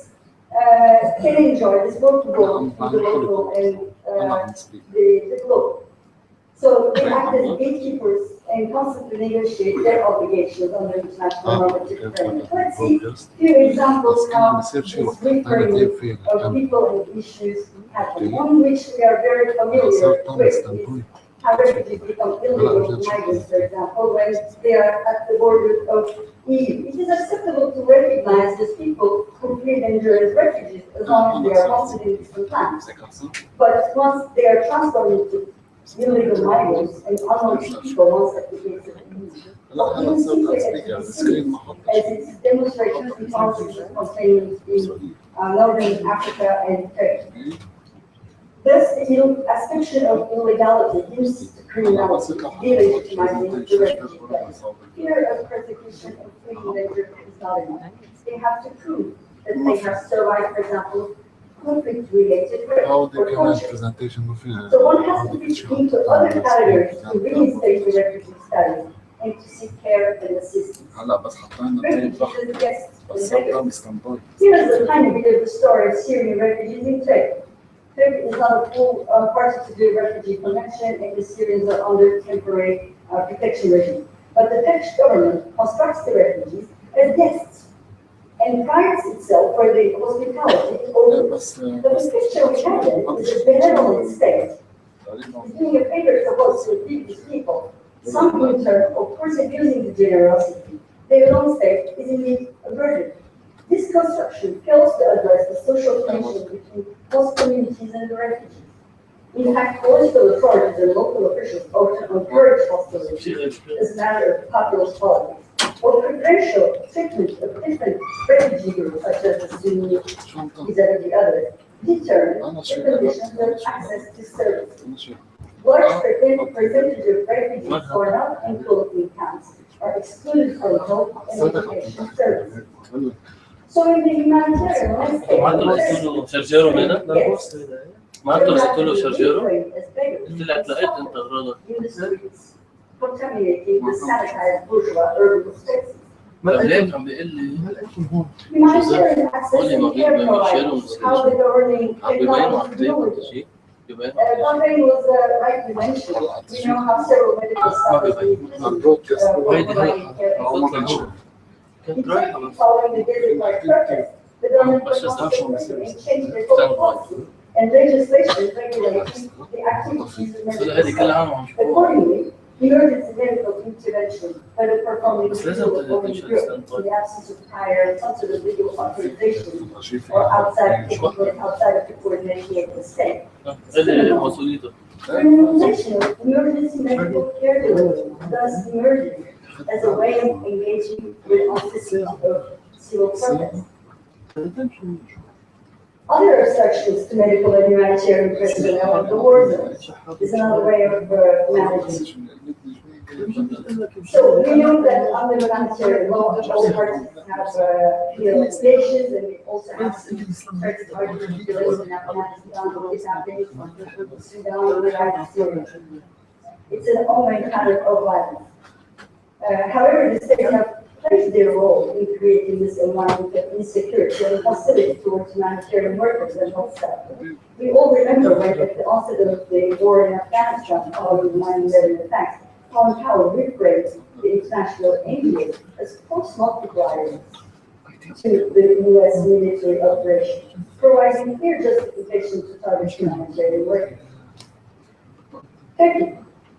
Speaker 14: can enjoy this both role in the local and the globe. So they act as gatekeepers and constantly negotiate their obligations under international normative framework. Let's see a few examples how this reframing of people and issues happen. One which we are very familiar with is how refugees become illegal migrants, for example, when they are at the border of EU. It is acceptable to recognize these people who flee danger as refugees as long as they are hosted in distant lands. But once they are transformed into illegal migrants and unknown people once at the gates of the EU, even secret activities, as it's demonstrated in countries containing in Northern Africa and Turkey. Thus, the assumption of illegality gives to criminality, delegitimizing the refugee claims. Fear of persecution and fleeing danger is not enough. They have to prove that they have survived, for example, conflict-related rape or torture. So one has to fit into other categories to reinstate the refugee status and to seek care and assistance. Refugees as guests and beggars. Here is a tiny bit of the story of Syrian refugees in Turkey. Turkey is not a full party to the Refugee Convention, and the Syrians are under temporary protection regime. But the Turkish government constructs the refugees as guests and prides itself for the hospitality over the picture we have then is a benevolent state. It's doing a favor to us to feed these people. Some in turn, of course, abusing the generosity. Their own state is indeed a burden. This construction fails to address the social tension between host communities and the refugees. In fact, political authorities and local officials often encourage hostility as a matter of populist politics, or preferential treatment of different refugee groups, such as the Sunni vis-à-vis the others, determine the conditions of access to services. Large percentage of refugees who are not included in camps are excluded from health and education services. So in the humanitarian landscape,
Speaker 15: ما انت رسلت له شرجيرو؟ قلت لك لقيت انت غلط.
Speaker 14: contaminating the sanitized bourgeois urban spaces.
Speaker 15: ليه كان بيقول لي
Speaker 14: Humanitarian access and care providers, how the governing technology deal with it. Bahrain was rightly mentioned. We know how several medical staff providing care. Following the desert-like protest, the government was and changed their whole policy and legislation regulating the activities of medical. Accordingly, emergency medical intervention, whether performed in the absence of prior considered legal authorization or outside of the coordination of the state. Criminalization of emergency medical care delivery thus emerging as a way of engaging with uncertainty of civil protest. Other obstructions to medical and humanitarian personnel of the war zones is another way of managing. So we know that under humanitarian law, all parties have field obligations, and we also have some threats to our population in Afghanistan, Sudan, Iraq, Syria. It's an ongoing pattern of violence. However, the states have played their role in creating this environment of insecurity and hostility towards humanitarian workers and health staff. We all remember when at the onset of the war in Afghanistan following the 9/11 attacks, Colin Powell reframed the international NGOs as force multipliers to the U.S. military operation, providing clear justification to target humanitarian workers. Turkey,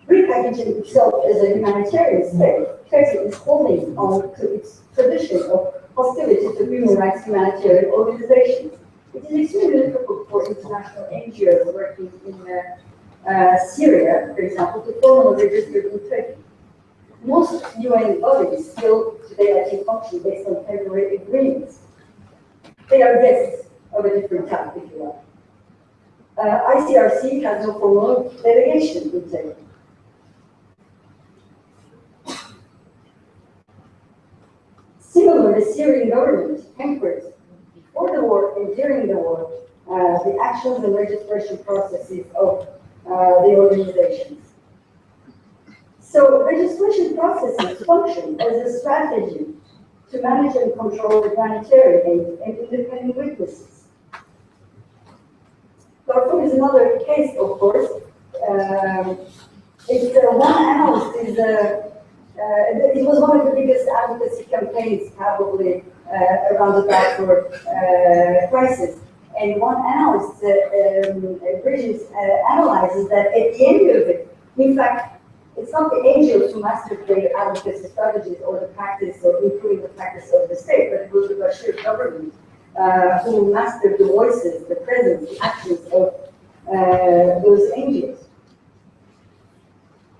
Speaker 14: repackaging itself as a humanitarian state, Turkey is holding on to its tradition of hostility to human rights humanitarian organizations. It is extremely difficult for international NGOs working in Syria, for example, to formally register in Turkey. Most UN bodies still today, I think, function based on temporary agreements. They are guests of a different type, if you like. ICRC has no formal delegation in Turkey. Similarly, the Syrian government hampered before the war and during the war the actions and registration processes of the organizations. So registration processes function as a strategy to manage and control humanitarian aid and independent witnesses. Darfur is another case, of course. It's one analyst is it was one of the biggest advocacy campaigns probably around the Darfur crisis. And one analyst analyzes that at the end of it, in fact, it's not the NGOs who mastered their advocacy strategies or the practice or improving the practice of the state, but it was the Bashir government who mastered the voices, the presence, the actions of those NGOs.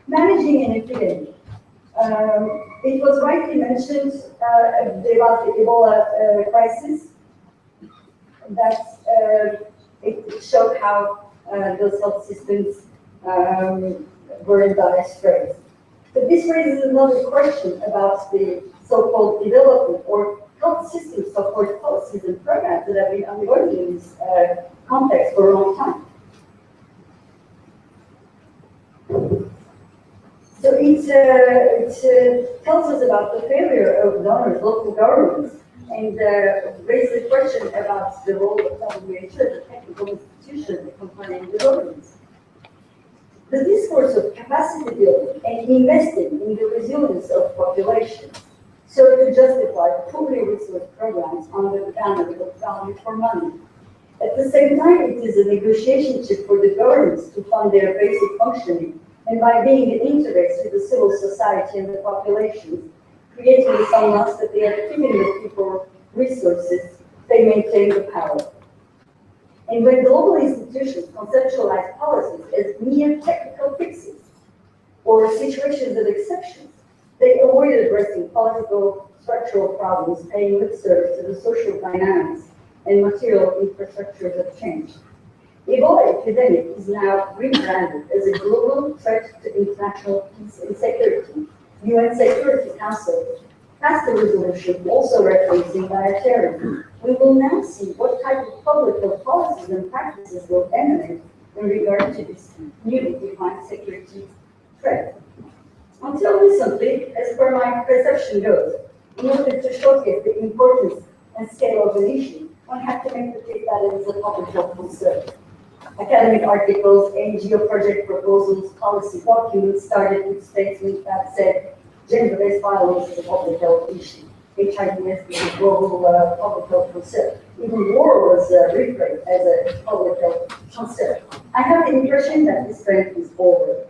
Speaker 14: Managing an epidemic. It was rightly mentioned about the Ebola crisis, that it showed how those health systems were in dire straits. But this raises another question about the so-called development or health system support policies and programs that have been ongoing in this context for a long time. So it tells us about the failure of donors, local governments, and raises the question about the role of WHO, the technical institution accompanying the governments. The discourse of capacity building and investing in the resilience of populations serve to justify poorly resourced programs under the banner of value for money. At the same time, it is a negotiation chip for the governments to fund their basic functioning, and by being in interest with the civil society and the populations, creating some loss that they are giving the people resources, they maintain the power. And when global institutions conceptualize policies as mere technical fixes or situations of exceptions, they avoid addressing political structural problems, paying lip service to the social dynamics and material infrastructures of change. Ebola epidemic is now rebranded as a global threat to international peace and security. UN Security Council passed a resolution also referencing bioterrorism. We will now see what type of public health policies and practices will emanate in regard to this newly defined security threat. Until recently, as per my perception goes, in order to showcase the importance and scale of the issue, one had to make the case that it is a public health concern. Academic articles, NGO project proposals, policy documents started with statements that said gender-based violence is a public health issue. HIV is a global public health concern. Even war was reframed as a public health concern. I have the impression that this trend is over.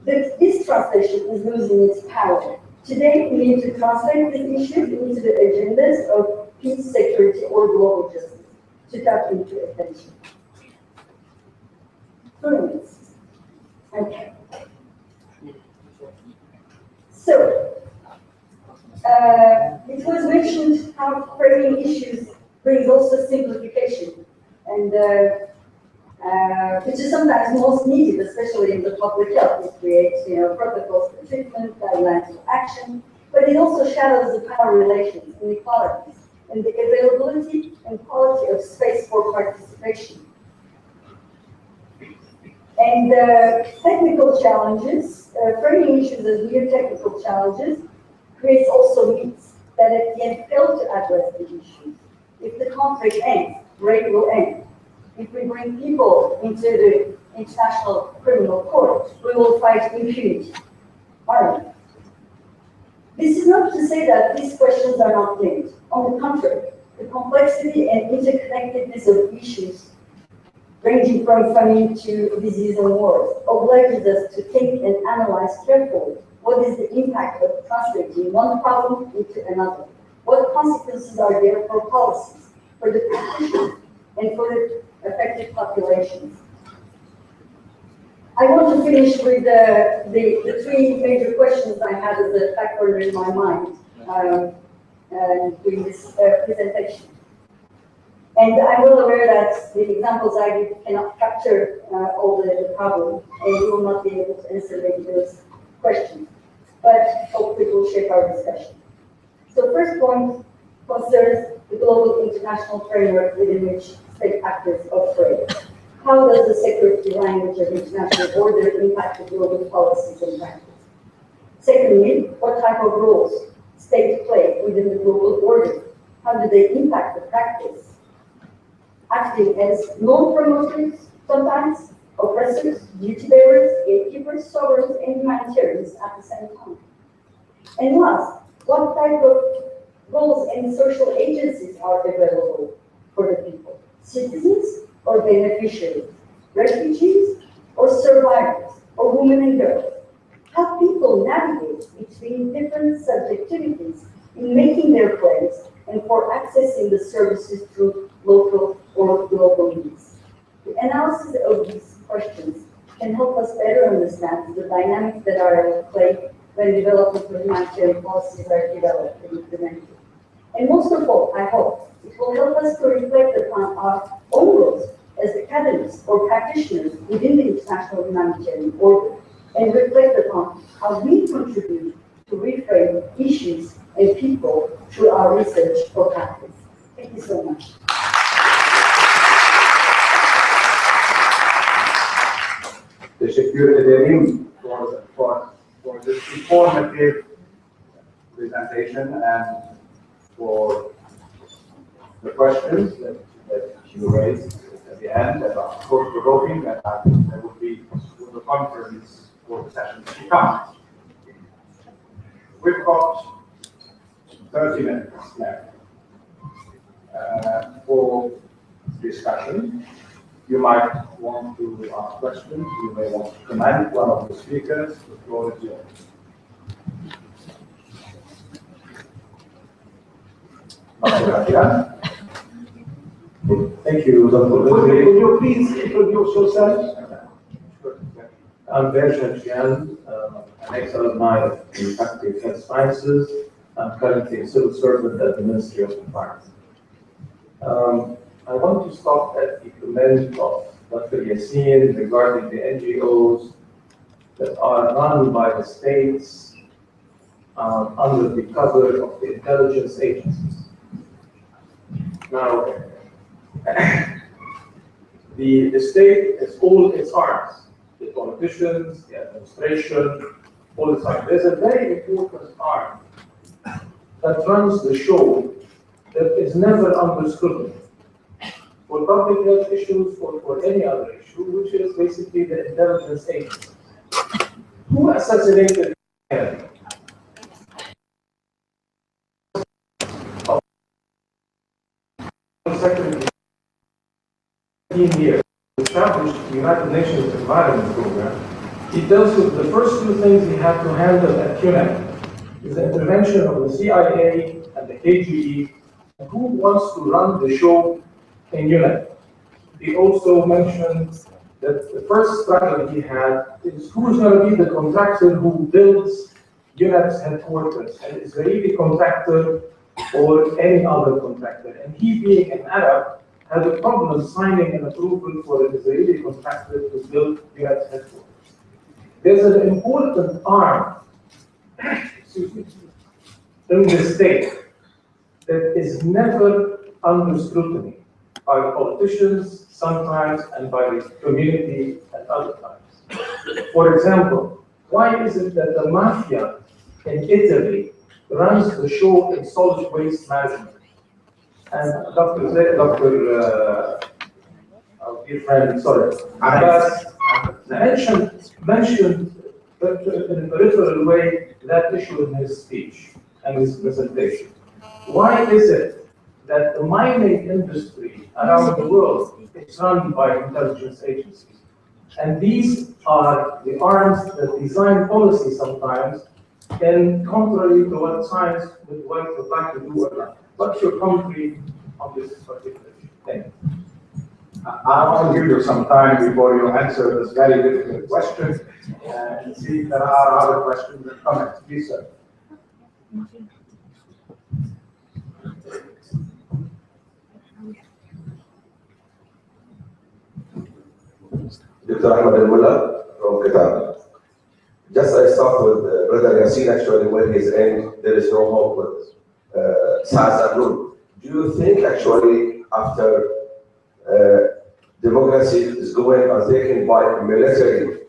Speaker 14: This translation is losing its power. Today, we need to translate this issue into the agendas of peace, security, or global justice to tap into attention. Okay. So, it was mentioned how framing issues brings also simplification, and which is sometimes most needed, especially in the public health. It creates, protocols for treatment, guidelines for action, but it also shadows the power relations, inequalities, and the availability and quality of space for participation. And technical challenges, framing issues as mere technical challenges, creates also myths that at the end fail to address the issues. If the conflict ends, rape will end. If we bring people into the International Criminal Court, we will fight impunity. Aren't we? This is not to say that these questions are not linked. On the contrary, the complexity and interconnectedness of issues ranging from famine to disease and wars, obliges us to think and analyze carefully what is the impact of translating one problem into another. What consequences are there for policies, for the practitioners, and for the affected populations? I want to finish with the three major questions I had as a factor in my mind during this presentation. And I'm well aware that the examples I give cannot capture all the problem, and we will not be able to answer maybe those questions, but hopefully it will shape our discussion. So first point concerns the global international framework within which state actors operate. How does the security language of international order impact the global policies and practice? Secondly, what type of roles states play within the global order? How do they impact the practice? Acting as non-promoters, sometimes, oppressors, duty bearers, gatekeepers, sovereigns, and humanitarians at the same time. And last, what type of roles and social agencies are available for the people? Citizens or beneficiaries? Refugees or survivors? Or women and girls? How people navigate between different subjectivities in making their claims and for accessing the services through local or global needs. The analysis of these questions can help us better understand the dynamics that are at play when development of humanitarian policies are developed and implemented. And most of all, I hope, it will help us to reflect upon our own roles as academics or practitioners within the international humanitarian order, and reflect upon how we contribute to reframe issues and people through our research or practice. Thank you so much.
Speaker 12: Teşekkür ederim for this informative presentation and for the questions that you raised at the end about thought-provoking, and I would be with the conference for the sessions to come. We've got 30 minutes left for discussion. You might want to ask questions, you may want to comment one of the speakers. The floor is yours. Dr. Radia. Thank you, Dr.
Speaker 6: Would you please introduce yourself?
Speaker 12: I'm Bershad Jian, an ex-alumni of the Faculty of Health Sciences. I'm currently a civil servant at the Ministry of Environment. I want to stop at the comment of Dr. Yassin regarding the NGOs that are run by the states under the cover of the intelligence agencies. Now, the state is all its arms, the politicians, the administration, all its arms. There's a very important arm that runs the show that is never under scrutiny for public health issues or for any other issue, which is basically the intelligence agency. Who assassinated Kennedy? Secretary, 15 years, established the United Nations Environment Program. He tells you the first two things he had to handle at CUNEP is the intervention of the CIA and the KGB, and who wants to run the show in UNEP. He also mentioned that the first struggle he had is who's going to be the contractor who builds UNEP's headquarters, an Israeli contractor or any other contractor. And he, being an Arab, had a problem signing an approval for an Israeli contractor to build UNEP's headquarters. There's an important arm, excuse me, in the state that is never under scrutiny by the politicians sometimes and by the community at other times. For example, why is it that the mafia in Italy runs the show in solid waste management? And our dear friend, sorry, Abbas mentioned in a peripheral way that issue in his speech and his presentation. Why is it that the mining industry around the world is run by intelligence agencies? And these are the arms that design policy sometimes, and contrary to what science would like to do. What's your commentary on this particular issue? Thank you. I want to give you some time before you answer this very difficult question and see if there are other questions and comments. Please, sir.
Speaker 16: Dr. Ahmed Al-Mullah from Qatar. Just I start with Brother Yassin, actually, where he's in, there is no hope with SARS and Nun. Do you think, actually, after democracy is going and taken by military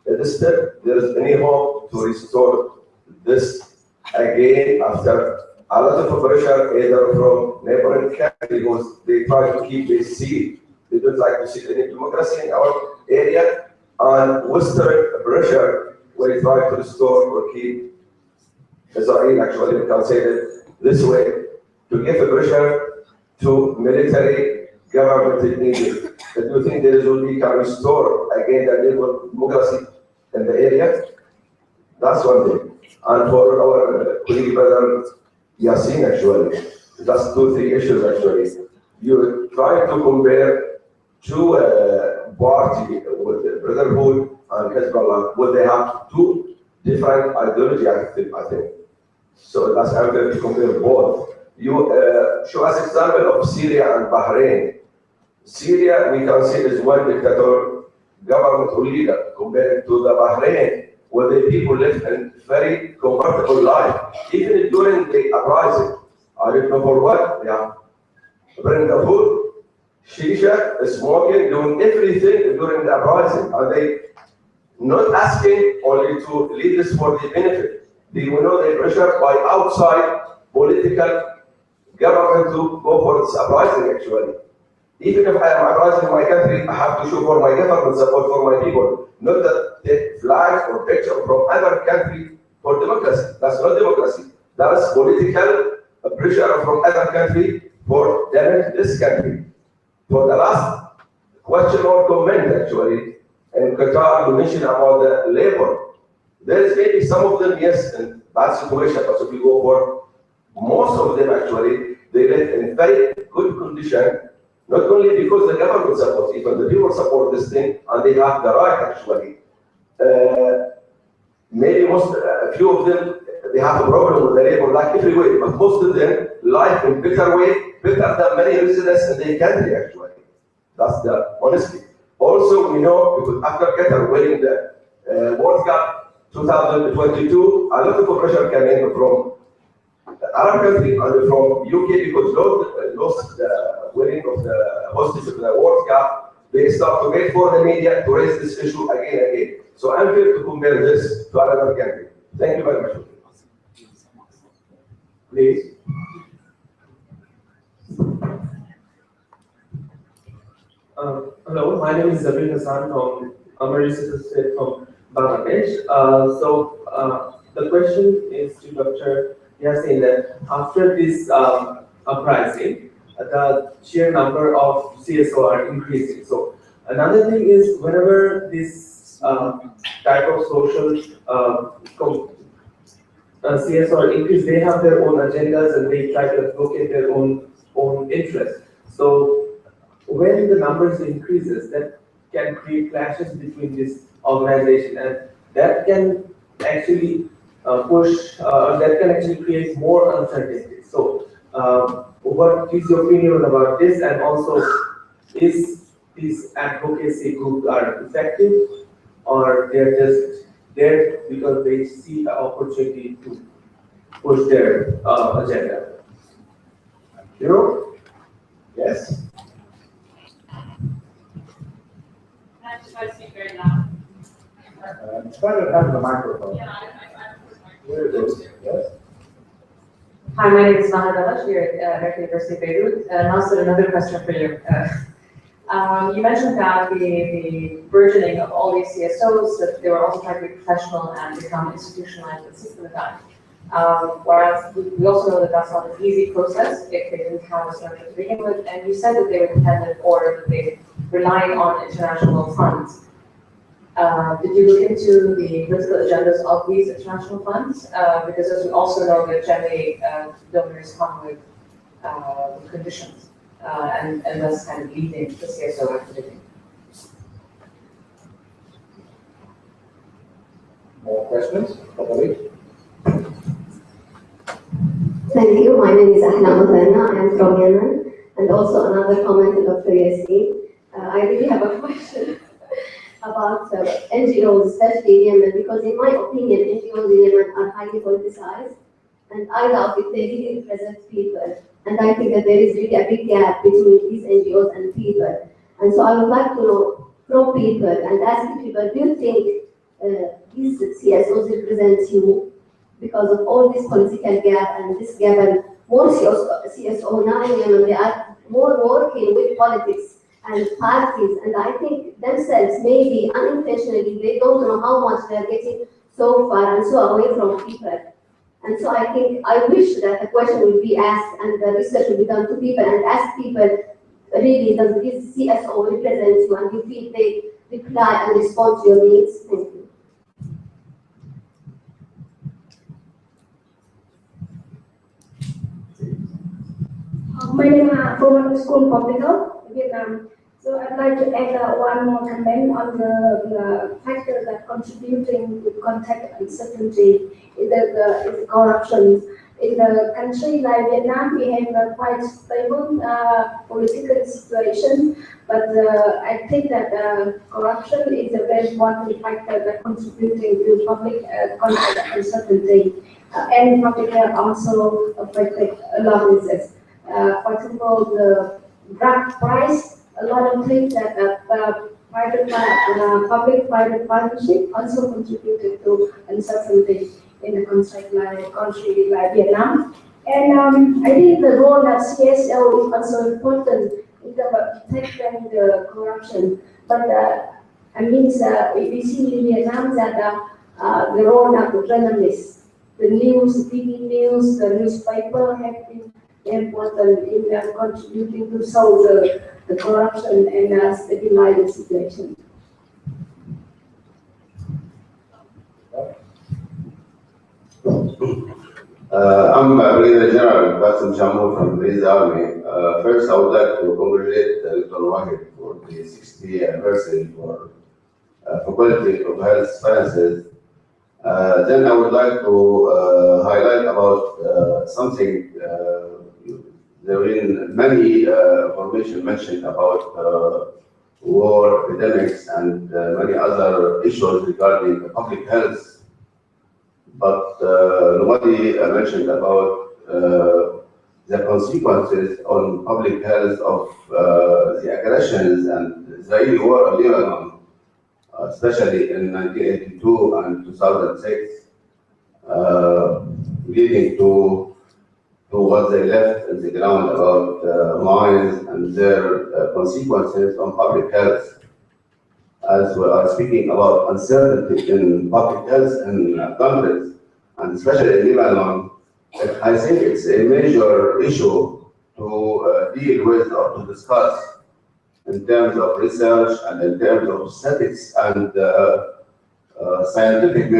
Speaker 16: this step, there is any hope to restore this again after a lot of pressure, either from neighboring countries, because they try to keep the seat. They don't like to see any democracy in our area, and Western pressure where they try to restore or keep Israel, actually, we can say it this way, to give a pressure to military government if needed. Do you think there will be can restore again the level of democracy in the area? That's one thing. And for our colleague brother Yassin, actually, that's 2-3 issues actually. You try to compare two parties with the Brotherhood and Hezbollah, where they have two different ideologies, I think. So that's unfair to compare both. You show us example of Syria and Bahrain. Syria, we can say, is one dictator government or leader compared to the Bahrain, where the people live in very comfortable life. Even during the uprising, I don't know for what, yeah. Bring the food, shisha, smoking, doing everything during the uprising. Are they not asking only to leaders for the benefit? They will know the pressure by outside political government to go for this uprising, actually. Even if I am uprising in my country, I have to show for my government support for my people, not that take flag or picture from other country for democracy. That's not democracy. That's political pressure from other country for damage this country. For the last question or comment, actually, in Qatar, you mentioned about the labor. There is maybe some of them, yes, in bad situation, but if you go for most of them, actually, they live in very good condition Not only because the government supports, even the people support this thing, and they have the right actually. Maybe a few of them, they have a problem with the labor like everywhere, but most of them live in better way, better than many residents in their country actually. That's the honesty. Also, we know because after Qatar winning the World Cup 2022, a lot of pressure came in from Arab country and from UK because lost the winning of the hostess of the World Cup. They start to wait for the media to raise this issue again and again. So unfair to compare this to another country. Thank you very much. Please.
Speaker 17: Hello, my name is Zabir Hassan from Emergency State from Bangladesh. The question is to Dr. Yassin that after this uprising, the sheer number of CSO are increasing. So another thing is whenever this type of social CSO increase, they have their own agendas and they try to advocate their own interests. So when the numbers increases, that can create clashes between this organization, and that can actually that can actually create more uncertainty. So what is your opinion about this, and also is these advocacy groups are effective, or they're just there because they see an opportunity to push their agenda? You know?
Speaker 16: Yes.
Speaker 9: I speak very loud.
Speaker 12: It's better to have the microphone. Here it is. Yes.
Speaker 18: Hi, my name is Mahad Alash here at American University of Beirut. And also another question for you. You mentioned that the burgeoning of all these CSOs, that they were also trying to be professional and become institutionalized at the system of time. Whereas we also know that that's not an easy process if they didn't have a structure to begin with. And you said that they were dependent or that they relied on international funds. Did you look into the political agendas of these international funds? Because as we also know that generally donors come with conditions and thus kind of leading the CSO activity.
Speaker 12: More questions?
Speaker 4: Thank you. My name is Ahla Mutana. I am from Yemen. And also another comment to Dr. Yassin. I really have a question about NGOs, especially in Yemen, because in my opinion, NGOs in Yemen are highly politicized, and I doubt if they really represent people. And I think that there is really a big gap between these NGOs and people. And so I would like to know from people and ask people, do you think these CSOs represent you because of all this political gap and this gap, and more CSO now in Yemen, they are more working with politics and parties, and I think themselves, maybe unintentionally, they don't know how much they are getting so far and so away from people. And so I think, I wish that the question would be asked and the research would be done to people and ask people, really, does this CSO represent you, and you feel they reply and respond to your needs? Thank you.
Speaker 19: My name is Former School Public Health, Vietnam. So I'd like to add one more comment on the factors that contributing to contact uncertainty is the corruption. In the country like Vietnam, we have a quite stable political situation, but I think that corruption is a very important factor that contributing to public contact uncertainty, and in particular also affected allowances. For example, the drug price, a lot of things that public-private partnership also contributed to uncertainty in a country like Vietnam. And I think the role of CSO is also important in detecting the corruption. But I mean, we see in Vietnam that the role of the journalists, the news, TV news, the newspaper have been important in contributing to solve the corruption and stabilize the situation.
Speaker 20: I'm Brigadier General Qasim Jammu from the Police Army.
Speaker 16: First, I would like to congratulate Dr. Wahid for the 60th anniversary for Faculty of Health Sciences. Then I would like to highlight about something. There have been many information mentioned about war, epidemics, and many other issues regarding public health. But nobody mentioned about the consequences on public health of the aggressions and Israeli war in Lebanon, especially in 1982 and 2006, leading to what they left in the ground about mines and their consequences on public health. As we are speaking about uncertainty in public health in countries, and especially in Lebanon, I think it's a major issue to deal with or to discuss in terms of research and in terms of statistics and scientific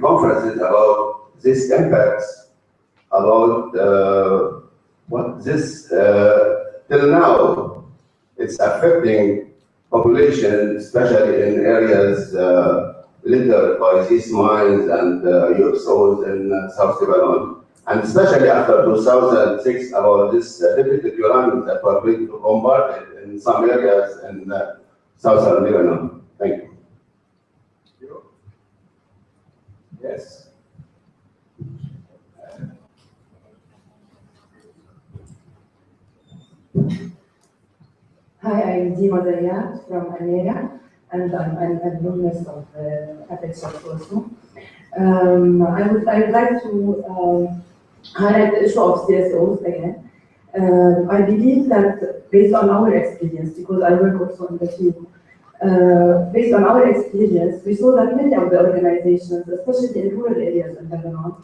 Speaker 16: conferences about these impacts, about what this till now it's affecting population, especially in areas littered by these mines and UXOs in South Lebanon, and especially after 2006 about this depleted uranium that were being bombarded in some areas in southern Lebanon. Thank you.
Speaker 12: Yes.
Speaker 20: Hi, I'm Dima Zayat from Almeria, and I'm an alumnus of Apex also. I would like to highlight the issue of CSOs again. I believe that based on our experience, because I work also in the field, based on our experience, we saw that many of the organizations, especially in rural areas in Lebanon,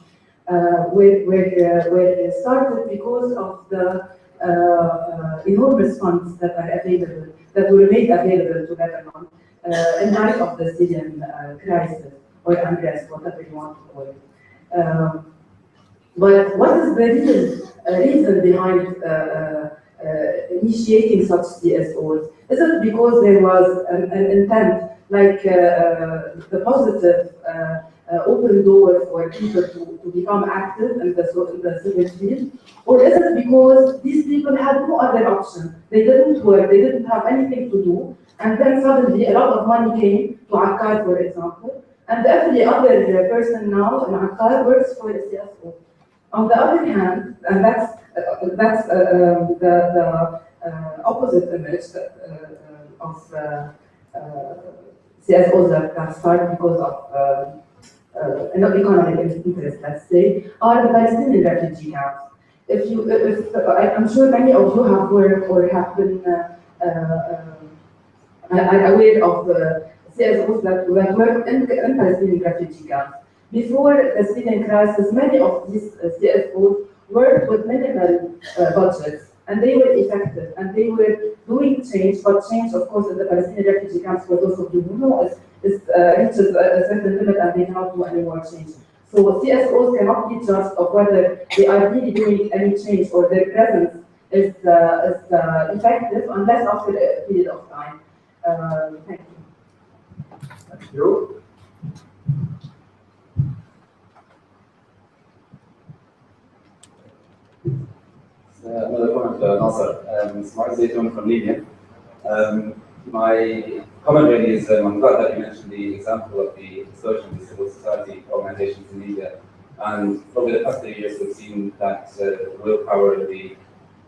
Speaker 20: were started because of the enormous funds that are available, that were made available to Lebanon in light of the Syrian crisis or unrest, whatever you want to call it. But what is the real reason behind initiating such CSOs? Is it because there was an intent, like the positive open door for people to become active in the civil field? Or is it because these people had no other option? They didn't work, they didn't have anything to do, and then suddenly a lot of money came to Akkad, for example, and every other person now in Akkad works for a CSO. On the other hand, and that's the opposite image of CSOs that start because of economic interest, let's say, are the Palestinian refugee camps. I'm sure many of you have worked or have been are aware of CSOs that work in Palestinian refugee camps. Before the Syrian crisis, many of these CSOs worked with minimal budgets, and they were effective, and they were doing change, but change, of course, in the Palestinian refugee camps, for those of you who know, reaches a certain limit, and they cannot do any more change. So CSOs cannot be judged of whether they are really doing any change or their presence is effective unless after a period of time. Thank you.
Speaker 12: Thank you.
Speaker 21: Another comment, Nasser. Smart Zaytoun from Libya. My comment really is, I'm glad that you mentioned the example of the social and civil society organizations in Libya. And over the past few years, we've seen that willpower and the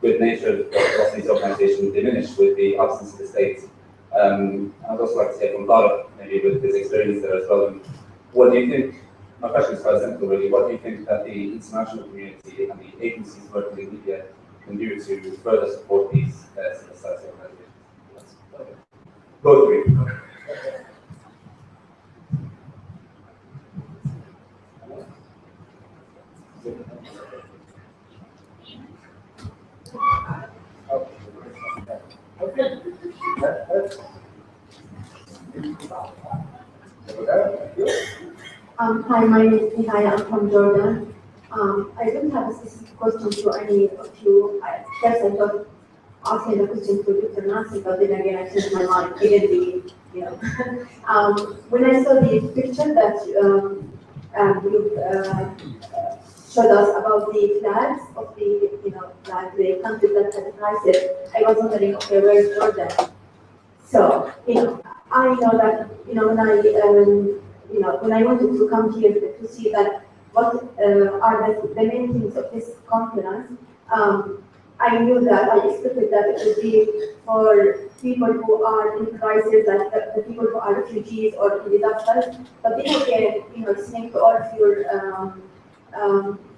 Speaker 21: good nature of these organizations diminish with the absence of the state. I'd also like to say from Tariq, maybe with his experience there as well, what do you think, my question is quite simple really, what do you think that the international community and the agencies working in Libya can do to further support these civil society organizations? Go through it.
Speaker 22: Hi, my name is Nihaya. I'm from Jordan.
Speaker 19: I don't have a specific question to any of you. First, I thought asking the question to Dr. Nasir, but then again, I changed my mind. Immediately, you know. When I saw the picture that you showed us about the flags of the, like the countries that had the crisis, I was wondering, okay, where is Jordan? So, I know that, when I wanted to come here to see that what are the main things of this conference, I knew that I expected that it would be for people who are in crisis, like the people who are refugees or in disasters. But then again, listening to all of your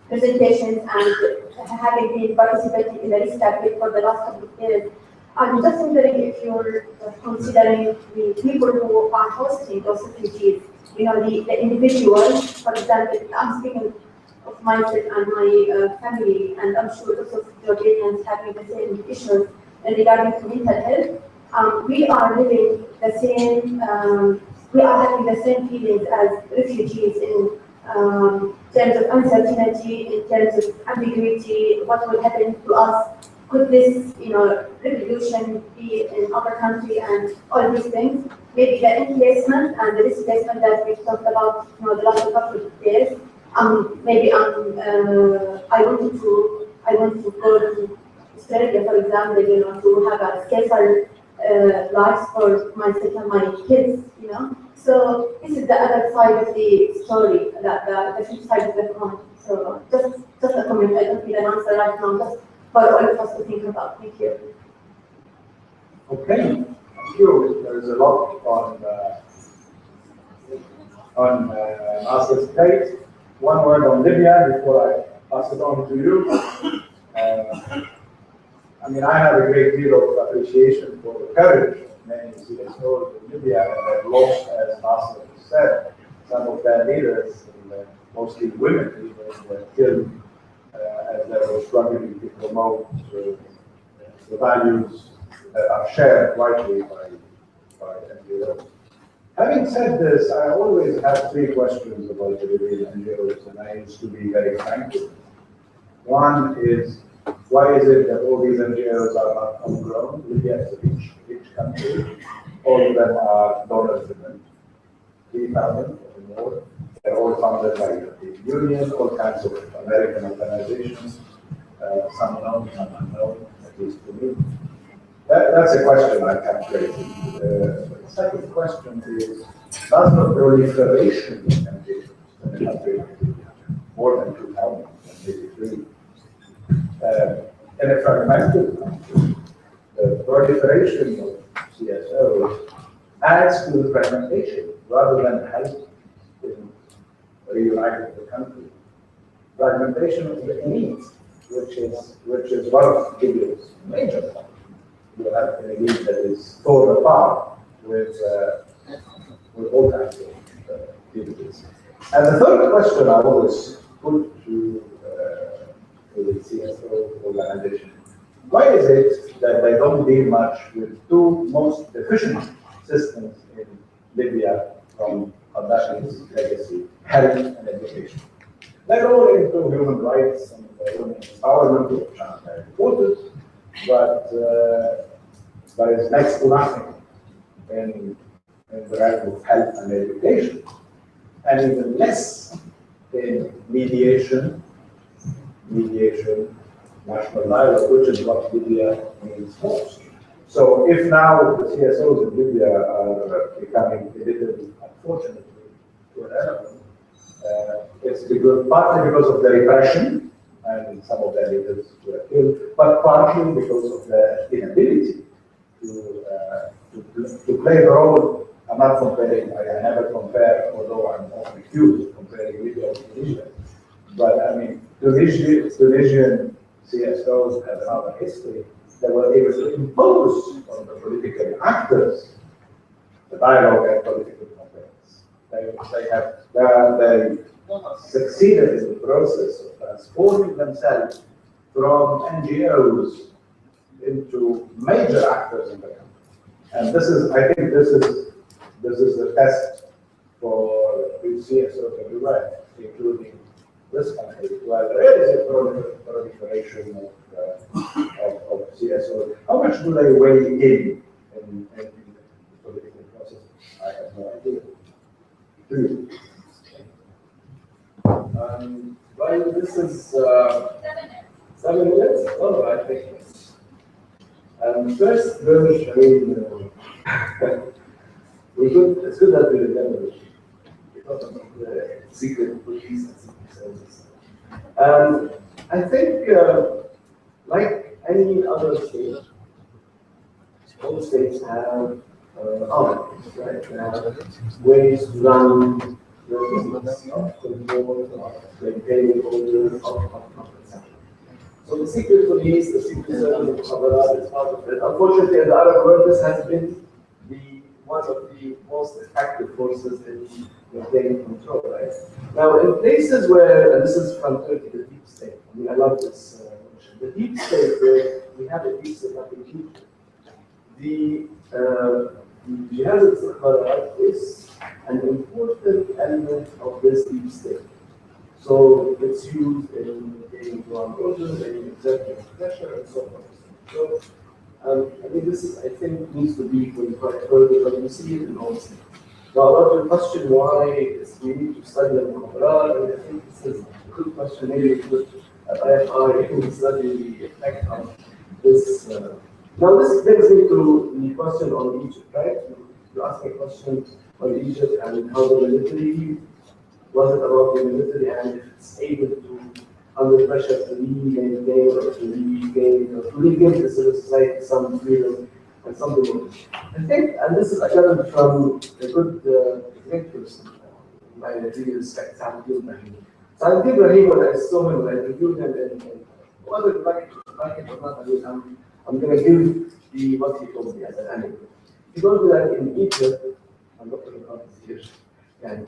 Speaker 19: presentations and having been participating in the risk cabinet for the last couple of years, I'm just wondering if you're considering the people who are hosting those refugees, the individuals, for example, I'm speaking of myself and my family, and I'm sure lots of Jordanians having the same issues regarding to mental health. We are living the same, we are having the same feelings as refugees in terms of uncertainty, in terms of ambiguity, what will happen to us. Could this, revolution be in other country and all these things? Maybe the emplacement and the displacement that we've talked about, the last couple of days. Maybe I want to go to Australia, for example, to have a safer lives for myself and my kids, So this is the other side of the story, the flip side of the coin. So just a comment. I don't need an answer right now. Just for all of us to think about. Thank you.
Speaker 12: Okay, thank you. There is a lot on Nasser's plate. One word on Libya before I pass it on to you. I have a great deal of appreciation for the courage of many CSOs in Libya, and I've lost, as Nasser said, some of their leaders, and mostly women leaders, were killed as they were struggling to promote the values that are shared widely by NGOs. Having said this, I always have three questions about the Libyan NGOs, and I used to be very frank with them. One is, why is it that all these NGOs are not homegrown? Libya is a rich country. All of them are donor-driven, 3,000 or more. They're all funded by the European Union, all kinds of American organizations, some known, some unknown, at least to me. That's a question I can't raise. The second question is, does the proliferation of NGOs in a country like Libya, more than 2,000, maybe 3, in a fragmented country, the proliferation of CSOs adds to the fragmentation rather than help in reuniting the country. Fragmentation of the elite, which is one of Libya's major problems. You have an elite that is torn apart with all kinds of activities. And the third question I always put to the CSO organization, why is it that they don't deal much with two most deficient systems in Libya from Gaddafi's legacy, health and education? They're all into human rights and women empowerment, which are very important, but it's next to nothing in the realm of health and education, and even less in mediation, national dialogue, which is what Libya needs most. So if now the CSOs in Libya are becoming a little, unfortunately, irrelevant, it's partly because of the repression, and some of their leaders were killed, but partly because of their inability to play the role. I'm not comparing, I never compare, although I'm often accused of comparing Libya with Tunisia. But Tunisian CSOs have another history. They were able to impose on the political actors the dialogue and political conference. They succeeded in the process of transforming themselves from NGOs into major actors in the country. And I think this is the test for CSOs everywhere, including this country, where there is a proliferation of CSO. How much do they weigh in the political process? I have no idea. Do you? Well, this is 7 minutes. Oh, I think it's. First, Verge, I mean, it's good that we remember it because of the secret police and secret service. I think, like any other state, all states have armies, right? They have ways to run their business, control, maintaining order, etc. So the secret police, the secret service, is part of it. Unfortunately, in the Arab world, this has been one of the most effective forces in maintaining control, right? Now, in places where, and this is from Turkey, the deep state. I mean, I love this notion. The deep state, where we have a deep state like in Egypt, the jihad al-Istikhbarat is an important element of this deep state. So it's used in maintaining ground order, in exerting pressure, and so on. So I mean, this is, I think, needs to be qualified further, but we see it in all states. Now, about your question why we need to study the Mukhabarat, I think this is a good question. Maybe we could, at IFI, study the effect of this. Now, this brings me to the question on Egypt, right? You asked me a question on Egypt and how the military, was it about the military and if it's able to, under pressure, to maintain or to regain or to regain the civil society some freedom and something more. I think, and this is again from a good, great person, I really respect Saad Ibrahim. Saad Ibrahim, when I saw him, when I reviewed him, and whether you like it or not, I mean, I'm going to give the what he told me as an anecdote. He told me that in Egypt, I'm not going to comment here, can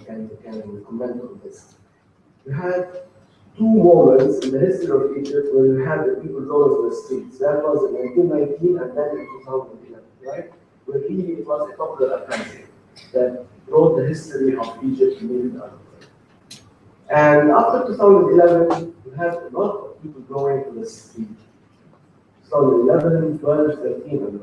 Speaker 12: comment on this. We had two moments in the history of Egypt where we had the people going to the streets. That was in 1919 and then in 2011, right? Where really it was a popular offensive that wrote the history of Egypt in the And after 2011, we had a lot of people going to the street. 2011, 12, 13, and on.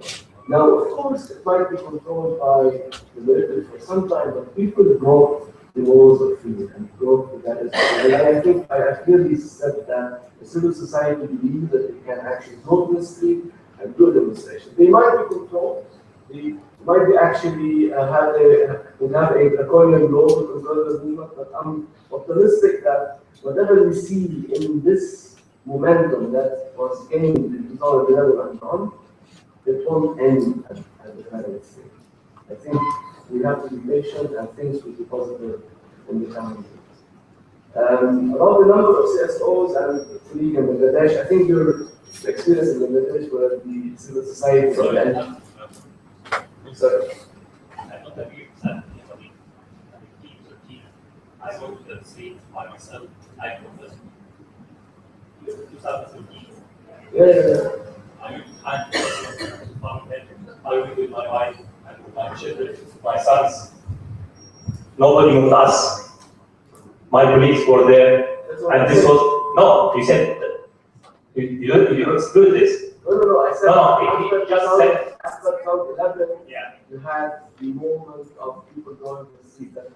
Speaker 12: Now, of course, it might be controlled by the military for some time, but people broke the walls of freedom and broke the barriers. And I think I clearly said that the civil society believes that they can actually go to the street and do a demonstration. They might be controlled. They might be actually have a draconian law to control the movement, but I'm optimistic that whatever we see in this momentum that was gained in 2011 and on, it won't end at the current stage. I think we have to be patient and things will be positive in the coming years. About the number of CSOs and colleagues in Bangladesh, I think your experience in Bangladesh where the civil society. Sorry.
Speaker 5: I went to the States by myself. I was 2017.
Speaker 12: Yeah.
Speaker 5: I went with my wife and with my children, my sons. Nobody moved us. My colleagues were there, and this was no. You said you exclude this.
Speaker 12: No. I said
Speaker 5: no. He just said
Speaker 12: after 2011. Yeah. You had the movement of people going to the street.
Speaker 5: But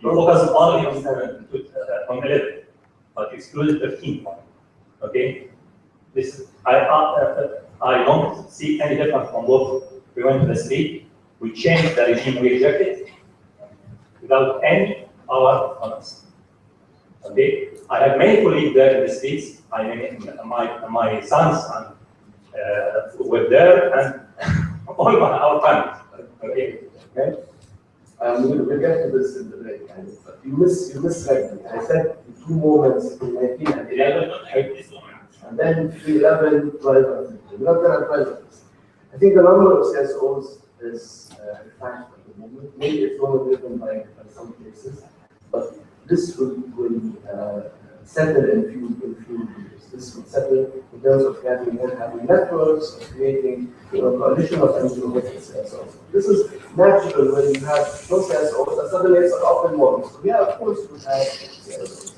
Speaker 5: you focus only on 11, but excluded 13. Okay. This I don't see any difference from what we went to the street. We changed the regime, we rejected without any power on us. Okay, I have many colleagues there in the streets. I mean, my sons were there, and all our families. Okay.
Speaker 12: We'll get to this in the break. You misread me. I said the two moments in 19 and 11. And then 11, 12, and 13. We're not going to 12. I think the number of CSOs is a fact at the moment. Maybe it's more driven by some cases, but this will settle in few years. This will settle in terms of having networks, of creating a coalition of NGOs and CSOs.
Speaker 13: this is natural when you have no CSOs, and suddenly it's an open model. So yeah, of course we have CSOs.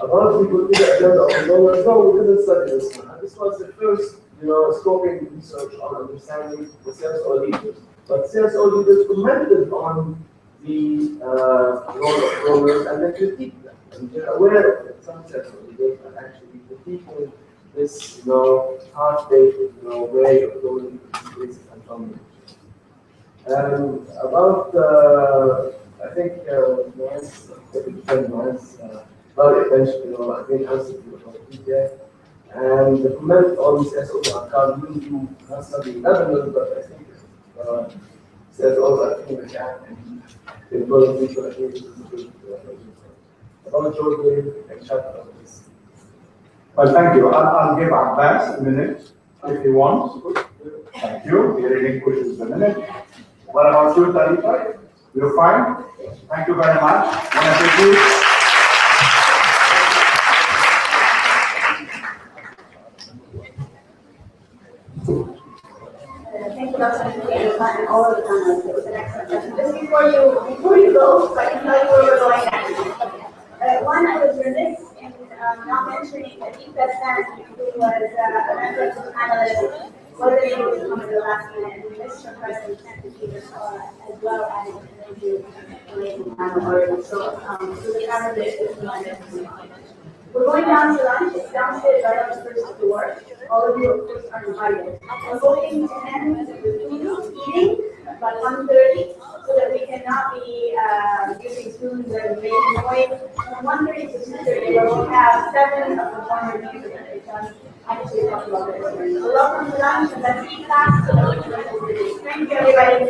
Speaker 13: About people in the agenda of the donors, no, we didn't study this one. This was the first, scoping research on understanding the CSO leaders. But CSO leaders commented on the role of donors and then critiqued them. And they're aware of it. Some CSO leaders are actually critiquing this, half-baked, way of doing this and funding. About, I think, nice, very attention, I think answered your detail. And the comment on CSOs are come into not study Lebanon, but I think CSOs are taking the gap in employing people. I think this is a good about Jordan and chat on this.
Speaker 8: Well, thank you. I'll give Abbas a minute if you want. Thank you. He relinquishes the minute. What about you, Tarifa? You're fine? Thank you very much. Thank you.
Speaker 4: Thank you, Dr. and all of the panelists. It was an excellent session. Just before you go, so I can tell you where we're going next. One, I was remiss in not mentioning that Deep Bessan, who was a member of the panelists, wasn't able to come at the last minute, and we missed her presence and as well as an interview related to panel already. So the panelists is reminded. We're going down to lunch. It's downstairs right on the first floor. All of you, of course, are invited. We're hoping to end the food eating by 1:30 so that we cannot be using spoons and making noise. From 1:30 to 2:30, where we'll have 7 of the former speakers that they've done actually talk about their experience. So welcome to lunch, and let's eat fast so that we can rest of the day. Thank you, everybody.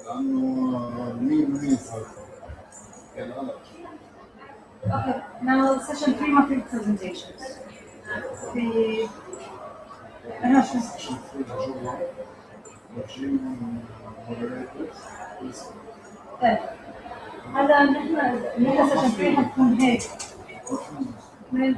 Speaker 1: لأنه مين صار الغلط.
Speaker 2: Okay, now session 3 market presentations. The طيب هذا نحن سيشن 3 حتكون هيك من